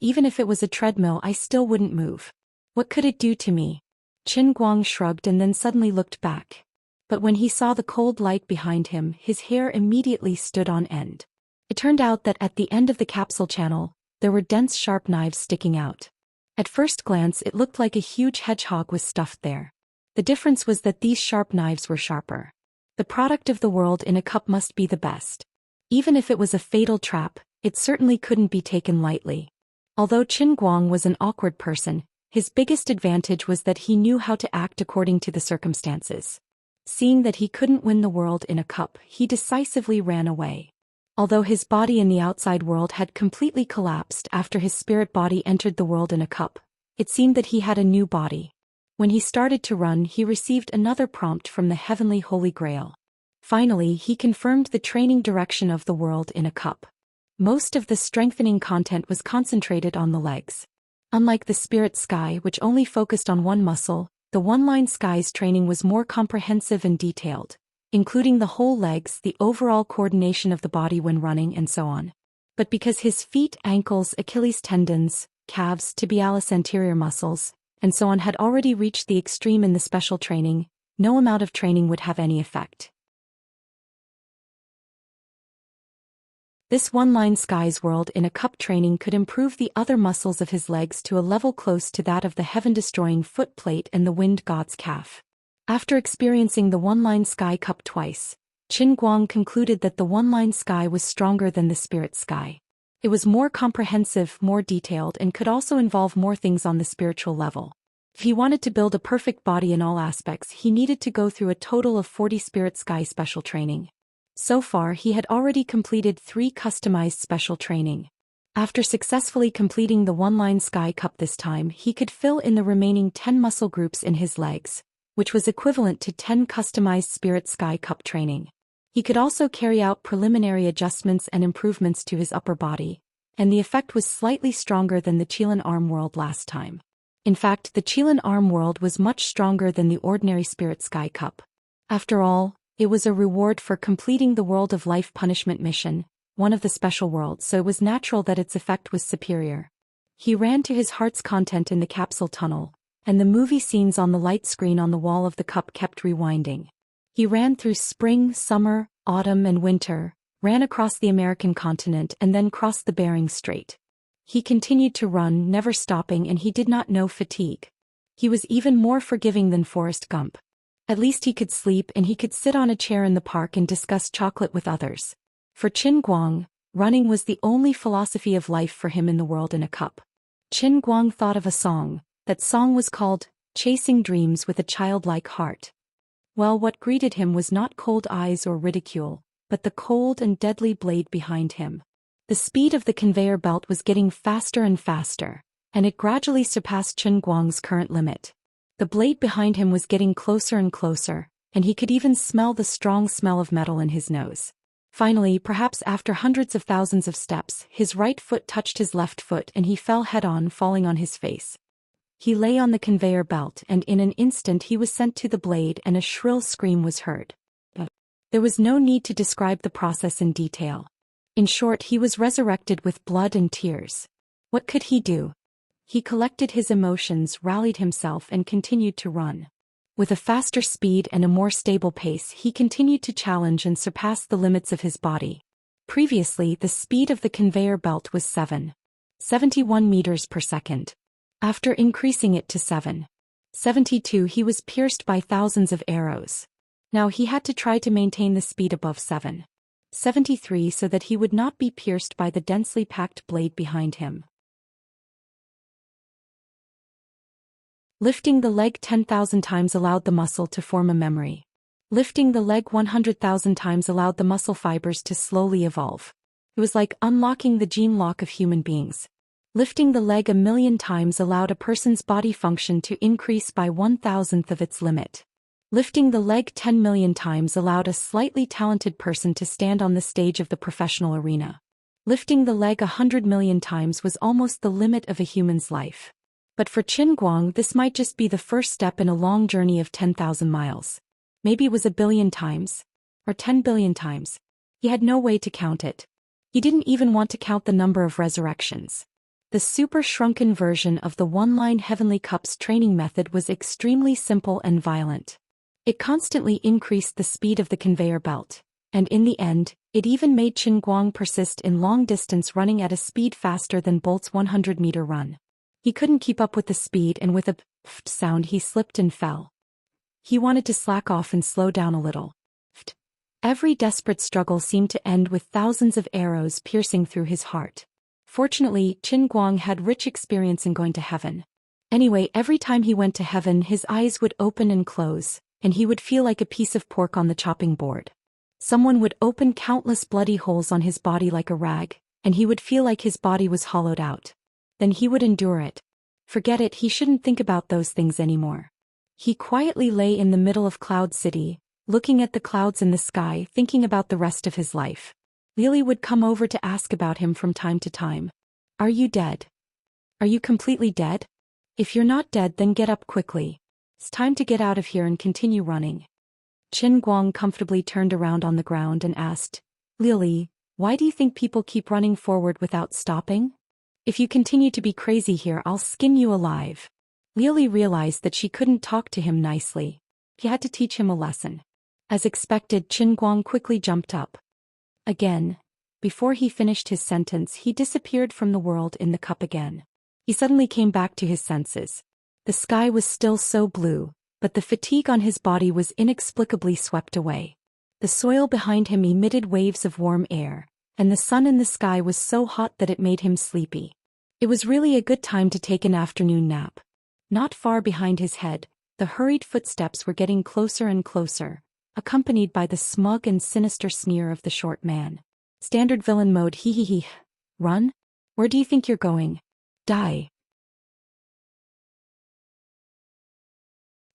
Even if it was a treadmill, I still wouldn't move. What could it do to me? Qin Guang shrugged and then suddenly looked back. But when he saw the cold light behind him, his hair immediately stood on end. It turned out that at the end of the capsule channel, there were dense sharp knives sticking out. At first glance it looked like a huge hedgehog was stuffed there. The difference was that these sharp knives were sharper. The product of the world in a cup must be the best. Even if it was a fatal trap, it certainly couldn't be taken lightly. Although Qin Guang was an awkward person, his biggest advantage was that he knew how to act according to the circumstances. Seeing that he couldn't win the world in a cup, he decisively ran away. Although his body in the outside world had completely collapsed after his spirit body entered the world in a cup, it seemed that he had a new body. When he started to run, he received another prompt from the heavenly Holy Grail. Finally, he confirmed the training direction of the world in a cup. Most of the strengthening content was concentrated on the legs. Unlike the Spirit Sky, which only focused on one muscle, the One-Line Sky's training was more comprehensive and detailed, including the whole legs, the overall coordination of the body when running, and so on. But because his feet, ankles, Achilles tendons, calves, tibialis anterior muscles, and so on had already reached the extreme in the special training, no amount of training would have any effect. This One-Line Sky's world in a cup training could improve the other muscles of his legs to a level close to that of the heaven-destroying foot plate and the wind god's calf. After experiencing the One-Line Sky cup twice, Qin Guang concluded that the One-Line Sky was stronger than the Spirit Sky. It was more comprehensive, more detailed, and could also involve more things on the spiritual level. If he wanted to build a perfect body in all aspects, he needed to go through a total of 40 Spirit Sky special training. So far he had already completed 3 customized special training. After successfully completing the One-Line Sky cup this time, he could fill in the remaining 10 muscle groups in his legs, which was equivalent to 10 customized Spirit Sky cup training. He could also carry out preliminary adjustments and improvements to his upper body, and the effect was slightly stronger than the Qilan arm world last time. In fact, the Qilan arm world was much stronger than the ordinary Spirit Sky cup. After all, it was a reward for completing the World of Life punishment mission, one of the special worlds, so it was natural that its effect was superior. He ran to his heart's content in the capsule tunnel, and the movie scenes on the light screen on the wall of the cup kept rewinding. He ran through spring, summer, autumn, and winter, ran across the American continent, and then crossed the Bering Strait. He continued to run, never stopping, and he did not know fatigue. He was even more forgiving than Forrest Gump. At least he could sleep, and he could sit on a chair in the park and discuss chocolate with others. For Qin Guang, running was the only philosophy of life for him in the world in a cup. Qin Guang thought of a song. That song was called Chasing Dreams with a Childlike Heart. Well, what greeted him was not cold eyes or ridicule, but the cold and deadly blade behind him. The speed of the conveyor belt was getting faster and faster, and it gradually surpassed Qin Guang's current limit. The blade behind him was getting closer and closer, and he could even smell the strong smell of metal in his nose. Finally, perhaps after hundreds of thousands of steps, his right foot touched his left foot and he fell head-on, falling on his face. He lay on the conveyor belt, and in an instant he was sent to the blade and a shrill scream was heard. There was no need to describe the process in detail. In short, he was resurrected with blood and tears. What could he do? He collected his emotions, rallied himself, and continued to run. With a faster speed and a more stable pace, he continued to challenge and surpass the limits of his body. Previously, the speed of the conveyor belt was 7.71 meters per second. After increasing it to 7.72, he was pierced by thousands of arrows. Now he had to try to maintain the speed above 7.73 so that he would not be pierced by the densely packed blade behind him. Lifting the leg 10,000 times allowed the muscle to form a memory. Lifting the leg 100,000 times allowed the muscle fibers to slowly evolve. It was like unlocking the gene lock of human beings. Lifting the leg 1,000,000 times allowed a person's body function to increase by 1,000th of its limit. Lifting the leg 10,000,000 times allowed a slightly talented person to stand on the stage of the professional arena. Lifting the leg 100,000,000 times was almost the limit of a human's life. But for Qin Guang, this might just be the first step in a long journey of 10,000 miles. Maybe it was 1,000,000,000 times. Or 10 billion times. He had no way to count it. He didn't even want to count the number of resurrections. The super shrunken version of the one-line Heavenly Cups training method was extremely simple and violent. It constantly increased the speed of the conveyor belt, and in the end, it even made Qin Guang persist in long-distance running at a speed faster than Bolt's 100-meter run. He couldn't keep up with the speed, and with a pft sound he slipped and fell. He wanted to slack off and slow down a little. Every desperate struggle seemed to end with thousands of arrows piercing through his heart. Fortunately, Qin Guang had rich experience in going to heaven. Anyway, every time he went to heaven, his eyes would open and close, and he would feel like a piece of pork on the chopping board. Someone would open countless bloody holes on his body like a rag, and he would feel like his body was hollowed out. Then he would endure it. Forget it, he shouldn't think about those things anymore. He quietly lay in the middle of Cloud City, looking at the clouds in the sky, thinking about the rest of his life. Lily would come over to ask about him from time to time. Are you dead? Are you completely dead? If you're not dead, then get up quickly. It's time to get out of here and continue running. Qin Guang comfortably turned around on the ground and asked, Lily, why do you think people keep running forward without stopping? If you continue to be crazy here, I'll skin you alive. Lily realized that she couldn't talk to him nicely. She had to teach him a lesson. As expected, Qin Guang quickly jumped up. Again. Before he finished his sentence, he disappeared from the world in the cup again. He suddenly came back to his senses. The sky was still so blue, but the fatigue on his body was inexplicably swept away. The soil behind him emitted waves of warm air, and the sun in the sky was so hot that it made him sleepy. It was really a good time to take an afternoon nap. Not far behind his head, the hurried footsteps were getting closer and closer, accompanied by the smug and sinister sneer of the short man. Standard villain mode, hee hee hee. Run? Where do you think you're going? Die.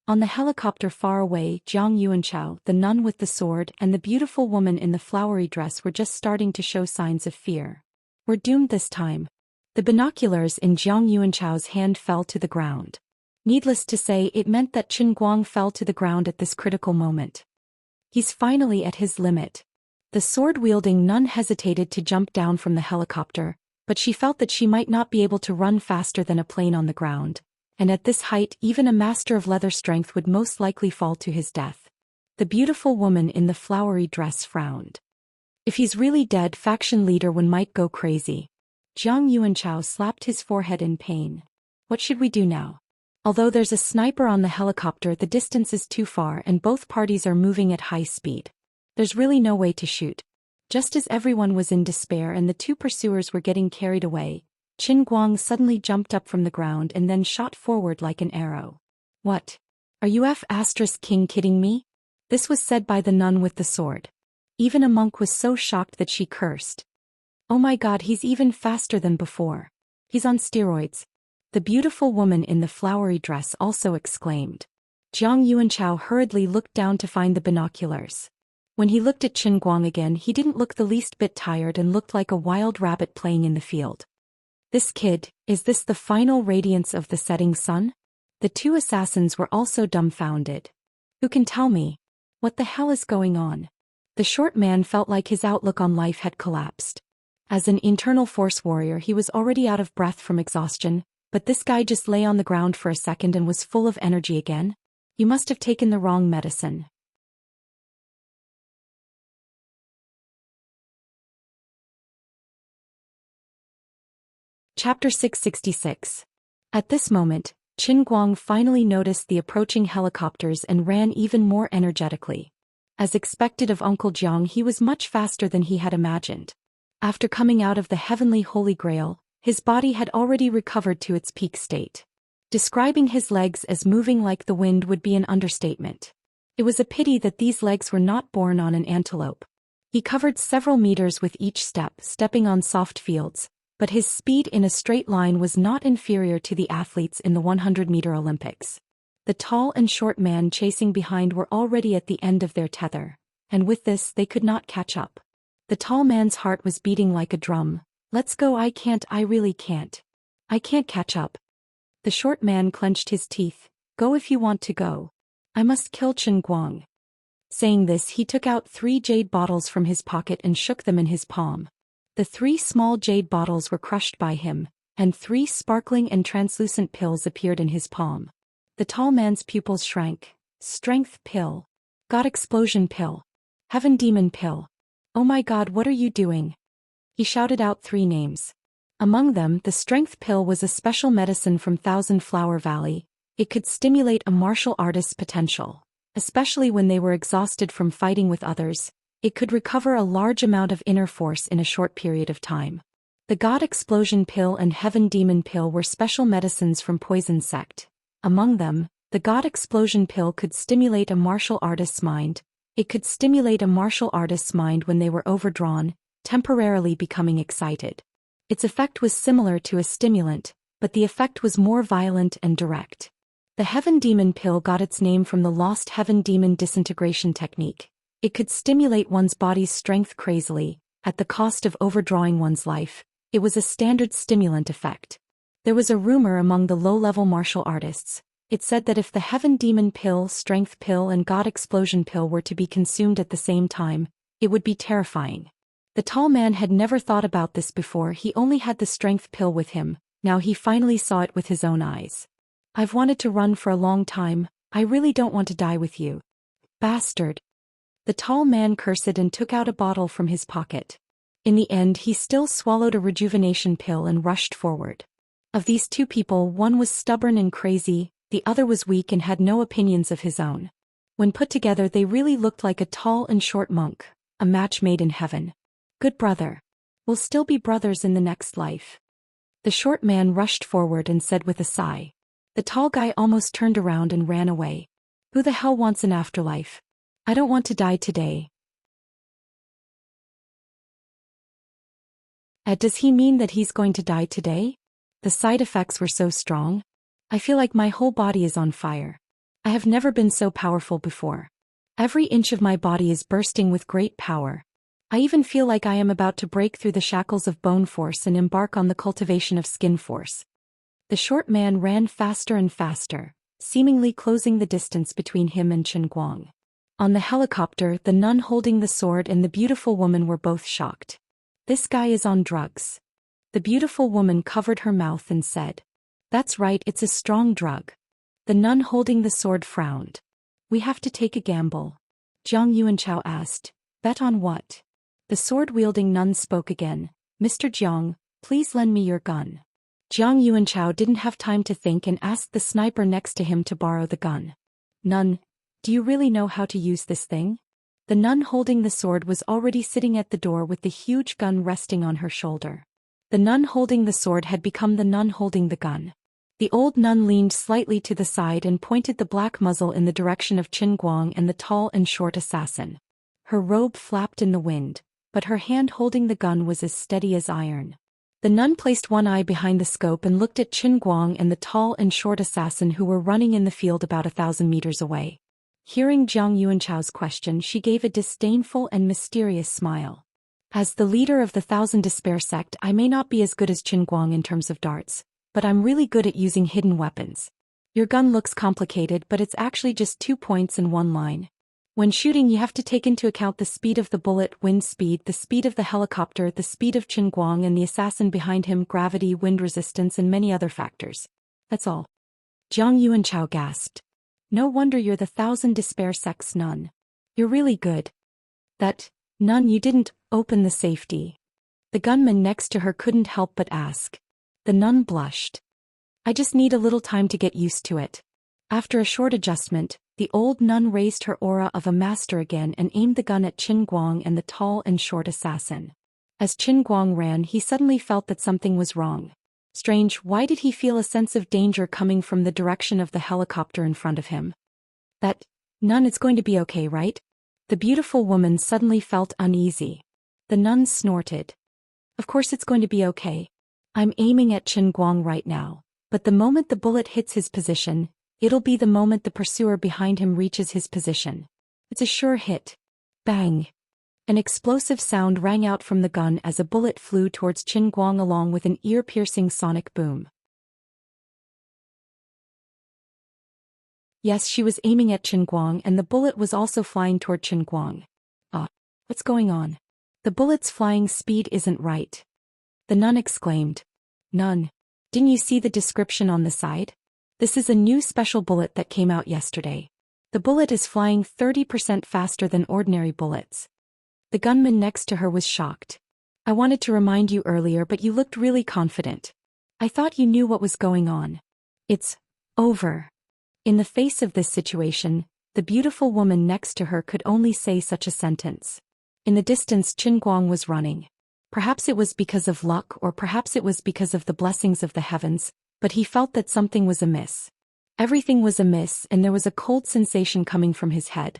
On the helicopter far away, Jiang Yuanchao, the nun with the sword, and the beautiful woman in the flowery dress were just starting to show signs of fear. We're doomed this time. The binoculars in Jiang Yuanchao's hand fell to the ground. Needless to say, it meant that Qin Guang fell to the ground at this critical moment. He's finally at his limit. The sword-wielding nun hesitated to jump down from the helicopter, but she felt that she might not be able to run faster than a plane on the ground. And at this height, even a master of leather strength would most likely fall to his death. The beautiful woman in the flowery dress frowned. If he's really dead, faction leader Wen might go crazy. Jiang Yuanchao slapped his forehead in pain. What should we do now? Although there's a sniper on the helicopter, the distance is too far and both parties are moving at high speed. There's really no way to shoot. Just as everyone was in despair and the two pursuers were getting carried away, Qin Guang suddenly jumped up from the ground and then shot forward like an arrow. What? Are you *king kidding me? This was said by the nun with the sword. Even a monk was so shocked that she cursed. Oh my god, he's even faster than before. He's on steroids. The beautiful woman in the flowery dress also exclaimed. Jiang Yuanchao hurriedly looked down to find the binoculars. When he looked at Qin Guang again, he didn't look the least bit tired and looked like a wild rabbit playing in the field. This kid, is this the final radiance of the setting sun? The two assassins were also dumbfounded. Who can tell me? What the hell is going on? The short man felt like his outlook on life had collapsed. As an internal force warrior, he was already out of breath from exhaustion, but this guy just lay on the ground for a second and was full of energy again. You must have taken the wrong medicine. Chapter 666. At this moment, Qin Guang finally noticed the approaching helicopters and ran even more energetically. As expected of Uncle Jiang, he was much faster than he had imagined. After coming out of the heavenly Holy Grail, his body had already recovered to its peak state. Describing his legs as moving like the wind would be an understatement. It was a pity that these legs were not born on an antelope. He covered several meters with each step, stepping on soft fields, but his speed in a straight line was not inferior to the athletes in the 100-meter Olympics. The tall and short man chasing behind were already at the end of their tether, and with this they could not catch up. The tall man's heart was beating like a drum. Let's go, I really can't. I can't catch up. The short man clenched his teeth. Go if you want to go. I must kill Qin Guang. Saying this, he took out 3 jade bottles from his pocket and shook them in his palm. The 3 small jade bottles were crushed by him, and 3 sparkling and translucent pills appeared in his palm. The tall man's pupils shrank. Strength pill. God explosion pill. Heaven demon pill. Oh my God, what are you doing? He shouted out 3 names. Among them, the strength pill was a special medicine from Thousand Flower Valley. It could stimulate a martial artist's potential, especially when they were exhausted from fighting with others. It could recover a large amount of inner force in a short period of time. The God explosion pill and heaven demon pill were special medicines from Poison Sect. Among them, the God explosion pill could stimulate a martial artist's mind. It could stimulate a martial artist's mind when they were overdrawn, temporarily becoming excited. Its effect was similar to a stimulant, but the effect was more violent and direct. The Heaven Demon pill got its name from the lost Heaven Demon disintegration technique. It could stimulate one's body's strength crazily, at the cost of overdrawing one's life. It was a standard stimulant effect. There was a rumor among the low-level martial artists. It said that if the Heaven Demon pill, Strength pill and God Explosion pill were to be consumed at the same time, it would be terrifying. The tall man had never thought about this before. He only had the Strength pill with him. Now he finally saw it with his own eyes. I've wanted to run for a long time. I really don't want to die with you. Bastard. The tall man cursed and took out a bottle from his pocket. In the end, he still swallowed a rejuvenation pill and rushed forward. Of these 2 people, one was stubborn and crazy, the other was weak and had no opinions of his own. When put together, they really looked like a tall and short monk, a match made in heaven. Good brother. We'll still be brothers in the next life. The short man rushed forward and said with a sigh. The tall guy almost turned around and ran away. Who the hell wants an afterlife? I don't want to die today. Does he mean that he's going to die today? The side effects were so strong. I feel like my whole body is on fire. I have never been so powerful before. Every inch of my body is bursting with great power. I even feel like I am about to break through the shackles of bone force and embark on the cultivation of skin force. The short man ran faster and faster, seemingly closing the distance between him and Qin Guang. On the helicopter, the nun holding the sword and the beautiful woman were both shocked. This guy is on drugs. The beautiful woman covered her mouth and said, That's right, it's a strong drug. The nun holding the sword frowned. We have to take a gamble. Jiang Yuanchao asked, Bet on what? The sword-wielding nun spoke again. Mr. Jiang, please lend me your gun. Jiang Yuanchao didn't have time to think and asked the sniper next to him to borrow the gun. Nun, do you really know how to use this thing? The nun holding the sword was already sitting at the door with the huge gun resting on her shoulder. The nun holding the sword had become the nun holding the gun. The old nun leaned slightly to the side and pointed the black muzzle in the direction of Qin Guang and the tall and short assassin. Her robe flapped in the wind, but her hand holding the gun was as steady as iron. The nun placed one eye behind the scope and looked at Qin Guang and the tall and short assassin who were running in the field about 1,000 meters away. Hearing Jiang Yuanchao's question, she gave a disdainful and mysterious smile. As the leader of the Thousand Despair sect, I may not be as good as Qin Guang in terms of darts, but I'm really good at using hidden weapons. Your gun looks complicated, but it's actually just 2 points and 1 line. When shooting, you have to take into account the speed of the bullet, wind speed, the speed of the helicopter, the speed of Qin Guang and the assassin behind him, gravity, wind resistance, and many other factors. That's all. Jiang Yuanchao gasped. No wonder you're the Thousand Despair Sect's nun. You're really good. That, nun, you didn't open the safety. The gunman next to her couldn't help but ask. The nun blushed. I just need a little time to get used to it. After a short adjustment, the old nun raised her aura of a master again and aimed the gun at Qin Guang and the tall and short assassin. As Qin Guang ran, he suddenly felt that something was wrong. Strange, why did he feel a sense of danger coming from the direction of the helicopter in front of him? That, nun, it's going to be okay, right? The beautiful woman suddenly felt uneasy. The nun snorted. Of course it's going to be okay. I'm aiming at Qin Guang right now, but the moment the bullet hits his position, it'll be the moment the pursuer behind him reaches his position. It's a sure hit. Bang! An explosive sound rang out from the gun as a bullet flew towards Qin Guang along with an ear-piercing sonic boom. Yes, she was aiming at Qin Guang and the bullet was also flying toward Qin Guang. What's going on? The bullet's flying speed isn't right. The nun exclaimed. Nun, didn't you see the description on the side? This is a new special bullet that came out yesterday. The bullet is flying 30% faster than ordinary bullets. The gunman next to her was shocked. I wanted to remind you earlier, but you looked really confident. I thought you knew what was going on. It's over. In the face of this situation, the beautiful woman next to her could only say such a sentence. In the distance, Qin Guang was running. Perhaps it was because of luck or perhaps it was because of the blessings of the heavens, but he felt that something was amiss. Everything was amiss and there was a cold sensation coming from his head.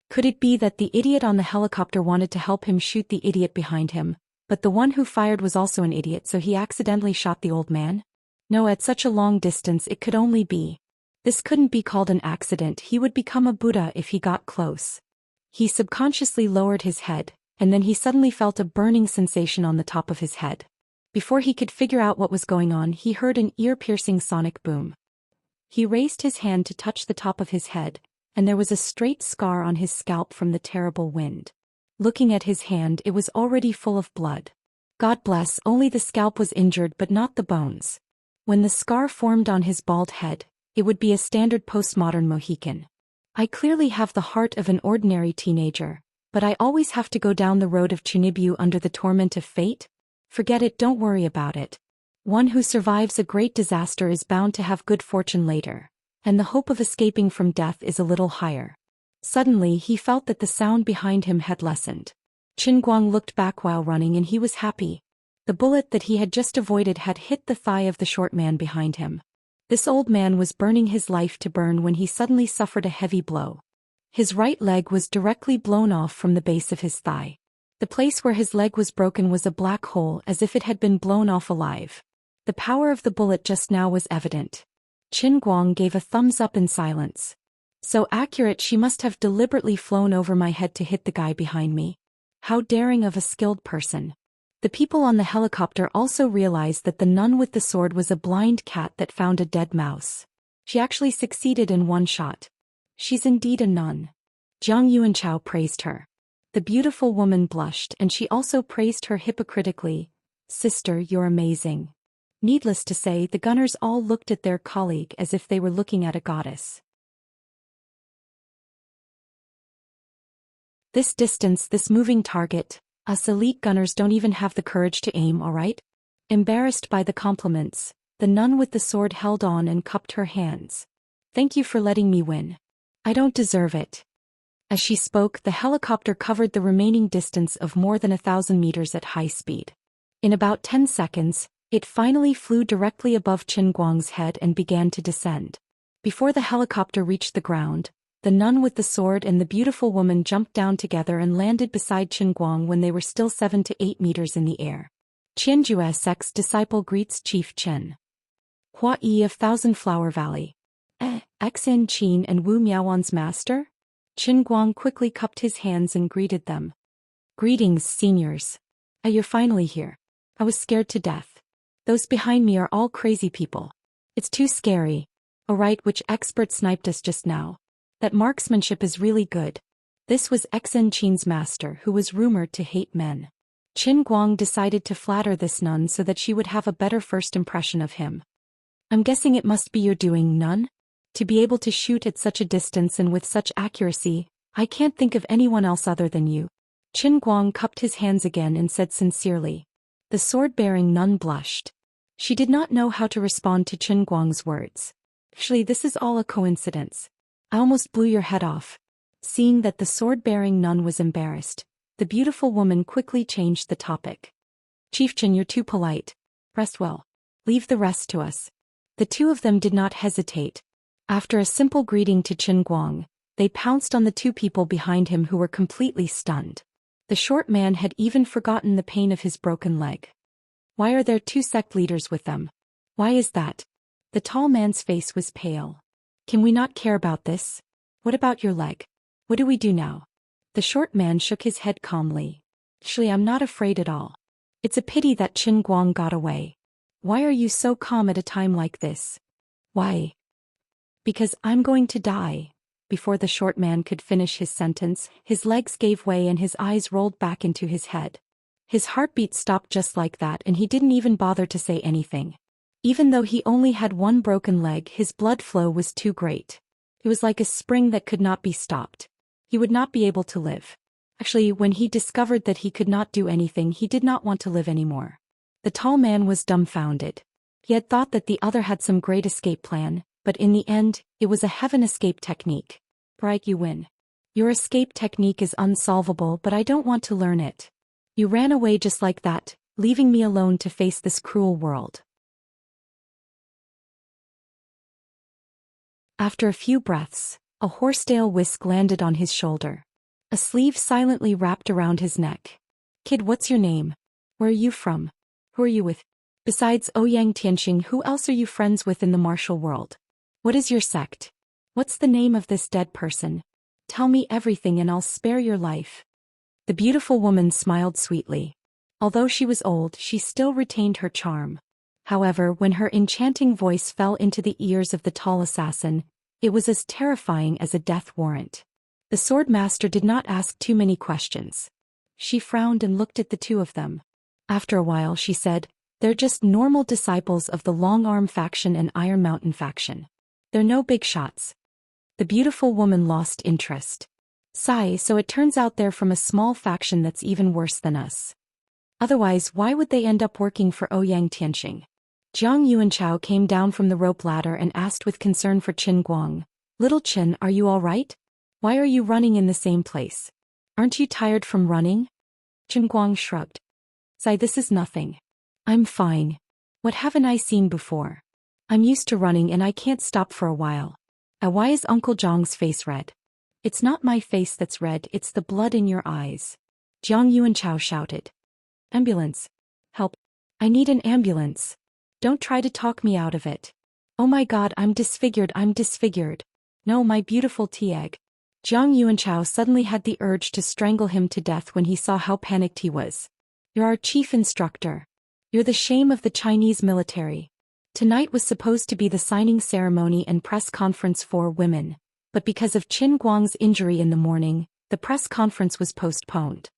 Could it be that the idiot on the helicopter wanted to help him shoot the idiot behind him, but the one who fired was also an idiot, so he accidentally shot the old man? No, at such a long distance it could only be. This couldn't be called an accident, he would become a Buddha if he got close. He subconsciously lowered his head, and then he suddenly felt a burning sensation on the top of his head. Before he could figure out what was going on, he heard an ear-piercing sonic boom. He raised his hand to touch the top of his head, and there was a straight scar on his scalp from the terrible wind. Looking at his hand, it was already full of blood. God bless, only the scalp was injured but not the bones. When the scar formed on his bald head, it would be a standard postmodern Mohican. I clearly have the heart of an ordinary teenager, but I always have to go down the road of Chunibu under the torment of fate? Forget it, don't worry about it. One who survives a great disaster is bound to have good fortune later, and the hope of escaping from death is a little higher. Suddenly he felt that the sound behind him had lessened. Qin Guang looked back while running and he was happy. The bullet that he had just avoided had hit the thigh of the short man behind him. This old man was burning his life to burn when he suddenly suffered a heavy blow. His right leg was directly blown off from the base of his thigh. The place where his leg was broken was a black hole, as if it had been blown off alive. The power of the bullet just now was evident. Qin Guang gave a thumbs up in silence. So accurate, she must have deliberately flown over my head to hit the guy behind me. How daring of a skilled person. The people on the helicopter also realized that the nun with the sword was a blind cat that found a dead mouse. She actually succeeded in one shot. She's indeed a nun. Jiang Yuanchao praised her. The beautiful woman blushed and she also praised her hypocritically. Sister, you're amazing. Needless to say, the gunners all looked at their colleague as if they were looking at a goddess. This distance, this moving target, us elite gunners don't even have the courage to aim, alright? Embarrassed by the compliments, the nun with the sword held on and cupped her hands. Thank you for letting me win. I don't deserve it. As she spoke, the helicopter covered the remaining distance of more than 1,000 meters at high speed. In about 10 seconds, it finally flew directly above Qin Guang's head and began to descend. Before the helicopter reached the ground, the nun with the sword and the beautiful woman jumped down together and landed beside Qin Guang when they were still 7 to 8 meters in the air. Qianjue's ex-disciple greets Chief Chen. Hua Yi of Thousand Flower Valley. Xin Qin and Wu Miaowan's master? Qin Guang quickly cupped his hands and greeted them. Greetings, seniors. You're finally here. I was scared to death. Those behind me are all crazy people. It's too scary. Alright, which expert sniped us just now? That marksmanship is really good. This was Xen Qin's master, who was rumored to hate men. Qin Guang decided to flatter this nun so that she would have a better first impression of him. I'm guessing it must be your doing, nun? To be able to shoot at such a distance and with such accuracy, I can't think of anyone else other than you. Qin Guang cupped his hands again and said sincerely. The sword-bearing nun blushed. She did not know how to respond to Qin Guang's words. Actually, this is all a coincidence. I almost blew your head off. Seeing that the sword-bearing nun was embarrassed, the beautiful woman quickly changed the topic. Chieftain, you're too polite. Rest well. Leave the rest to us. The two of them did not hesitate. After a simple greeting to Qin Guang, they pounced on the two people behind him who were completely stunned. The short man had even forgotten the pain of his broken leg. Why are there two sect leaders with them? Why is that? The tall man's face was pale. Can we not care about this? What about your leg? What do we do now? The short man shook his head calmly. Actually, I'm not afraid at all. It's a pity that Qin Guang got away. Why are you so calm at a time like this? Why? Because I'm going to die. Before the short man could finish his sentence, his legs gave way and his eyes rolled back into his head. His heartbeat stopped just like that, and he didn't even bother to say anything. Even though he only had one broken leg, his blood flow was too great. It was like a spring that could not be stopped. He would not be able to live. Actually, when he discovered that he could not do anything, he did not want to live anymore. The tall man was dumbfounded. He had thought that the other had some great escape plan, but in the end, it was a heaven escape technique. Right, you win. Your escape technique is unsolvable, but I don't want to learn it. You ran away just like that, leaving me alone to face this cruel world. After a few breaths, a horsetail whisk landed on his shoulder. A sleeve silently wrapped around his neck. Kid, what's your name? Where are you from? Who are you with? Besides Ouyang Tianxing, who else are you friends with in the martial world? What is your sect? What's the name of this dead person? Tell me everything and I'll spare your life. The beautiful woman smiled sweetly. Although she was old, she still retained her charm. However, when her enchanting voice fell into the ears of the tall assassin, it was as terrifying as a death warrant. The sword master did not ask too many questions. She frowned and looked at the two of them. After a while she said, "They're just normal disciples of the Long Arm faction and Iron Mountain faction. They're no big shots." The beautiful woman lost interest. Sigh, so it turns out they're from a small faction that's even worse than us. Otherwise, why would they end up working for Ouyang Tianxing? Jiang Yuanchao came down from the rope ladder and asked with concern for Qin Guang, "Little Qin, are you all right? Why are you running in the same place? Aren't you tired from running?" Qin Guang shrugged. "Sigh, this is nothing. I'm fine. What haven't I seen before? I'm used to running and I can't stop for a while. Why is Uncle Zhang's face red?" "It's not my face that's red, it's the blood in your eyes." Jiang Yuanchao shouted. "Ambulance. Help. I need an ambulance. Don't try to talk me out of it. Oh my god, I'm disfigured. No, my beautiful Tieg." Jiang Yuanchao suddenly had the urge to strangle him to death when he saw how panicked he was. "You're our chief instructor. You're the shame of the Chinese military." Tonight was supposed to be the signing ceremony and press conference for women, but because of Qin Guang's injury in the morning, the press conference was postponed.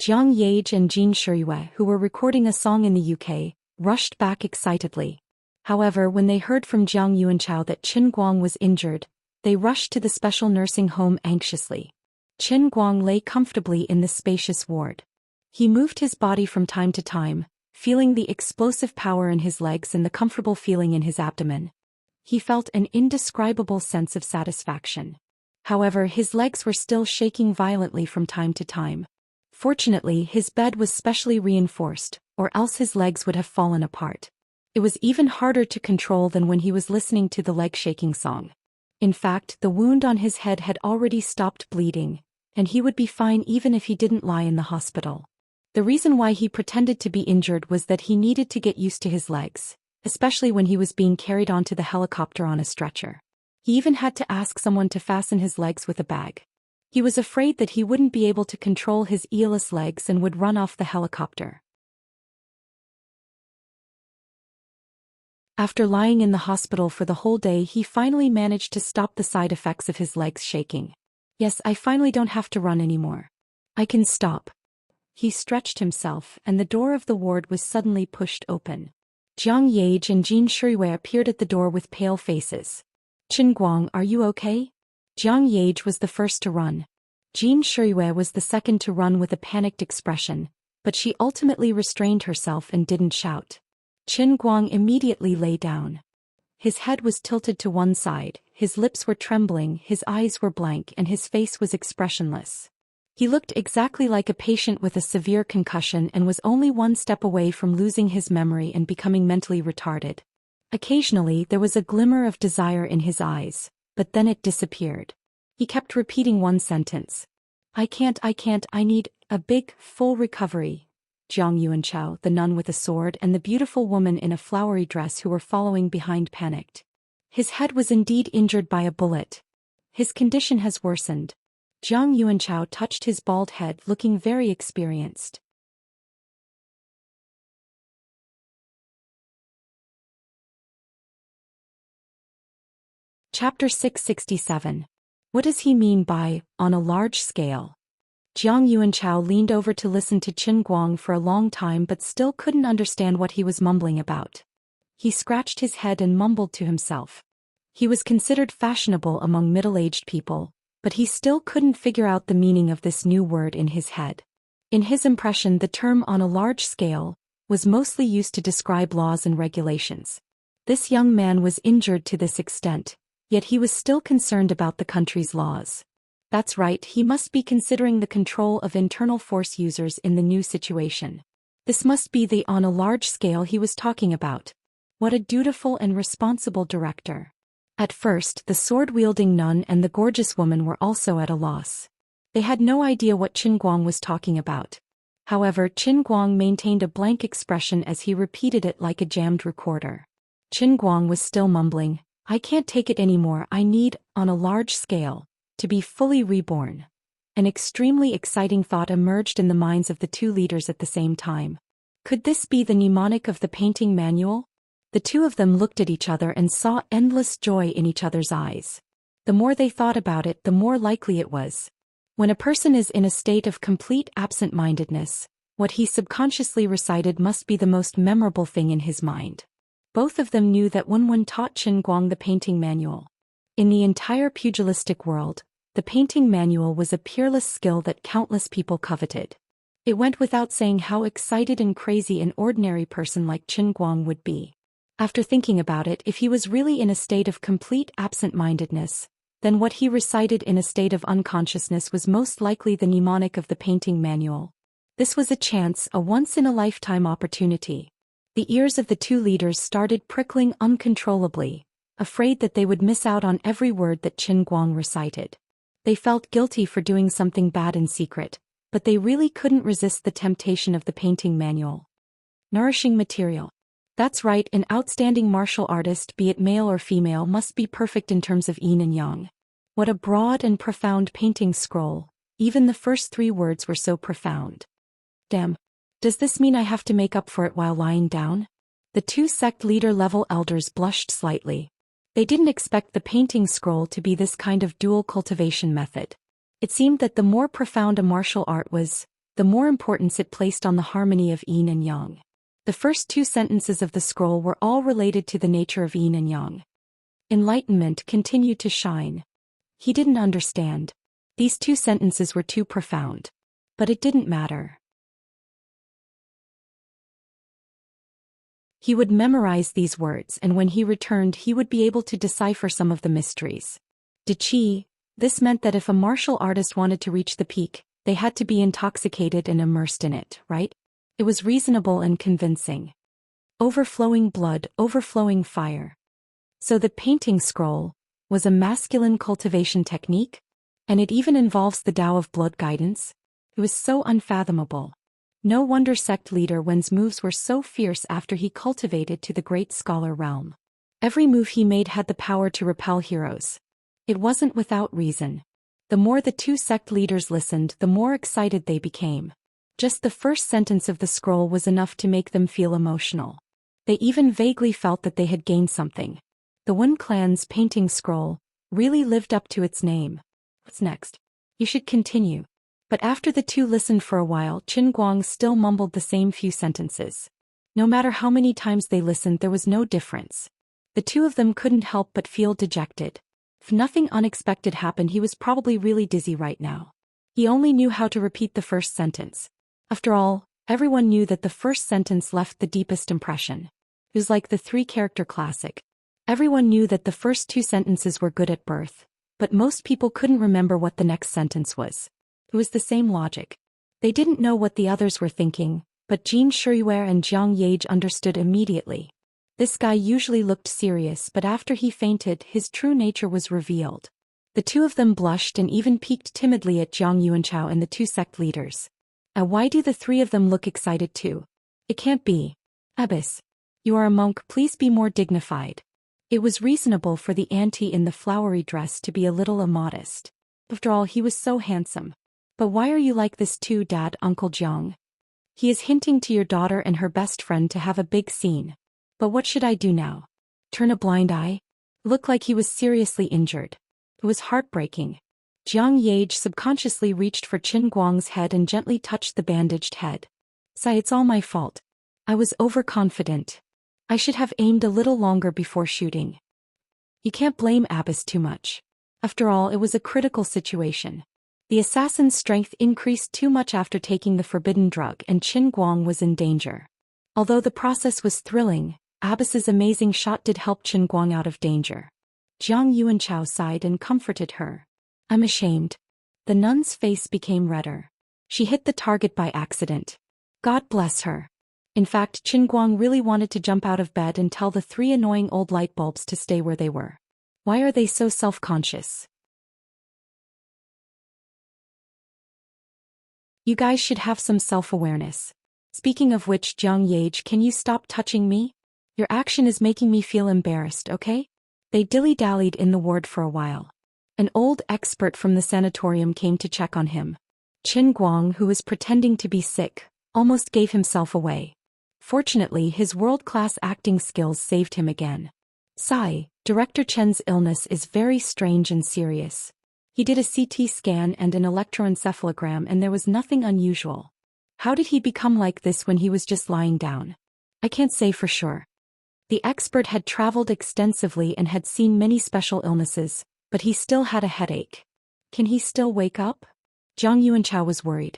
Jiang Yage and Jin Shiyue, who were recording a song in the UK, rushed back excitedly. However, when they heard from Jiang Yuanchao that Qin Guang was injured, they rushed to the special nursing home anxiously. Qin Guang lay comfortably in the spacious ward. He moved his body from time to time, feeling the explosive power in his legs and the comfortable feeling in his abdomen. He felt an indescribable sense of satisfaction. However, his legs were still shaking violently from time to time. Fortunately, his bed was specially reinforced, or else his legs would have fallen apart. It was even harder to control than when he was listening to the leg-shaking song. In fact, the wound on his head had already stopped bleeding, and he would be fine even if he didn't lie in the hospital. The reason why he pretended to be injured was that he needed to get used to his legs, especially when he was being carried onto the helicopter on a stretcher. He even had to ask someone to fasten his legs with a bag. He was afraid that he wouldn't be able to control his eeless legs and would run off the helicopter. After lying in the hospital for the whole day, he finally managed to stop the side effects of his legs shaking. Yes, I finally don't have to run anymore. I can stop. He stretched himself, and the door of the ward was suddenly pushed open. Jiang Yage and Jin Shuiwei appeared at the door with pale faces. Qin Guang, are you okay? Jiang Yage was the first to run. Jin Shuiwei was the second to run with a panicked expression, but she ultimately restrained herself and didn't shout. Qin Guang immediately lay down. His head was tilted to one side, his lips were trembling, his eyes were blank, and his face was expressionless. He looked exactly like a patient with a severe concussion and was only one step away from losing his memory and becoming mentally retarded. Occasionally there was a glimmer of desire in his eyes, but then it disappeared. He kept repeating one sentence. I can't, I need a big, full recovery. Jiang Yuanchao, the nun with a sword, and the beautiful woman in a flowery dress who were following behind panicked. His head was indeed injured by a bullet. His condition has worsened. Jiang Yuanchao touched his bald head, looking very experienced. Chapter 667. What does he mean by, on a large scale? Jiang Yuanchao leaned over to listen to Qin Guang for a long time but still couldn't understand what he was mumbling about. He scratched his head and mumbled to himself. He was considered fashionable among middle-aged people, but he still couldn't figure out the meaning of this new word in his head. In his impression, the term on a large scale was mostly used to describe laws and regulations. This young man was injured to this extent, yet he was still concerned about the country's laws. That's right, he must be considering the control of internal force users in the new situation. This must be the on a large scale he was talking about. What a dutiful and responsible director. At first, the sword-wielding nun and the gorgeous woman were also at a loss. They had no idea what Qin Guang was talking about. However, Qin Guang maintained a blank expression as he repeated it like a jammed recorder. Qin Guang was still mumbling, I can't take it anymore, I need, on a large scale, to be fully reborn. An extremely exciting thought emerged in the minds of the two leaders at the same time. Could this be the mnemonic of the painting manual? The two of them looked at each other and saw endless joy in each other's eyes. The more they thought about it, the more likely it was. When a person is in a state of complete absent-mindedness, what he subconsciously recited must be the most memorable thing in his mind. Both of them knew that Wenwen taught Qin Guang the painting manual. In the entire pugilistic world, the painting manual was a peerless skill that countless people coveted. It went without saying how excited and crazy an ordinary person like Qin Guang would be. After thinking about it, if he was really in a state of complete absent-mindedness, then what he recited in a state of unconsciousness was most likely the mnemonic of the painting manual. This was a chance, a once-in-a-lifetime opportunity. The ears of the two leaders started prickling uncontrollably, afraid that they would miss out on every word that Qin Guang recited. They felt guilty for doing something bad in secret, but they really couldn't resist the temptation of the painting manual. Nourishing material. That's right, an outstanding martial artist, be it male or female, must be perfect in terms of yin and yang. What a broad and profound painting scroll, even the first 3 words were so profound. Damn. Does this mean I have to make up for it while lying down? The 2 sect leader-level elders blushed slightly. They didn't expect the painting scroll to be this kind of dual cultivation method. It seemed that the more profound a martial art was, the more importance it placed on the harmony of yin and yang. The first 2 sentences of the scroll were all related to the nature of yin and yang. Enlightenment continued to shine. He didn't understand. These 2 sentences were too profound. But it didn't matter. He would memorize these words, and when he returned he would be able to decipher some of the mysteries. Qi, this meant that if a martial artist wanted to reach the peak, they had to be intoxicated and immersed in it, right? It was reasonable and convincing. Overflowing blood, overflowing fire. So the painting scroll was a masculine cultivation technique? And it even involves the Tao of blood guidance? It was so unfathomable. No wonder sect leader Wen's moves were so fierce after he cultivated to the great scholar realm. Every move he made had the power to repel heroes. It wasn't without reason. The more the 2 sect leaders listened, the more excited they became. Just the first sentence of the scroll was enough to make them feel emotional. They even vaguely felt that they had gained something. The Wen clan's painting scroll really lived up to its name. What's next? You should continue. But after the two listened for a while, Qin Guang still mumbled the same few sentences. No matter how many times they listened, there was no difference. The two of them couldn't help but feel dejected. If nothing unexpected happened, he was probably really dizzy right now. He only knew how to repeat the first sentence. After all, everyone knew that the first sentence left the deepest impression. It was like the three-character classic. Everyone knew that the first two sentences were good at birth, but most people couldn't remember what the next sentence was. It was the same logic. They didn't know what the others were thinking, but Jin Shiyue and Jiang Yage understood immediately. This guy usually looked serious, but after he fainted, his true nature was revealed. The two of them blushed and even peeked timidly at Jiang Yuanchao and the two sect leaders. Why do the three of them look excited too? It can't be. Abbess, you are a monk, please be more dignified. It was reasonable for the auntie in the flowery dress to be a little immodest. After all, he was so handsome. But why are you like this too, Dad, Uncle Jiang? He is hinting to your daughter and her best friend to have a big scene. But what should I do now? Turn a blind eye? Looked like he was seriously injured. It was heartbreaking. Jiang Yage subconsciously reached for Qin Guang's head and gently touched the bandaged head. Sai, it's all my fault. I was overconfident. I should have aimed a little longer before shooting. You can't blame Abbess too much. After all, it was a critical situation. The assassin's strength increased too much after taking the forbidden drug, and Qin Guang was in danger. Although the process was thrilling, Abbess's amazing shot did help Qin Guang out of danger. Jiang Yuanchao sighed and comforted her. I'm ashamed. The nun's face became redder. She hit the target by accident. God bless her. In fact, Qin Guang really wanted to jump out of bed and tell the three annoying old light bulbs to stay where they were. Why are they so self-conscious? You guys should have some self-awareness. Speaking of which, Jiang Yage, can you stop touching me? Your action is making me feel embarrassed, okay? They dilly-dallied in the ward for a while. An old expert from the sanatorium came to check on him. Qin Guang, who was pretending to be sick, almost gave himself away. Fortunately, his world-class acting skills saved him again. Sai, Director Chen's illness is very strange and serious. He did a CT scan and an electroencephalogram and there was nothing unusual. How did he become like this when he was just lying down? I can't say for sure. The expert had traveled extensively and had seen many special illnesses, but he still had a headache. Can he still wake up? Jiang Yuanchao was worried.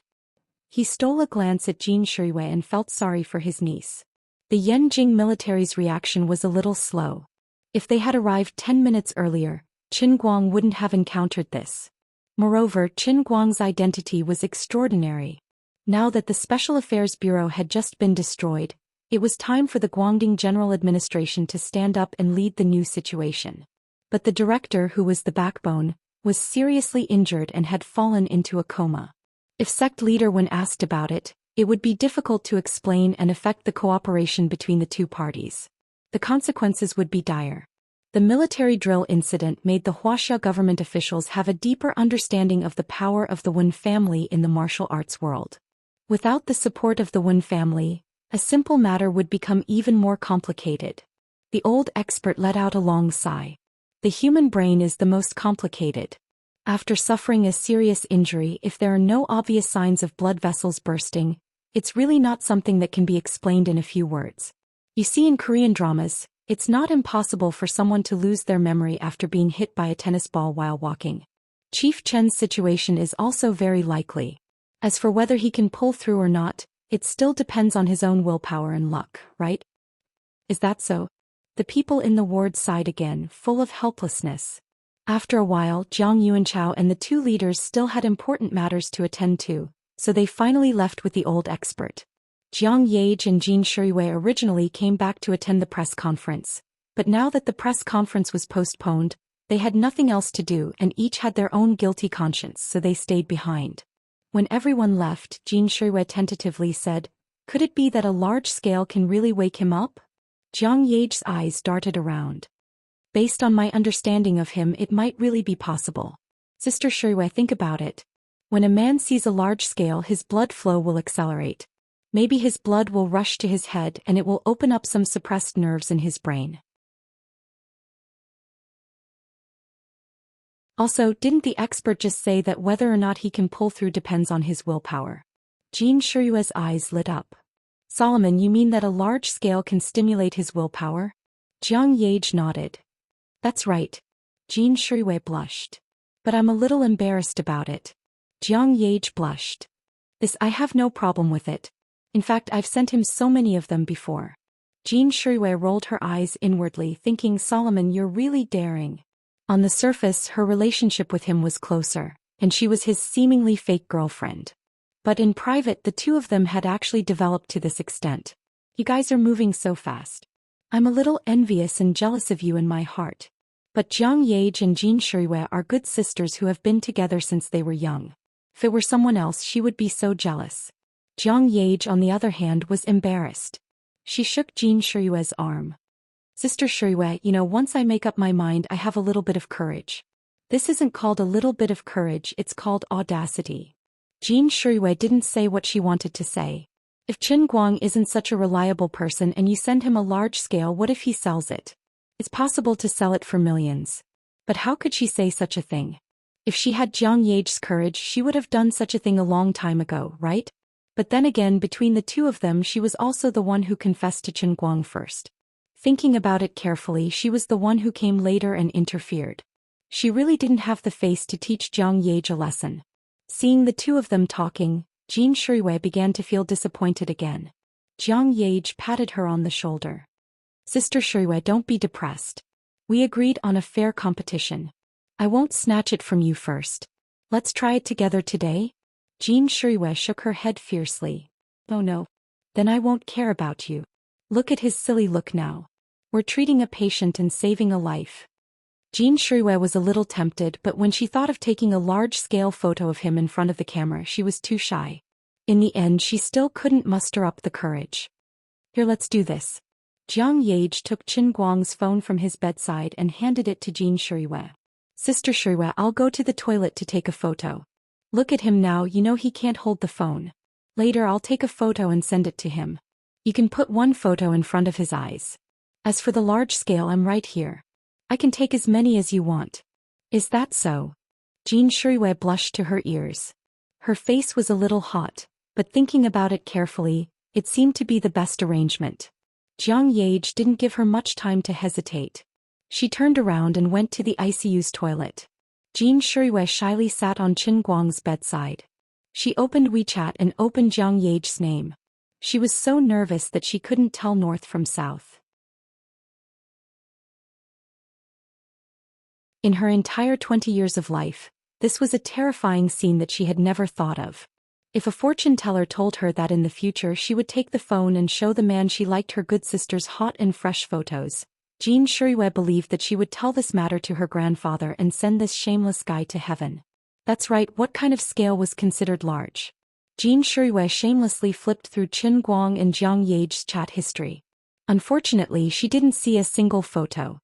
He stole a glance at Jin Shiyue and felt sorry for his niece. The Yanjing military's reaction was a little slow. If they had arrived 10 minutes earlier, Qin Guang wouldn't have encountered this. Moreover, Qin Guang's identity was extraordinary. Now that the Special Affairs Bureau had just been destroyed, it was time for the Guangdong General Administration to stand up and lead the new situation. But the director, who was the backbone, was seriously injured and had fallen into a coma. If sect leader when asked about it, it would be difficult to explain and affect the cooperation between the two parties. The consequences would be dire. The military drill incident made the Wuxia government officials have a deeper understanding of the power of the Wen family in the martial arts world. Without the support of the Wen family, a simple matter would become even more complicated. The old expert let out a long sigh. The human brain is the most complicated. After suffering a serious injury, if there are no obvious signs of blood vessels bursting, it's really not something that can be explained in a few words. You see, in Korean dramas, it's not impossible for someone to lose their memory after being hit by a tennis ball while walking. Chief Chen's situation is also very likely. As for whether he can pull through or not, it still depends on his own willpower and luck, right? Is that so? The people in the ward sighed again, full of helplessness. After a while, Jiang Yuanchao and the two leaders still had important matters to attend to, so they finally left with the old expert. Jiang Yage and Jin Shiyue originally came back to attend the press conference, but now that the press conference was postponed, they had nothing else to do and each had their own guilty conscience, so they stayed behind. When everyone left, Jin Shiyue tentatively said, "Could it be that a large scale can really wake him up?" Jiang Yage's eyes darted around. Based on my understanding of him, it might really be possible. Sister Shiyue, think about it. When a man sees a large scale, his blood flow will accelerate. Maybe his blood will rush to his head and it will open up some suppressed nerves in his brain. Also, didn't the expert just say that whether or not he can pull through depends on his willpower? Jin Shiyue's eyes lit up. Solomon, you mean that a large scale can stimulate his willpower? Jiang Yage nodded. That's right. Jin Shiyue blushed. But I'm a little embarrassed about it. Jiang Yage blushed. I have no problem with it. In fact, I've sent him so many of them before. Jin Shiyue rolled her eyes inwardly, thinking, Solomon, you're really daring. On the surface, her relationship with him was closer, and she was his seemingly fake girlfriend. But in private, the two of them had actually developed to this extent. You guys are moving so fast. I'm a little envious and jealous of you in my heart. But Jiang Yage and Jin Shiyue are good sisters who have been together since they were young. If it were someone else, she would be so jealous. Jiang Yage, on the other hand, was embarrassed. She shook Jin Shiyue's arm. Sister Shiyue, once I make up my mind, I have a little bit of courage. This isn't called a little bit of courage, it's called audacity. Jin Shiyue didn't say what she wanted to say. If Qin Guang isn't such a reliable person and you send him a large scale, what if he sells it? It's possible to sell it for millions. But how could she say such a thing? If she had Jiang Yage's courage, she would have done such a thing a long time ago, right? But then again, between the two of them, she was also the one who confessed to Qin Guang first. Thinking about it carefully, she was the one who came later and interfered. She really didn't have the face to teach Jiang Yage a lesson. Seeing the two of them talking, Jin Shiyue began to feel disappointed again. Jiang Yage patted her on the shoulder. Sister Shiyue, don't be depressed. We agreed on a fair competition. I won't snatch it from you first. Let's try it together today? Jin Shiyue shook her head fiercely. Oh no. Then I won't care about you. Look at his silly look now. We're treating a patient and saving a life. Jin Shiyue was a little tempted, but when she thought of taking a large-scale photo of him in front of the camera, she was too shy. In the end, she still couldn't muster up the courage. Here, let's do this. Jiang Yage took Qin Guang's phone from his bedside and handed it to Jin Shiyue. Sister Shiyue, I'll go to the toilet to take a photo. Look at him now, he can't hold the phone. Later I'll take a photo and send it to him. You can put one photo in front of his eyes. As for the large scale, I'm right here. I can take as many as you want. Is that so? Jin Shiyue blushed to her ears. Her face was a little hot, but thinking about it carefully, it seemed to be the best arrangement. Jiang Yage didn't give her much time to hesitate. She turned around and went to the ICU's toilet. Jin Shiyue shyly sat on Qin Guang's bedside. She opened WeChat and opened Jiang Yage's name. She was so nervous that she couldn't tell north from south. In her entire 20 years of life, this was a terrifying scene that she had never thought of. If a fortune teller told her that in the future she would take the phone and show the man she liked her good sister's hot and fresh photos, Jin Shiyue believed that she would tell this matter to her grandfather and send this shameless guy to heaven. That's right, what kind of scale was considered large? Jin Shiyue shamelessly flipped through Qin Guang and Jiang Yage's chat history. Unfortunately, she didn't see a single photo.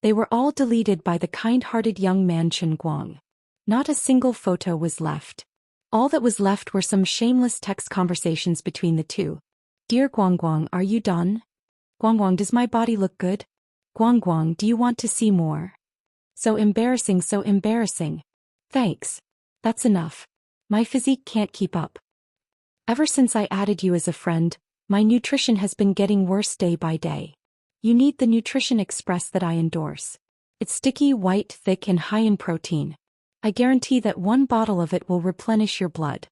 They were all deleted by the kind-hearted young man Qin Guang. Not a single photo was left. All that was left were some shameless text conversations between the two. Dear Guangguang, are you done? Guangguang, does my body look good? Guangguang, do you want to see more? So embarrassing, so embarrassing. Thanks. That's enough. My physique can't keep up. Ever since I added you as a friend, my nutrition has been getting worse day by day. You need the Nutrition Express that I endorse. It's sticky, white, thick and high in protein. I guarantee that one bottle of it will replenish your blood.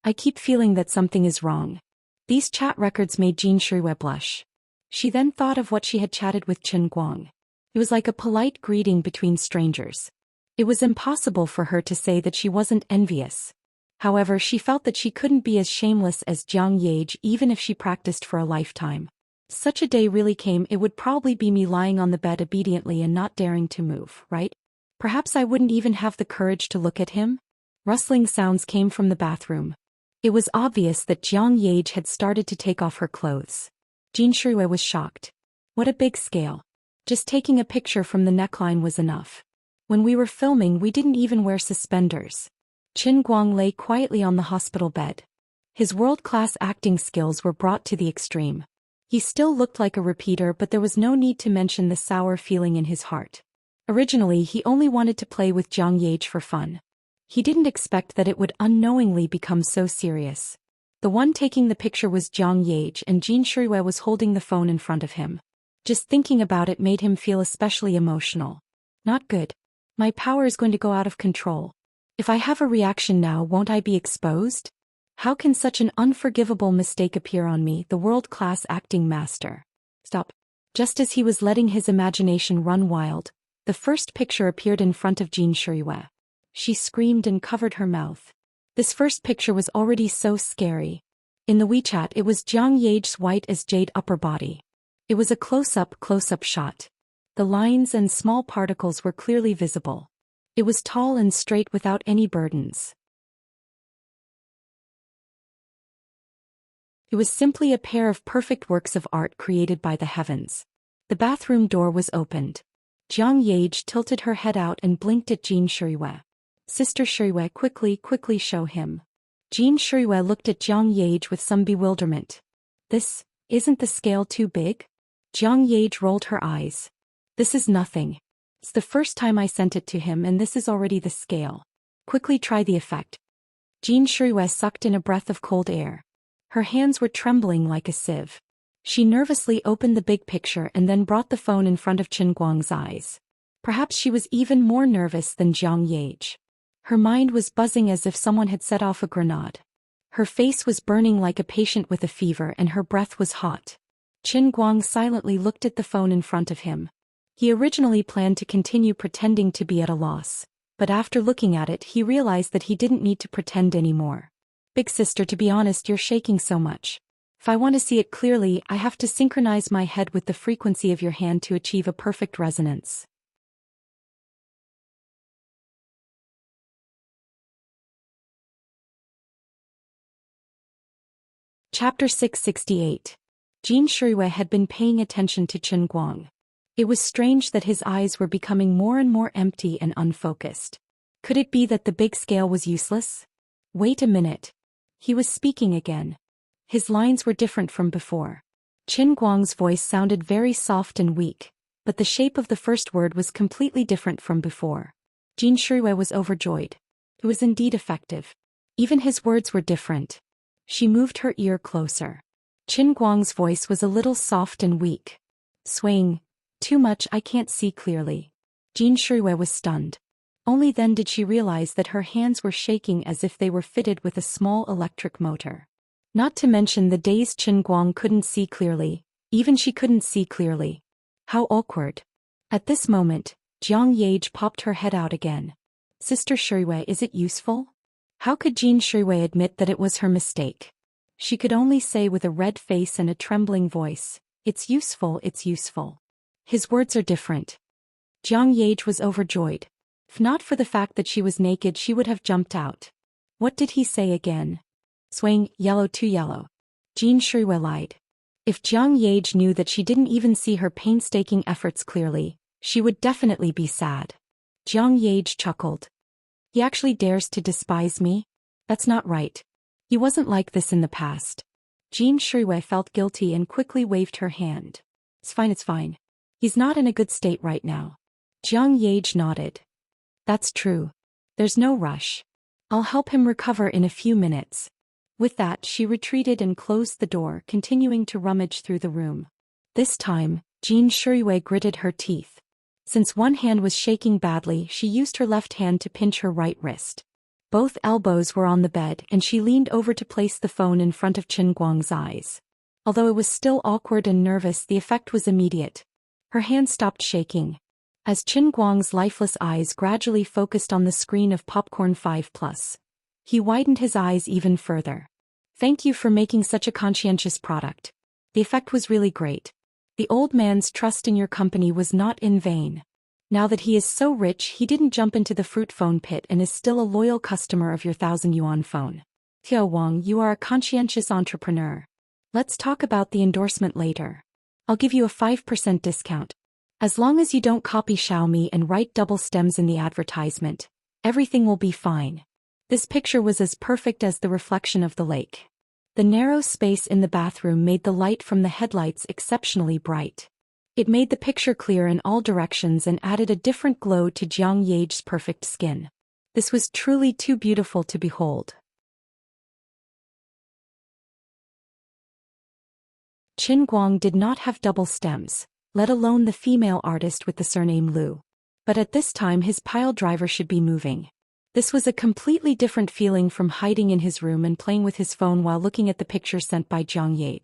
I keep feeling that something is wrong. These chat records made Jin Shiyue blush. She then thought of what she had chatted with Qin Guang. It was like a polite greeting between strangers. It was impossible for her to say that she wasn't envious. However, she felt that she couldn't be as shameless as Jiang Yage even if she practiced for a lifetime. Such a day really came, it would probably be me lying on the bed obediently and not daring to move, right? Perhaps I wouldn't even have the courage to look at him? Rustling sounds came from the bathroom. It was obvious that Jiang Yage had started to take off her clothes. Jin Shiyue was shocked. What a big scale. Just taking a picture from the neckline was enough. When we were filming, we didn't even wear suspenders. Qin Guang lay quietly on the hospital bed. His world-class acting skills were brought to the extreme. He still looked like a repeater, but there was no need to mention the sour feeling in his heart. A Originally he only wanted to play with Jiang Yage for fun. He didn't expect that it would unknowingly become so serious. The one taking the picture was Jiang Yage and Jin Shuiwei was holding the phone in front of him. Just thinking about it made him feel especially emotional. Not good. My power is going to go out of control. If I have a reaction now, won't I be exposed? How can such an unforgivable mistake appear on me, the world-class acting master? Stop. Just as he was letting his imagination run wild, the first picture appeared in front of Jin Shuiwei. She screamed and covered her mouth. This first picture was already so scary. In the WeChat it was Jiang Yage's white as jade upper body. It was a close-up shot. The lines and small particles were clearly visible. It was tall and straight without any burdens. It was simply a pair of perfect works of art created by the heavens. The bathroom door was opened. Jiang Yage tilted her head out and blinked at Jin Shuiwei. Sister Shuiwei, quickly show him. Jin Shuiwei looked at Jiang Yage with some bewilderment. Isn't the scale too big? Jiang Yage rolled her eyes. This is nothing. It's the first time I sent it to him and this is already the scale. Quickly try the effect. Jin Shuiwei sucked in a breath of cold air. Her hands were trembling like a sieve. She nervously opened the big picture and then brought the phone in front of Chen Guang's eyes. Perhaps she was even more nervous than Jiang Yage. Her mind was buzzing as if someone had set off a grenade. Her face was burning like a patient with a fever and her breath was hot. Chen Guang silently looked at the phone in front of him. He originally planned to continue pretending to be at a loss, but after looking at it he realized that he didn't need to pretend anymore. Big sister, to be honest, you're shaking so much. If I want to see it clearly, I have to synchronize my head with the frequency of your hand to achieve a perfect resonance. Chapter 668. Jin Shuiwei had been paying attention to Chen Guang. It was strange that his eyes were becoming more and more empty and unfocused. Could it be that the big scale was useless? Wait a minute. He was speaking again. His lines were different from before. Chen Guang's voice sounded very soft and weak, but the shape of the first word was completely different from before. Jin Shuiwei was overjoyed. It was indeed effective. Even his words were different. She moved her ear closer. Chen Guang's voice was a little soft and weak. Swaying. Too much, I can't see clearly. Jin Shuiwei was stunned. Only then did she realize that her hands were shaking as if they were fitted with a small electric motor. Not to mention the days Chen Guang couldn't see clearly. Even she couldn't see clearly. How awkward. At this moment, Jiang Yage popped her head out again. Sister Shuiwei, is it useful? How could Jin Shuiwei admit that it was her mistake? She could only say with a red face and a trembling voice, it's useful, it's useful. His words are different. Jiang Yage was overjoyed. If not for the fact that she was naked, she would have jumped out. What did he say again? Swaying, yellow to yellow. Jin Shuiwei lied. If Jiang Yage knew that she didn't even see her painstaking efforts clearly, she would definitely be sad. Jiang Yage chuckled. He actually dares to despise me? That's not right. He wasn't like this in the past. Jin Shuiwei felt guilty and quickly waved her hand. It's fine. He's not in a good state right now. Jiang Yage nodded. That's true. There's no rush. I'll help him recover in a few minutes. With that, she retreated and closed the door, continuing to rummage through the room. This time, Jin Shuiwei gritted her teeth. Since one hand was shaking badly, she used her left hand to pinch her right wrist. Both elbows were on the bed and she leaned over to place the phone in front of Chen Guang's eyes. Although it was still awkward and nervous, the effect was immediate. Her hand stopped shaking. As Chen Guang's lifeless eyes gradually focused on the screen of Popcorn 5+, he widened his eyes even further. Thank you for making such a conscientious product. The effect was really great. The old man's trust in your company was not in vain. Now that he is so rich, he didn't jump into the fruit phone pit and is still a loyal customer of your 1,000 yuan phone. Tiao Wang, you are a conscientious entrepreneur. Let's talk about the endorsement later. I'll give you a 5% discount. As long as you don't copy Xiaomi and write double stems in the advertisement, everything will be fine. This picture was as perfect as the reflection of the lake. The narrow space in the bathroom made the light from the headlights exceptionally bright. It made the picture clear in all directions and added a different glow to Jiang Ye's perfect skin. This was truly too beautiful to behold. Qin Guang did not have double stems, let alone the female artist with the surname Liu. But at this time his pile driver should be moving. This was a completely different feeling from hiding in his room and playing with his phone while looking at the picture sent by Jiang Ye.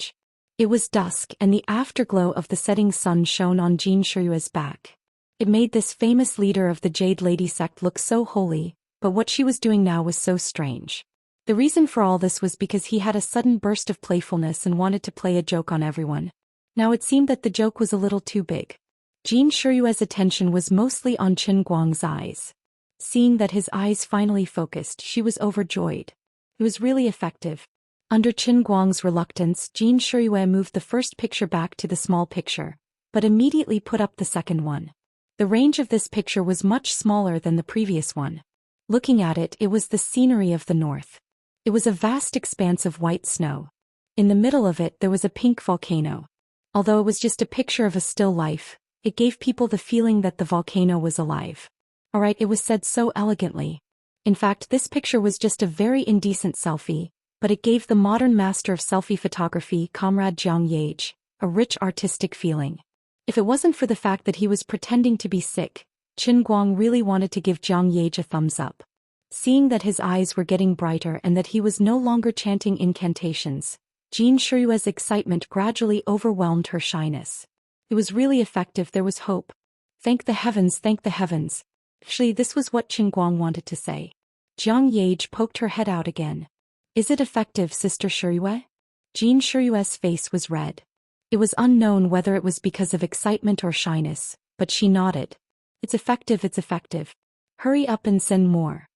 It was dusk and the afterglow of the setting sun shone on Jin Shiyue's back. It made this famous leader of the Jade Lady sect look so holy, but what she was doing now was so strange. The reason for all this was because he had a sudden burst of playfulness and wanted to play a joke on everyone. Now it seemed that the joke was a little too big. Jin Shiyue's attention was mostly on Qin Guang's eyes. Seeing that his eyes finally focused, she was overjoyed. It was really effective. Under Qin Guang's reluctance, Jin Shiyue moved the first picture back to the small picture, but immediately put up the second one. The range of this picture was much smaller than the previous one. Looking at it, it was the scenery of the north. It was a vast expanse of white snow. In the middle of it there was a pink volcano. Although it was just a picture of a still life, it gave people the feeling that the volcano was alive. Alright, it was said so elegantly. In fact, this picture was just a very indecent selfie, but it gave the modern master of selfie photography, Comrade Jiang Ye, a rich artistic feeling. If it wasn't for the fact that he was pretending to be sick, Qin Guang really wanted to give Jiang Ye a thumbs up. Seeing that his eyes were getting brighter and that he was no longer chanting incantations, Jin Shiyue's excitement gradually overwhelmed her shyness. It was really effective, there was hope. Thank the heavens, thank the heavens. Actually, this was what Qin Guang wanted to say. Jiang Ye poked her head out again. Is it effective, Sister Shiyue? Jin Shiyue's face was red. It was unknown whether it was because of excitement or shyness, but she nodded. It's effective, it's effective. Hurry up and send more.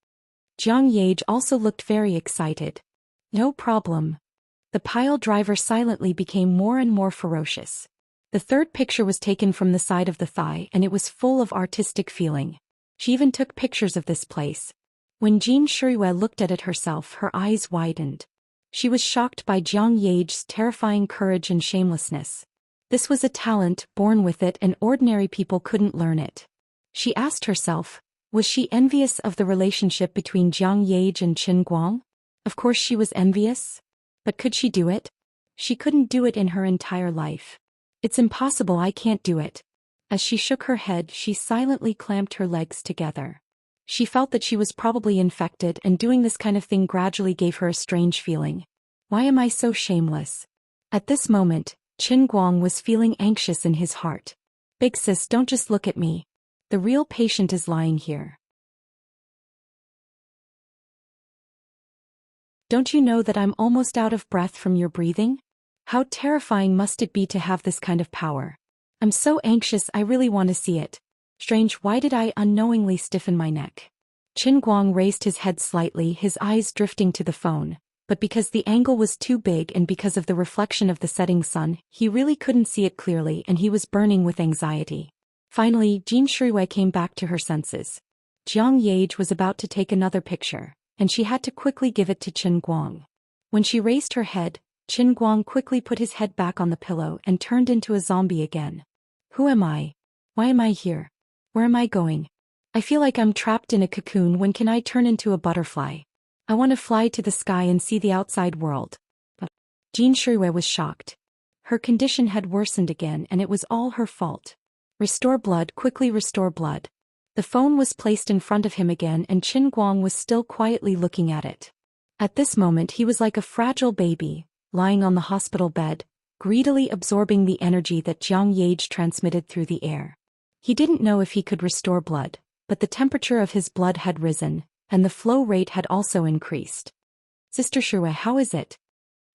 Jiang Ye also looked very excited. No problem. The pile driver silently became more and more ferocious. The third picture was taken from the side of the thigh and it was full of artistic feeling. She even took pictures of this place. When Jin Shiyue looked at it herself, her eyes widened. She was shocked by Jiang Ye's terrifying courage and shamelessness. This was a talent, born with it, and ordinary people couldn't learn it. She asked herself, was she envious of the relationship between Jiang Ye and Qin Guang? Of course she was envious. But could she do it? She couldn't do it in her entire life. It's impossible, I can't do it. As she shook her head, she silently clamped her legs together. She felt that she was probably infected, and doing this kind of thing gradually gave her a strange feeling. Why am I so shameless? At this moment, Qin Guang was feeling anxious in his heart. Big sis, don't just look at me. The real patient is lying here. Don't you know that I'm almost out of breath from your breathing? How terrifying must it be to have this kind of power? I'm so anxious, I really want to see it. Strange, why did I unknowingly stiffen my neck? Qin Guang raised his head slightly, his eyes drifting to the phone, but because the angle was too big and because of the reflection of the setting sun, he really couldn't see it clearly and he was burning with anxiety. Finally, Jin Shiyue came back to her senses. Jiang Ye was about to take another picture, and she had to quickly give it to Qin Guang. When she raised her head, Qin Guang quickly put his head back on the pillow and turned into a zombie again. Who am I? Why am I here? Where am I going? I feel like I'm trapped in a cocoon. When can I turn into a butterfly? I want to fly to the sky and see the outside world. But Jin Shiyue was shocked. Her condition had worsened again and it was all her fault. Restore blood, quickly restore blood. The phone was placed in front of him again and Qin Guang was still quietly looking at it. At this moment he was like a fragile baby, lying on the hospital bed, greedily absorbing the energy that Jiang Ye transmitted through the air. He didn't know if he could restore blood, but the temperature of his blood had risen, and the flow rate had also increased. Sister Shiyue, how is it?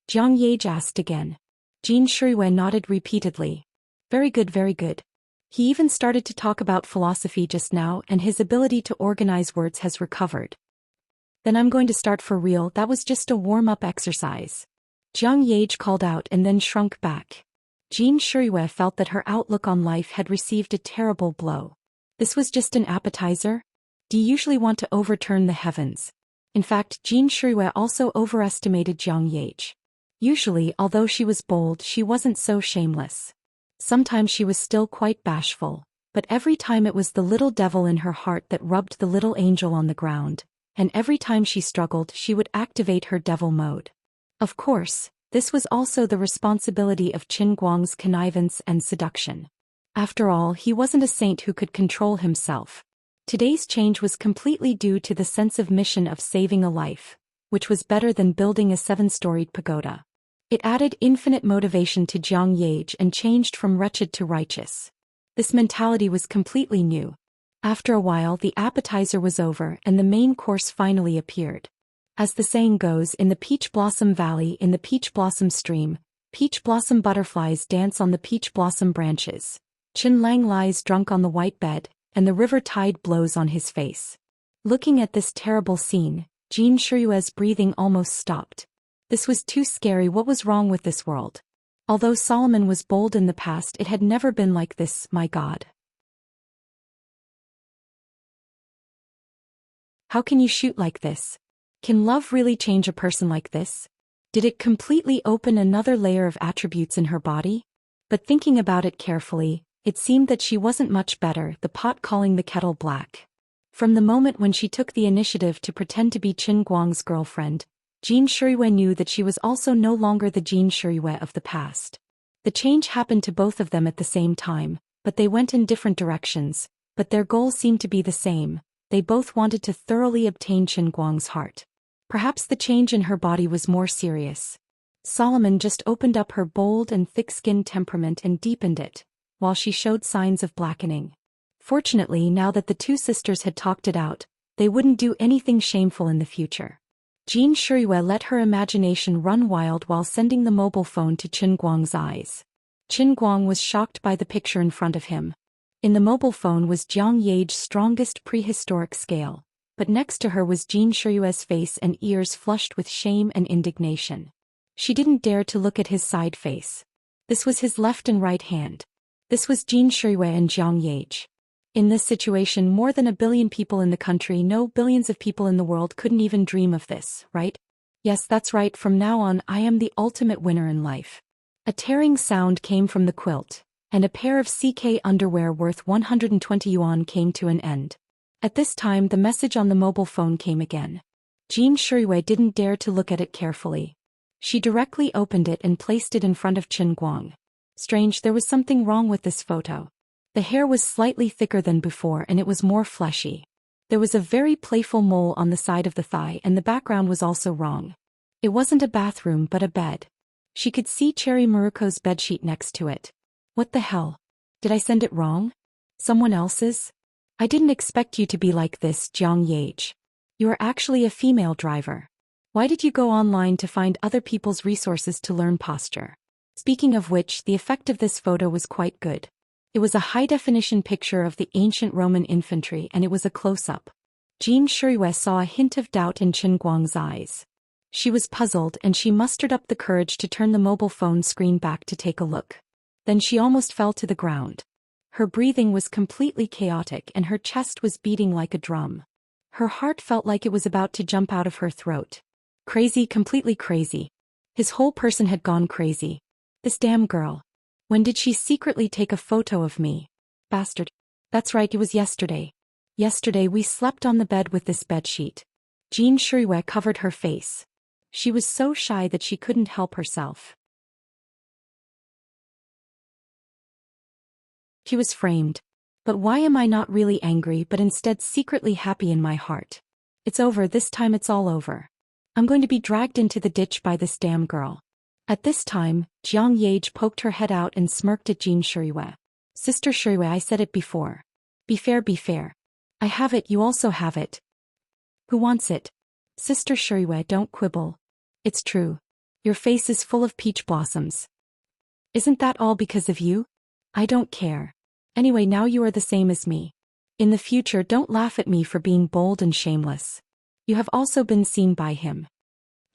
Jiang Ye asked again. Jin Shiyue nodded repeatedly. Very good, very good. He even started to talk about philosophy just now and his ability to organize words has recovered. Then I'm going to start for real, that was just a warm-up exercise. Jiang Ye called out and then shrunk back. Jin Shiyue felt that her outlook on life had received a terrible blow. This was just an appetizer? Do you usually want to overturn the heavens? In fact, Jin Shiyue also overestimated Jiang Ye. Usually, although she was bold, she wasn't so shameless. Sometimes she was still quite bashful, but every time it was the little devil in her heart that rubbed the little angel on the ground, and every time she struggled she would activate her devil mode. Of course, this was also the responsibility of Qin Guang's connivance and seduction. After all, he wasn't a saint who could control himself. Today's change was completely due to the sense of mission of saving a life, which was better than building a 7-storied pagoda. It added infinite motivation to Jiang Yage and changed from wretched to righteous. This mentality was completely new. After a while the appetizer was over and the main course finally appeared. As the saying goes, in the peach blossom valley, in the peach blossom stream, peach blossom butterflies dance on the peach blossom branches. Qin Lang lies drunk on the white bed, and the river tide blows on his face. Looking at this terrible scene, Jin Shiyue's breathing almost stopped. This was too scary. What was wrong with this world? Although Solomon was bold in the past, it had never been like this, my God. How can you shoot like this? Can love really change a person like this? Did it completely open another layer of attributes in her body? But thinking about it carefully, it seemed that she wasn't much better, the pot calling the kettle black. From the moment when she took the initiative to pretend to be Qin Guang's girlfriend, Jin Shiyue knew that she was also no longer the Jin Shiyue of the past. The change happened to both of them at the same time, but they went in different directions, but their goal seemed to be the same. They both wanted to thoroughly obtain Qin Guang's heart. Perhaps the change in her body was more serious. Solomon just opened up her bold and thick-skinned temperament and deepened it, while she showed signs of blackening. Fortunately, now that the two sisters had talked it out, they wouldn't do anything shameful in the future. Jin Shiyue let her imagination run wild while sending the mobile phone to Qin Guang's eyes. Qin Guang was shocked by the picture in front of him. In the mobile phone was Jiang Yage's strongest prehistoric scale, but next to her was Jin Shiyue's face and ears flushed with shame and indignation. She didn't dare to look at his side face. This was his left and right hand. This was Jin Shiyue and Jiang Yage. In this situation, more than 1 billion people in the country, no, billions of people in the world couldn't even dream of this, right? Yes, that's right, from now on I am the ultimate winner in life. A tearing sound came from the quilt, and a pair of CK underwear worth 120 yuan came to an end. At this time the message on the mobile phone came again. Jin Shiyue didn't dare to look at it carefully. She directly opened it and placed it in front of Qin Guang. Strange, there was something wrong with this photo. The hair was slightly thicker than before and it was more fleshy. There was a very playful mole on the side of the thigh and the background was also wrong. It wasn't a bathroom but a bed. She could see Cherry Maruko's bedsheet next to it. What the hell? Did I send it wrong? Someone else's? I didn't expect you to be like this, Jiang Yage. You are actually a female driver. Why did you go online to find other people's resources to learn posture? Speaking of which, the effect of this photo was quite good. It was a high-definition picture of the ancient Roman infantry and it was a close-up. Jin Shiyue saw a hint of doubt in Qin Guang's eyes. She was puzzled and she mustered up the courage to turn the mobile phone screen back to take a look. Then she almost fell to the ground. Her breathing was completely chaotic and her chest was beating like a drum. Her heart felt like it was about to jump out of her throat. Crazy, completely crazy. His whole person had gone crazy. This damn girl. When did she secretly take a photo of me? Bastard. That's right, it was yesterday. Yesterday we slept on the bed with this bedsheet. Jin Shiyue covered her face. She was so shy that she couldn't help herself. She was framed. But why am I not really angry but instead secretly happy in my heart? It's over, this time it's all over. I'm going to be dragged into the ditch by this damn girl. At this time, Jiang Yage poked her head out and smirked at Jin Shiyue. Sister Shiyue, I said it before. Be fair, be fair. I have it, you also have it. Who wants it? Sister Shiyue, don't quibble. It's true. Your face is full of peach blossoms. Isn't that all because of you? I don't care. Anyway, now you are the same as me. In the future, don't laugh at me for being bold and shameless. You have also been seen by him.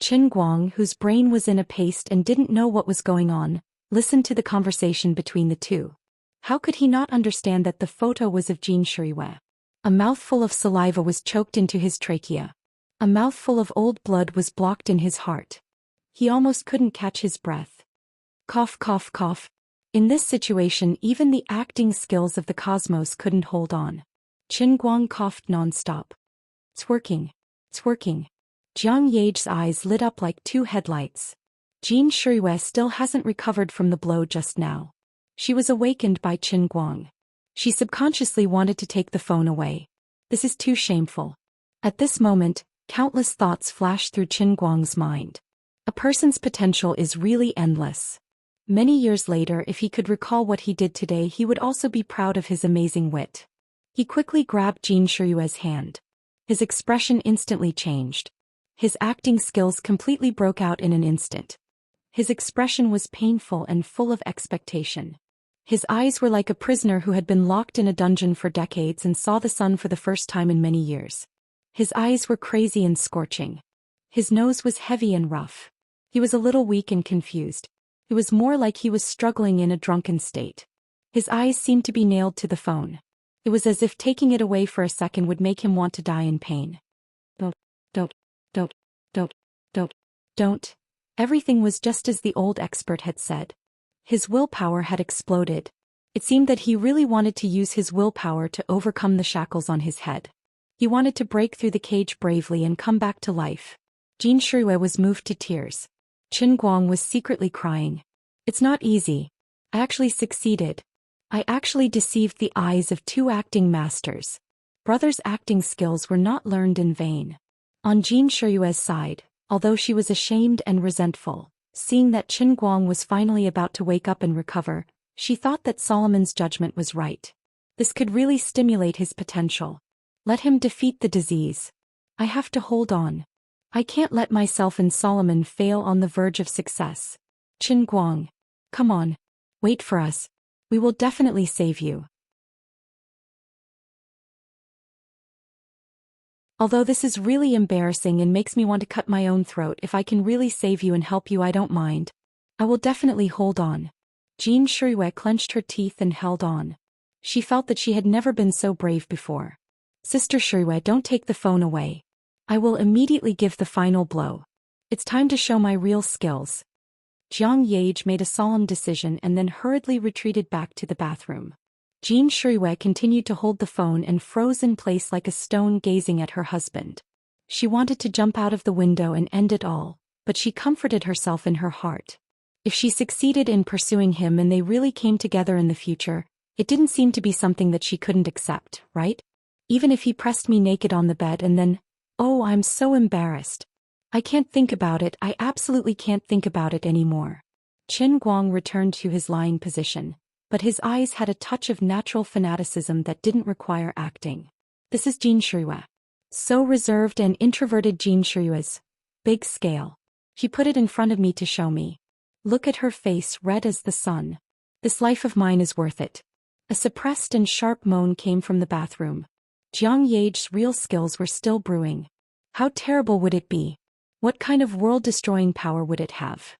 Qin Guang, whose brain was in a paste and didn't know what was going on, listened to the conversation between the two. How could he not understand that the photo was of Jin Shiyue? A mouthful of saliva was choked into his trachea. A mouthful of old blood was blocked in his heart. He almost couldn't catch his breath. Cough, cough, cough. In this situation, even the acting skills of the cosmos couldn't hold on. Qin Guang coughed non-stop. It's working. It's working. Jiang Yage's eyes lit up like two headlights. Jin Shirue still hasn't recovered from the blow just now. She was awakened by Qin Guang. She subconsciously wanted to take the phone away. This is too shameful. At this moment, countless thoughts flashed through Qin Guang's mind. A person's potential is really endless. Many years later, if he could recall what he did today, he would also be proud of his amazing wit. He quickly grabbed Jin Shirue's hand. His expression instantly changed. His acting skills completely broke out in an instant. His expression was painful and full of expectation. His eyes were like a prisoner who had been locked in a dungeon for decades and saw the sun for the first time in many years. His eyes were crazy and scorching. His nose was heavy and rough. He was a little weak and confused. It was more like he was struggling in a drunken state. His eyes seemed to be nailed to the phone. It was as if taking it away for a second would make him want to die in pain. Don't. Everything was just as the old expert had said. His willpower had exploded. It seemed that he really wanted to use his willpower to overcome the shackles on his head. He wanted to break through the cage bravely and come back to life. Jin Shirue was moved to tears. Qin Guang was secretly crying. It's not easy. I actually succeeded. I actually deceived the eyes of two acting masters. Brother's acting skills were not learned in vain. On Jin Shirue's side, although she was ashamed and resentful, seeing that Qin Guang was finally about to wake up and recover, she thought that Solomon's judgment was right. This could really stimulate his potential. Let him defeat the disease. I have to hold on. I can't let myself and Solomon fail on the verge of success. Qin Guang. Come on. Wait for us. We will definitely save you. Although this is really embarrassing and makes me want to cut my own throat, if I can really save you and help you, I don't mind. I will definitely hold on. Jin Shirue clenched her teeth and held on. She felt that she had never been so brave before. Sister Shirue, don't take the phone away. I will immediately give the final blow. It's time to show my real skills. Jiang Yage made a solemn decision and then hurriedly retreated back to the bathroom. Jin Shirue continued to hold the phone and froze in place like a stone, gazing at her husband. She wanted to jump out of the window and end it all, but she comforted herself in her heart. If she succeeded in pursuing him and they really came together in the future, it didn't seem to be something that she couldn't accept, right? Even if he pressed me naked on the bed and then, oh, I'm so embarrassed. I can't think about it. I absolutely can't think about it anymore. Qin Guang returned to his lying position, but his eyes had a touch of natural fanaticism that didn't require acting. This is Jin Shirue. So reserved and introverted Jin Shirue's big scale. She put it in front of me to show me. Look at her face, red as the sun. This life of mine is worth it. A suppressed and sharp moan came from the bathroom. Jiang Yage's real skills were still brewing. How terrible would it be? What kind of world-destroying power would it have?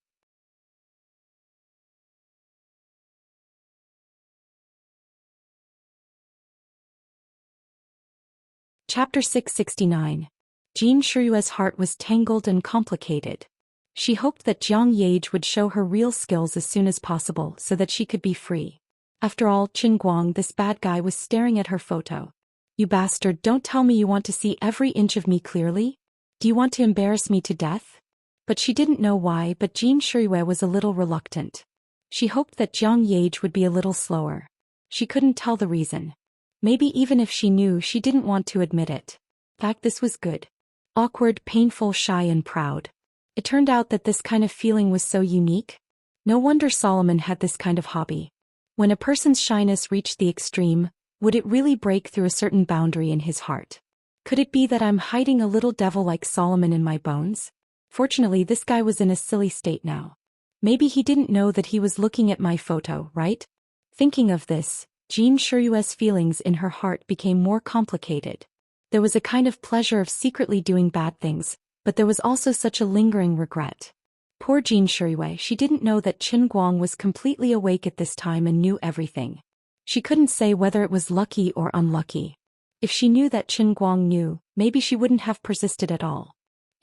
Chapter 669. Jin Shirue's heart was tangled and complicated. She hoped that Jiang Yage would show her real skills as soon as possible so that she could be free. After all, Qin Guang, this bad guy, was staring at her photo. You bastard, don't tell me you want to see every inch of me clearly? Do you want to embarrass me to death? But she didn't know why, but Jin Shirue was a little reluctant. She hoped that Jiang Yage would be a little slower. She couldn't tell the reason. Maybe even if she knew, she didn't want to admit it. In fact, this was good. Awkward, painful, shy and proud. It turned out that this kind of feeling was so unique. No wonder Solomon had this kind of hobby. When a person's shyness reached the extreme, would it really break through a certain boundary in his heart? Could it be that I'm hiding a little devil like Solomon in my bones? Fortunately, this guy was in a silly state now. Maybe he didn't know that he was looking at my photo, right? Thinking of this, Jin Shirue's feelings in her heart became more complicated. There was a kind of pleasure of secretly doing bad things, but there was also such a lingering regret. Poor Jin Shirue, she didn't know that Qin Guang was completely awake at this time and knew everything. She couldn't say whether it was lucky or unlucky. If she knew that Qin Guang knew, maybe she wouldn't have persisted at all.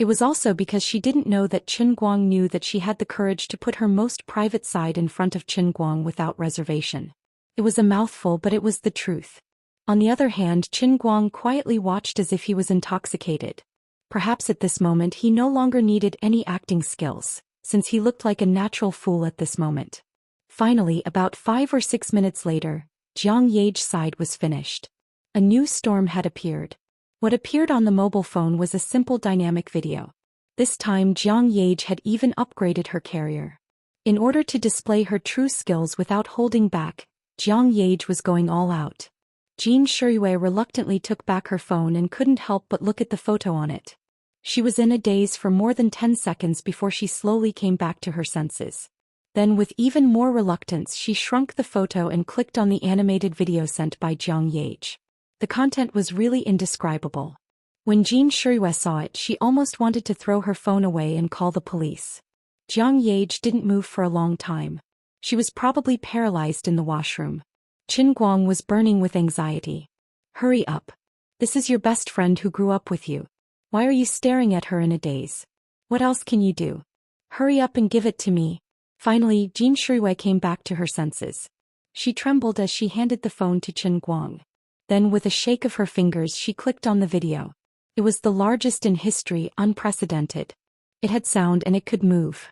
It was also because she didn't know that Qin Guang knew that she had the courage to put her most private side in front of Qin Guang without reservation. It was a mouthful, but it was the truth. On the other hand, Qin Guang quietly watched as if he was intoxicated. Perhaps at this moment he no longer needed any acting skills, since he looked like a natural fool at this moment. Finally, about 5 or 6 minutes later, Jiang Ye's side was finished. A new storm had appeared. What appeared on the mobile phone was a simple dynamic video. This time Jiang Ye had even upgraded her carrier. In order to display her true skills without holding back, Jiang Ye was going all out. Jin Shiyue reluctantly took back her phone and couldn't help but look at the photo on it. She was in a daze for more than 10 seconds before she slowly came back to her senses. Then with even more reluctance she shrunk the photo and clicked on the animated video sent by Jiang Ye. The content was really indescribable. When Jin Shiyue saw it, she almost wanted to throw her phone away and call the police. Jiang Ye didn't move for a long time. She was probably paralyzed in the washroom. Qin Guang was burning with anxiety. Hurry up. This is your best friend who grew up with you. Why are you staring at her in a daze? What else can you do? Hurry up and give it to me. Finally, Jin Shiyue came back to her senses. She trembled as she handed the phone to Qin Guang. Then with a shake of her fingers she clicked on the video. It was the largest in history, unprecedented. It had sound and it could move.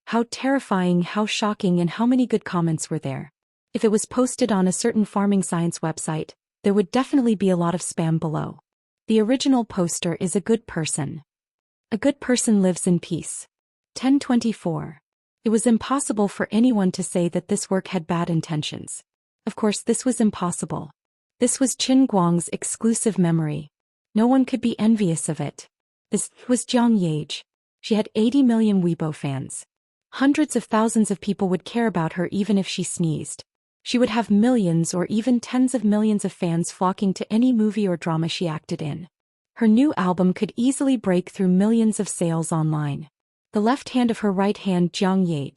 How terrifying, how shocking, and how many good comments were there. If it was posted on a certain farming science website, there would definitely be a lot of spam below. The original poster is a good person. A good person lives in peace. 1024. It was impossible for anyone to say that this work had bad intentions. Of course, this was impossible. This was Qin Guang's exclusive memory. No one could be envious of it. This was Jiang Ye. She had 80 million Weibo fans. Hundreds of thousands of people would care about her even if she sneezed. She would have millions or even tens of millions of fans flocking to any movie or drama she acted in. Her new album could easily break through millions of sales online. The left hand of her right hand, Jiang Ye.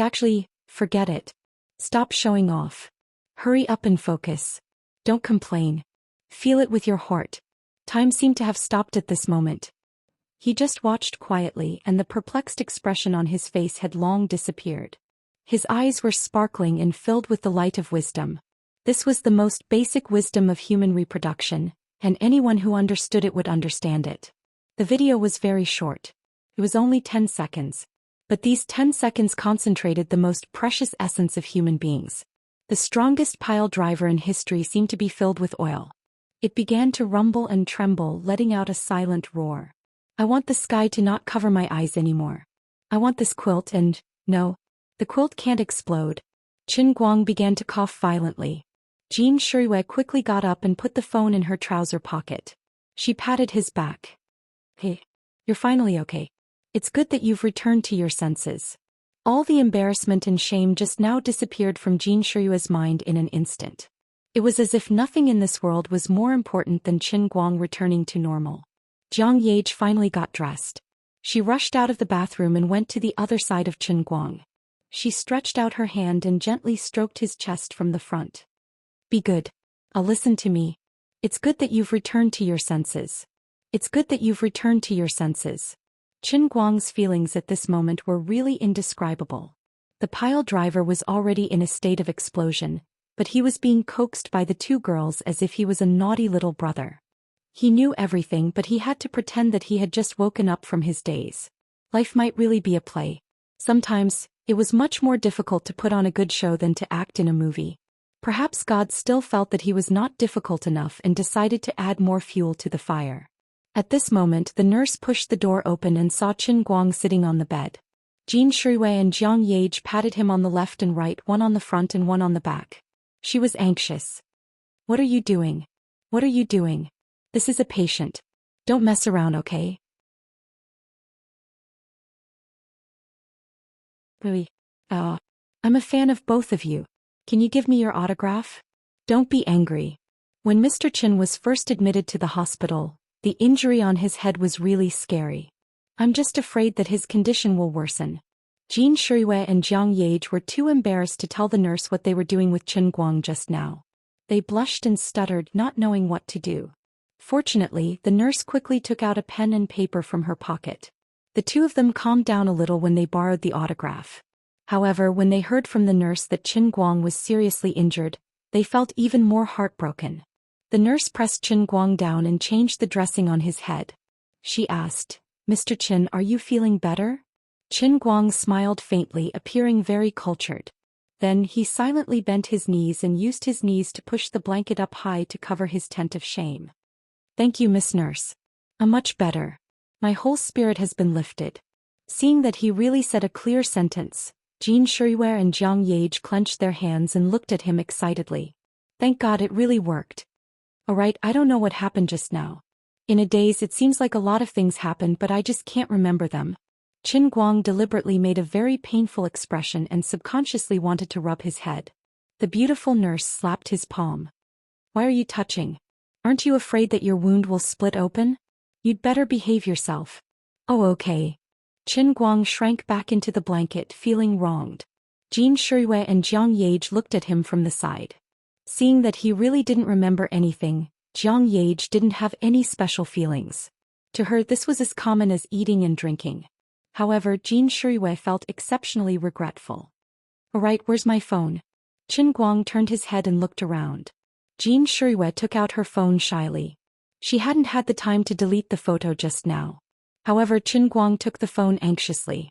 Actually, forget it. Stop showing off. Hurry up and focus. Don't complain. Feel it with your heart. Time seemed to have stopped at this moment. He just watched quietly, and the perplexed expression on his face had long disappeared. His eyes were sparkling and filled with the light of wisdom. This was the most basic wisdom of human reproduction, and anyone who understood it would understand it. The video was very short. It was only 10 seconds. But these 10 seconds concentrated the most precious essence of human beings. The strongest pile driver in history seemed to be filled with oil. It began to rumble and tremble, letting out a silent roar. I want the sky to not cover my eyes anymore. I want this quilt and, no, the quilt can't explode. Qin Guang began to cough violently. Jin Shiyue quickly got up and put the phone in her trouser pocket. She patted his back. Hey, you're finally okay. It's good that you've returned to your senses. All the embarrassment and shame just now disappeared from Jin Shiyue's mind in an instant. It was as if nothing in this world was more important than Qin Guang returning to normal. Jiang Ye finally got dressed. She rushed out of the bathroom and went to the other side of Qin Guang. She stretched out her hand and gently stroked his chest from the front. Be good. I'll listen to me. It's good that you've returned to your senses. It's good that you've returned to your senses. Qin Guang's feelings at this moment were really indescribable. The pile driver was already in a state of explosion, but he was being coaxed by the two girls as if he was a naughty little brother. He knew everything, but he had to pretend that he had just woken up from his daze. Life might really be a play. Sometimes, it was much more difficult to put on a good show than to act in a movie. Perhaps God still felt that he was not difficult enough and decided to add more fuel to the fire. At this moment, the nurse pushed the door open and saw Qin Guang sitting on the bed. Jin Shiyue and Jiang Ye patted him on the left and right, one on the front and one on the back. She was anxious. What are you doing? What are you doing? This is a patient. Don't mess around, okay? Really? I'm a fan of both of you. Can you give me your autograph? Don't be angry. When Mr. Qin was first admitted to the hospital, the injury on his head was really scary. I'm just afraid that his condition will worsen. Jin Shiyue and Jiang Ye were too embarrassed to tell the nurse what they were doing with Qin Guang just now. They blushed and stuttered, not knowing what to do. Fortunately, the nurse quickly took out a pen and paper from her pocket. The two of them calmed down a little when they borrowed the autograph. However, when they heard from the nurse that Qin Guang was seriously injured, they felt even more heartbroken. The nurse pressed Qin Guang down and changed the dressing on his head. She asked, "Mr. Qin, are you feeling better?" Qin Guang smiled faintly, appearing very cultured. Then he silently bent his knees and used his knees to push the blanket up high to cover his tent of shame. "Thank you, Miss Nurse. I'm much better. My whole spirit has been lifted." Seeing that he really said a clear sentence, Jin Shuiwei and Jiang Yage clenched their hands and looked at him excitedly. "Thank God it really worked. Alright, I don't know what happened just now. In a daze it seems like a lot of things happened but I just can't remember them." Qin Guang deliberately made a very painful expression and subconsciously wanted to rub his head. The beautiful nurse slapped his palm. "Why are you touching? Aren't you afraid that your wound will split open? You'd better behave yourself." "Oh, okay." Qin Guang shrank back into the blanket, feeling wronged. Jin Shuiwei and Jiang Yage looked at him from the side. Seeing that he really didn't remember anything, Jiang Yage didn't have any special feelings. To her this was as common as eating and drinking. However, Jin Shuiwei felt exceptionally regretful. "Alright, where's my phone?" Qin Guang turned his head and looked around. Jin Shuiwei took out her phone shyly. She hadn't had the time to delete the photo just now. However, Qin Guang took the phone anxiously.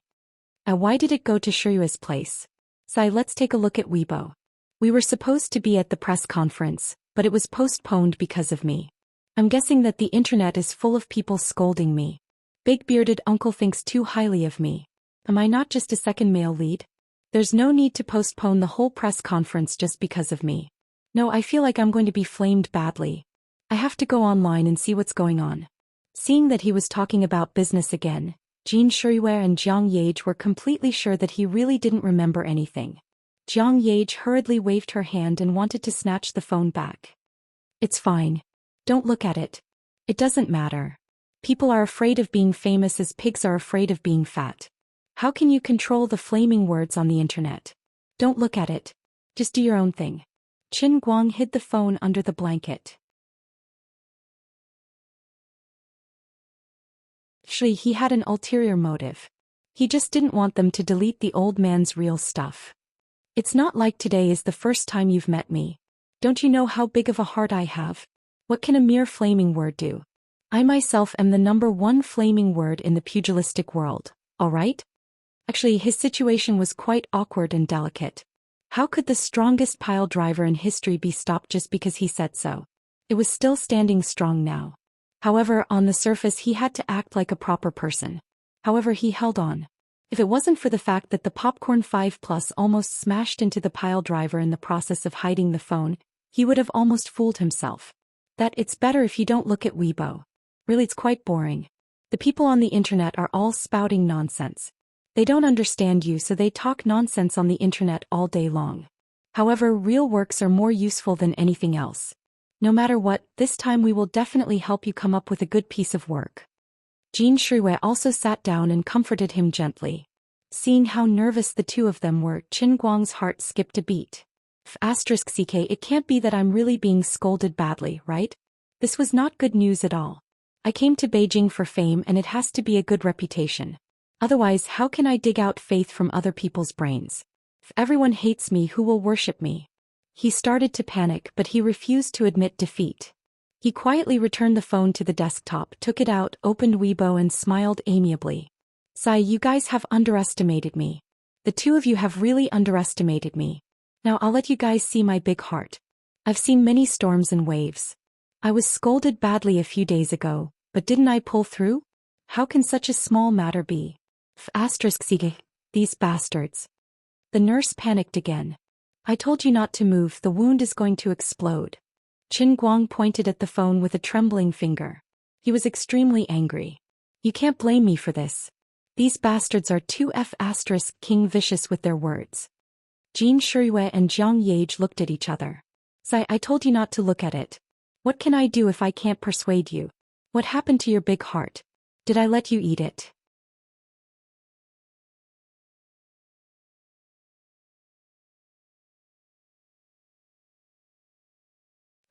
Why did it go to Shuiwei's place?" "Sai, let's take a look at Weibo. We were supposed to be at the press conference, but it was postponed because of me. I'm guessing that the internet is full of people scolding me. Big bearded uncle thinks too highly of me. Am I not just a second male lead? There's no need to postpone the whole press conference just because of me. No, I feel like I'm going to be flamed badly. I have to go online and see what's going on." Seeing that he was talking about business again, Jin Shuiwei and Jiang Yage were completely sure that he really didn't remember anything. Jiang Yage hurriedly waved her hand and wanted to snatch the phone back. "It's fine. Don't look at it. It doesn't matter. People are afraid of being famous as pigs are afraid of being fat. How can you control the flaming words on the internet? Don't look at it. Just do your own thing." Qin Guang hid the phone under the blanket. Actually, he had an ulterior motive. He just didn't want them to delete the old man's real stuff. "It's not like today is the first time you've met me. Don't you know how big of a heart I have? What can a mere flaming word do? I myself am the #1 flaming word in the pugilistic world, alright?" Actually, his situation was quite awkward and delicate. How could the strongest pile driver in history be stopped just because he said so? It was still standing strong now. However, on the surface he had to act like a proper person. However, he held on. If it wasn't for the fact that the Popcorn 5 Plus almost smashed into the pile driver in the process of hiding the phone, he would have almost fooled himself. That it's better if you don't look at Weibo. Really, it's quite boring. The people on the internet are all spouting nonsense. They don't understand you, so they talk nonsense on the internet all day long. However, real works are more useful than anything else. No matter what, this time we will definitely help you come up with a good piece of work." Jin Shuiwei also sat down and comforted him gently. Seeing how nervous the two of them were, Qin Guang's heart skipped a beat. *CK, it can't be that I'm really being scolded badly, right? This was not good news at all. I came to Beijing for fame and it has to be a good reputation. Otherwise, how can I dig out faith from other people's brains? If everyone hates me, who will worship me? He started to panic, but he refused to admit defeat. He quietly returned the phone to the desktop, took it out, opened Weibo and smiled amiably. "Sai, you guys have underestimated me. The two of you have really underestimated me. Now I'll let you guys see my big heart. I've seen many storms and waves. I was scolded badly a few days ago, but didn't I pull through? How can such a small matter be? These bastards." The nurse panicked again. "I told you not to move, the wound is going to explode." Qin Guang pointed at the phone with a trembling finger. He was extremely angry. "You can't blame me for this. These bastards are too king vicious with their words." Jin Shuiwei and Jiang Yage looked at each other. "Sai, I told you not to look at it. What can I do if I can't persuade you? What happened to your big heart? Did I let you eat it?"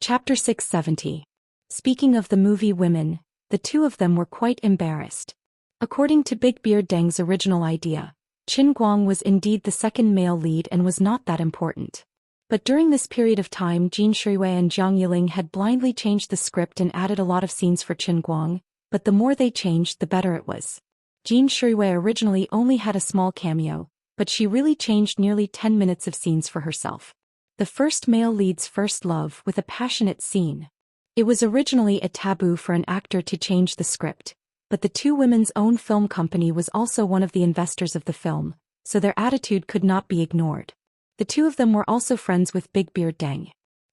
Chapter 670. Speaking of the movie women, the two of them were quite embarrassed. According to Big Beard Deng's original idea, Qin Guang was indeed the second male lead and was not that important. But during this period of time, Jin Shuiwei and Jiang Yiling had blindly changed the script and added a lot of scenes for Qin Guang, but the more they changed the better it was. Jin Shuiwei originally only had a small cameo, but she really changed nearly 10 minutes of scenes for herself. The first male lead's first love with a passionate scene. It was originally a taboo for an actor to change the script, but the two women's own film company was also one of the investors of the film, so their attitude could not be ignored. The two of them were also friends with Big Beard Deng.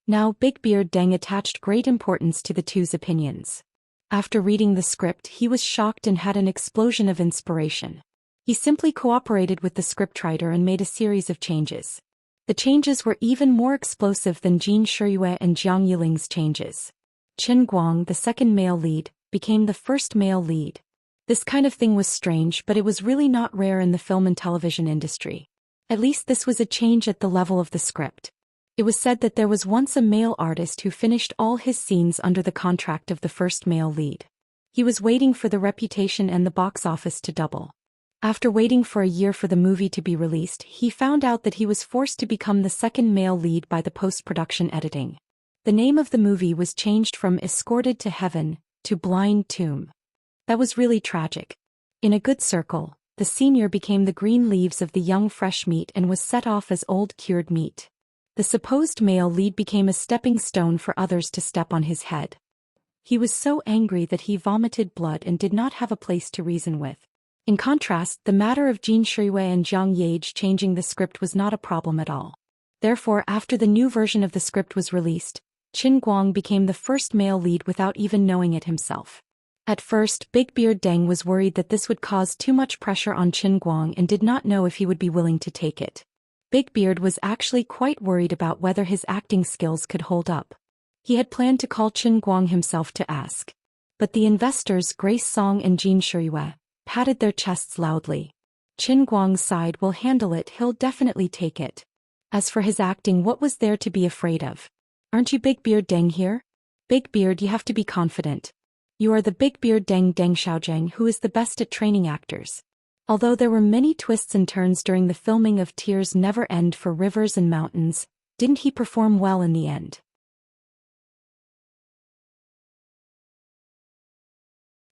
Now Big Beard Deng attached great importance to the two's opinions. After reading the script, he was shocked and had an explosion of inspiration. He simply cooperated with the scriptwriter and made a series of changes. The changes were even more explosive than Jin Shuiwei and Jiang Yiling's changes. Qin Guang, the second male lead, became the first male lead. This kind of thing was strange, but it was really not rare in the film and television industry. At least this was a change at the level of the script. It was said that there was once a male artist who finished all his scenes under the contract of the first male lead. He was waiting for the reputation and the box office to double. After waiting for a year for the movie to be released, he found out that he was forced to become the second male lead by the post-production editing. The name of the movie was changed from Escorted to Heaven to Blind Tomb. That was really tragic. In a good circle, the senior became the green leaves of the young fresh meat and was set off as old cured meat. The supposed male lead became a stepping stone for others to step on his head. He was so angry that he vomited blood and did not have a place to reason with. In contrast, the matter of Jin Shuiwei and Jiang Yage changing the script was not a problem at all. Therefore, after the new version of the script was released, Qin Guang became the first male lead without even knowing it himself. At first, Big Beard Deng was worried that this would cause too much pressure on Qin Guang and did not know if he would be willing to take it. Big Beard was actually quite worried about whether his acting skills could hold up. He had planned to call Qin Guang himself to ask. But the investors Grace Song and Jin Shuiwei patted their chests loudly. Qin Guang sighed, "We'll handle it, he'll definitely take it." As for his acting, what was there to be afraid of? Aren't you Big Beard Deng here? Big Beard, you have to be confident. You are the Big Beard Deng Xiaozheng who is the best at training actors. Although there were many twists and turns during the filming of Tears Never End for Rivers and Mountains, didn't he perform well in the end?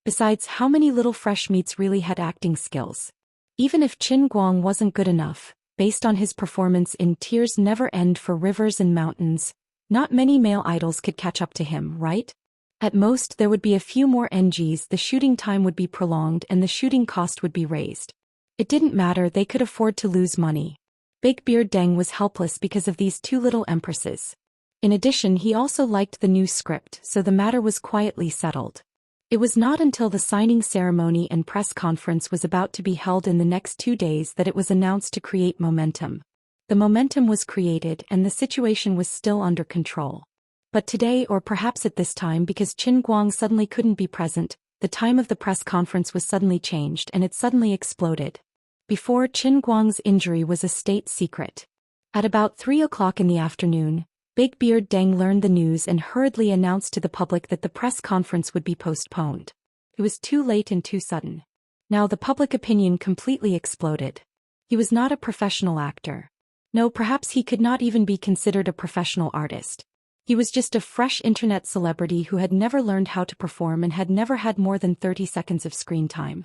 Besides, how many little fresh meats really had acting skills? Even if Qin Guang wasn't good enough, based on his performance in Tears Never End for Rivers and Mountains, not many male idols could catch up to him, right? At most, there would be a few more NGs, the shooting time would be prolonged and the shooting cost would be raised. It didn't matter, they could afford to lose money. Big Beard Deng was helpless because of these two little empresses. In addition, he also liked the new script, so the matter was quietly settled. It was not until the signing ceremony and press conference was about to be held in the next 2 days that it was announced to create momentum. The momentum was created and the situation was still under control. But today, or perhaps at this time, because Qin Guang suddenly couldn't be present, the time of the press conference was suddenly changed and it suddenly exploded. Before, Qin Guang's injury was a state secret. At about 3 o'clock in the afternoon, Big Beard Deng learned the news and hurriedly announced to the public that the press conference would be postponed. It was too late and too sudden. Now the public opinion completely exploded. He was not a professional actor. No, perhaps he could not even be considered a professional artist. He was just a fresh internet celebrity who had never learned how to perform and had never had more than 30 seconds of screen time.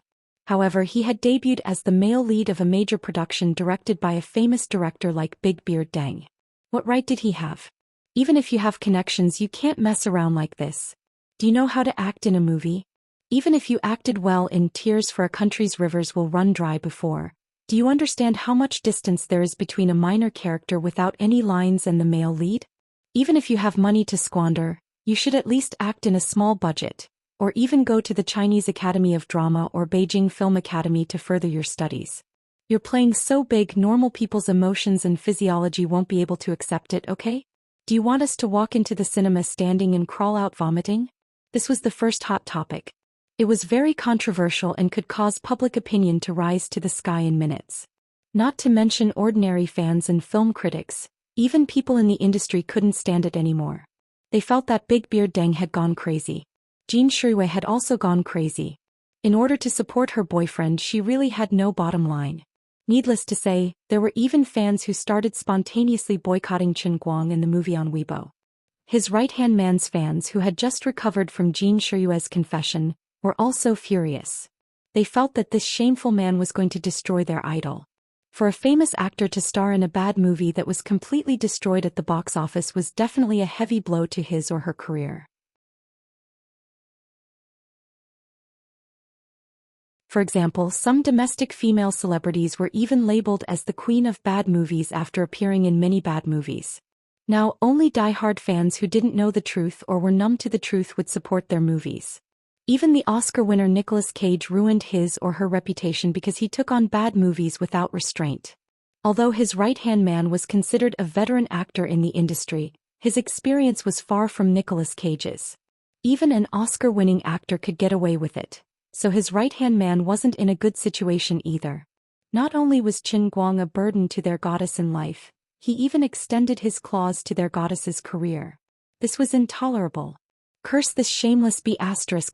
However, he had debuted as the male lead of a major production directed by a famous director like Big Beard Deng. What right did he have? Even if you have connections, you can't mess around like this. Do you know how to act in a movie? Even if you acted well in Tears for a Country's Rivers Will Run Dry before, do you understand how much distance there is between a minor character without any lines and the male lead? Even if you have money to squander, you should at least act in a small budget, or even go to the Chinese Academy of Drama or Beijing Film Academy to further your studies. You're playing so big, normal people's emotions and physiology won't be able to accept it, okay? Do you want us to walk into the cinema standing and crawl out vomiting? This was the first hot topic. It was very controversial and could cause public opinion to rise to the sky in minutes. Not to mention ordinary fans and film critics. Even people in the industry couldn't stand it anymore. They felt that Big Beard Deng had gone crazy. Jin Shuiwei had also gone crazy. In order to support her boyfriend, she really had no bottom line. Needless to say, there were even fans who started spontaneously boycotting Chen Guang in the movie on Weibo. His right-hand man's fans, who had just recovered from Jin Shuiwei's confession, were also furious. They felt that this shameful man was going to destroy their idol. For a famous actor to star in a bad movie that was completely destroyed at the box office was definitely a heavy blow to his or her career. For example, some domestic female celebrities were even labeled as the queen of bad movies after appearing in many bad movies. Now, only die-hard fans who didn't know the truth or were numb to the truth would support their movies. Even the Oscar winner Nicolas Cage ruined his or her reputation because he took on bad movies without restraint. Although his right-hand man was considered a veteran actor in the industry, his experience was far from Nicolas Cage's. Even an Oscar-winning actor could get away with it. So his right-hand man wasn't in a good situation either. Not only was Qin Guang a burden to their goddess in life, he even extended his claws to their goddess's career. This was intolerable. Curse this shameless B**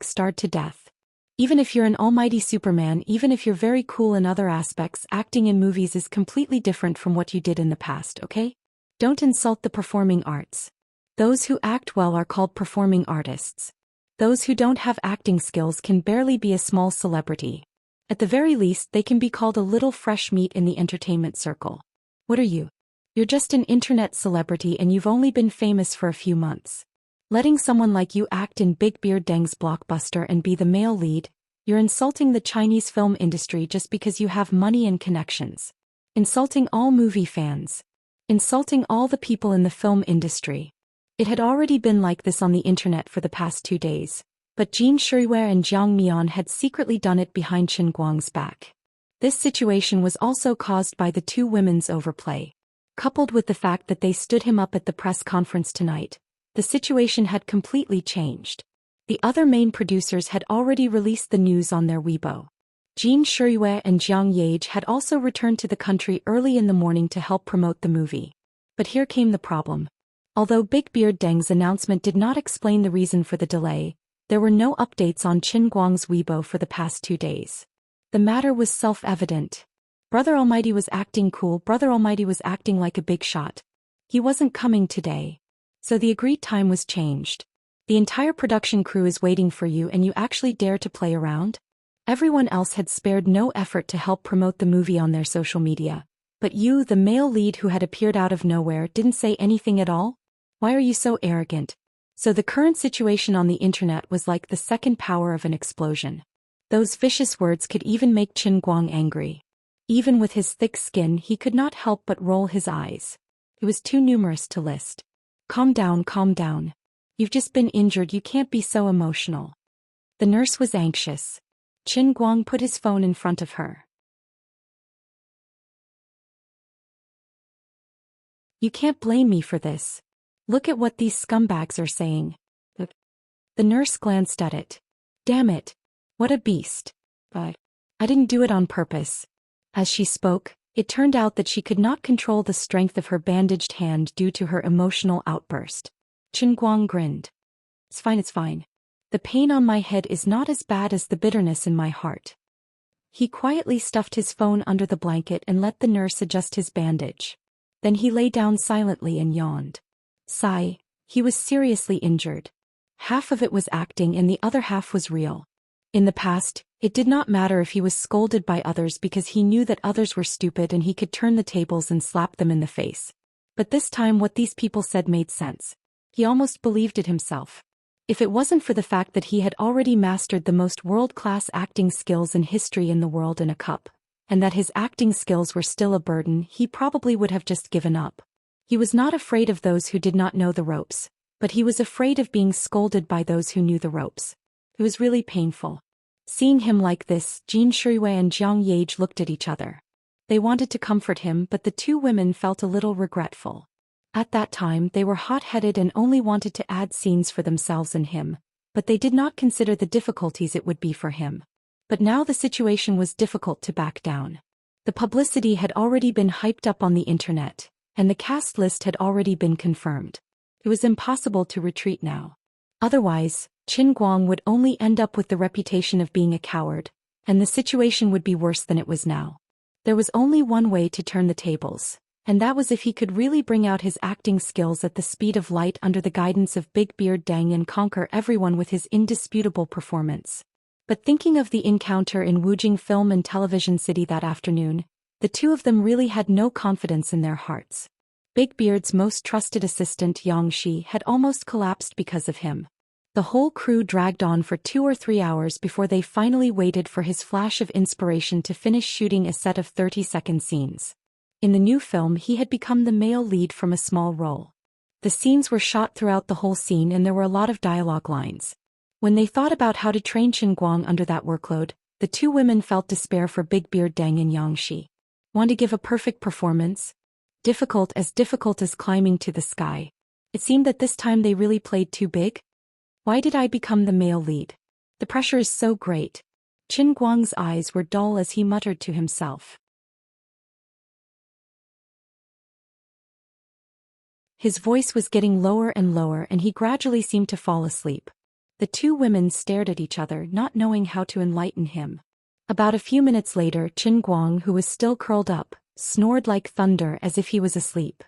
starred to death. Even if you're an almighty Superman, even if you're very cool in other aspects, acting in movies is completely different from what you did in the past, okay? Don't insult the performing arts. Those who act well are called performing artists. Those who don't have acting skills can barely be a small celebrity. At the very least, they can be called a little fresh meat in the entertainment circle. What are you? You're just an internet celebrity and you've only been famous for a few months. Letting someone like you act in Big Beard Deng's blockbuster and be the male lead, you're insulting the Chinese film industry just because you have money and connections. Insulting all movie fans. Insulting all the people in the film industry. It had already been like this on the internet for the past 2 days, but Jin Shuiwei and Jiang Mian had secretly done it behind Qin Guang's back. This situation was also caused by the two women's overplay. Coupled with the fact that they stood him up at the press conference tonight, the situation had completely changed. The other main producers had already released the news on their Weibo. Jin Shuiwei and Jiang Yage had also returned to the country early in the morning to help promote the movie. But here came the problem. Although Big Beard Deng's announcement did not explain the reason for the delay, there were no updates on Qin Guang's Weibo for the past 2 days. The matter was self-evident. Brother Almighty was acting cool, Brother Almighty was acting like a big shot. He wasn't coming today. So the agreed time was changed. The entire production crew is waiting for you and you actually dare to play around? Everyone else had spared no effort to help promote the movie on their social media. But you, the male lead who had appeared out of nowhere, didn't say anything at all? Why are you so arrogant? So the current situation on the internet was like the second power of an explosion. Those vicious words could even make Qin Guang angry. Even with his thick skin, he could not help but roll his eyes. It was too numerous to list. Calm down, calm down. You've just been injured, you can't be so emotional. The nurse was anxious. Qin Guang put his phone in front of her. You can't blame me for this. Look at what these scumbags are saying. The nurse glanced at it. Damn it. What a beast. But I didn't do it on purpose. As she spoke, it turned out that she could not control the strength of her bandaged hand due to her emotional outburst. Qin Guang grinned. It's fine, it's fine. The pain on my head is not as bad as the bitterness in my heart. He quietly stuffed his phone under the blanket and let the nurse adjust his bandage. Then he lay down silently and yawned. Sigh, he was seriously injured. Half of it was acting and the other half was real. In the past, it did not matter if he was scolded by others because he knew that others were stupid and he could turn the tables and slap them in the face. But this time what these people said made sense. He almost believed it himself. If it wasn't for the fact that he had already mastered the most world-class acting skills in history in the world in a cup, and that his acting skills were still a burden, he probably would have just given up. He was not afraid of those who did not know the ropes, but he was afraid of being scolded by those who knew the ropes. It was really painful. Seeing him like this, Jin Shuiwei and Jiang Yage looked at each other. They wanted to comfort him, but the two women felt a little regretful. At that time, they were hot-headed and only wanted to add scenes for themselves and him, but they did not consider the difficulties it would be for him. But now the situation was difficult to back down. The publicity had already been hyped up on the internet, and the cast list had already been confirmed. It was impossible to retreat now. Otherwise, Qin Guang would only end up with the reputation of being a coward, and the situation would be worse than it was now. There was only one way to turn the tables, and that was if he could really bring out his acting skills at the speed of light under the guidance of Big Beard Dang and conquer everyone with his indisputable performance. But thinking of the encounter in Wujing Film and Television City that afternoon, the two of them really had no confidence in their hearts. Big Beard's most trusted assistant Xianxia had almost collapsed because of him. The whole crew dragged on for 2 or 3 hours before they finally waited for his flash of inspiration to finish shooting a set of 30-second scenes. In the new film he had become the male lead from a small role. The scenes were shot throughout the whole scene and there were a lot of dialogue lines. When they thought about how to train Qin Guang under that workload, the two women felt despair for Big Beard Dang and Xianxia. Want to give a perfect performance? Difficult as climbing to the sky. It seemed that this time they really played too big. Why did I become the male lead? The pressure is so great. Qin Guang's eyes were dull as he muttered to himself. His voice was getting lower and lower and he gradually seemed to fall asleep. The two women stared at each other, not knowing how to enlighten him. About a few minutes later, Qin Guang, who was still curled up, snored like thunder as if he was asleep.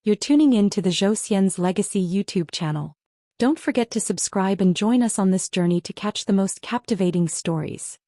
You're tuning in to the Zhou Xian's Legacy YouTube channel. Don't forget to subscribe and join us on this journey to catch the most captivating stories.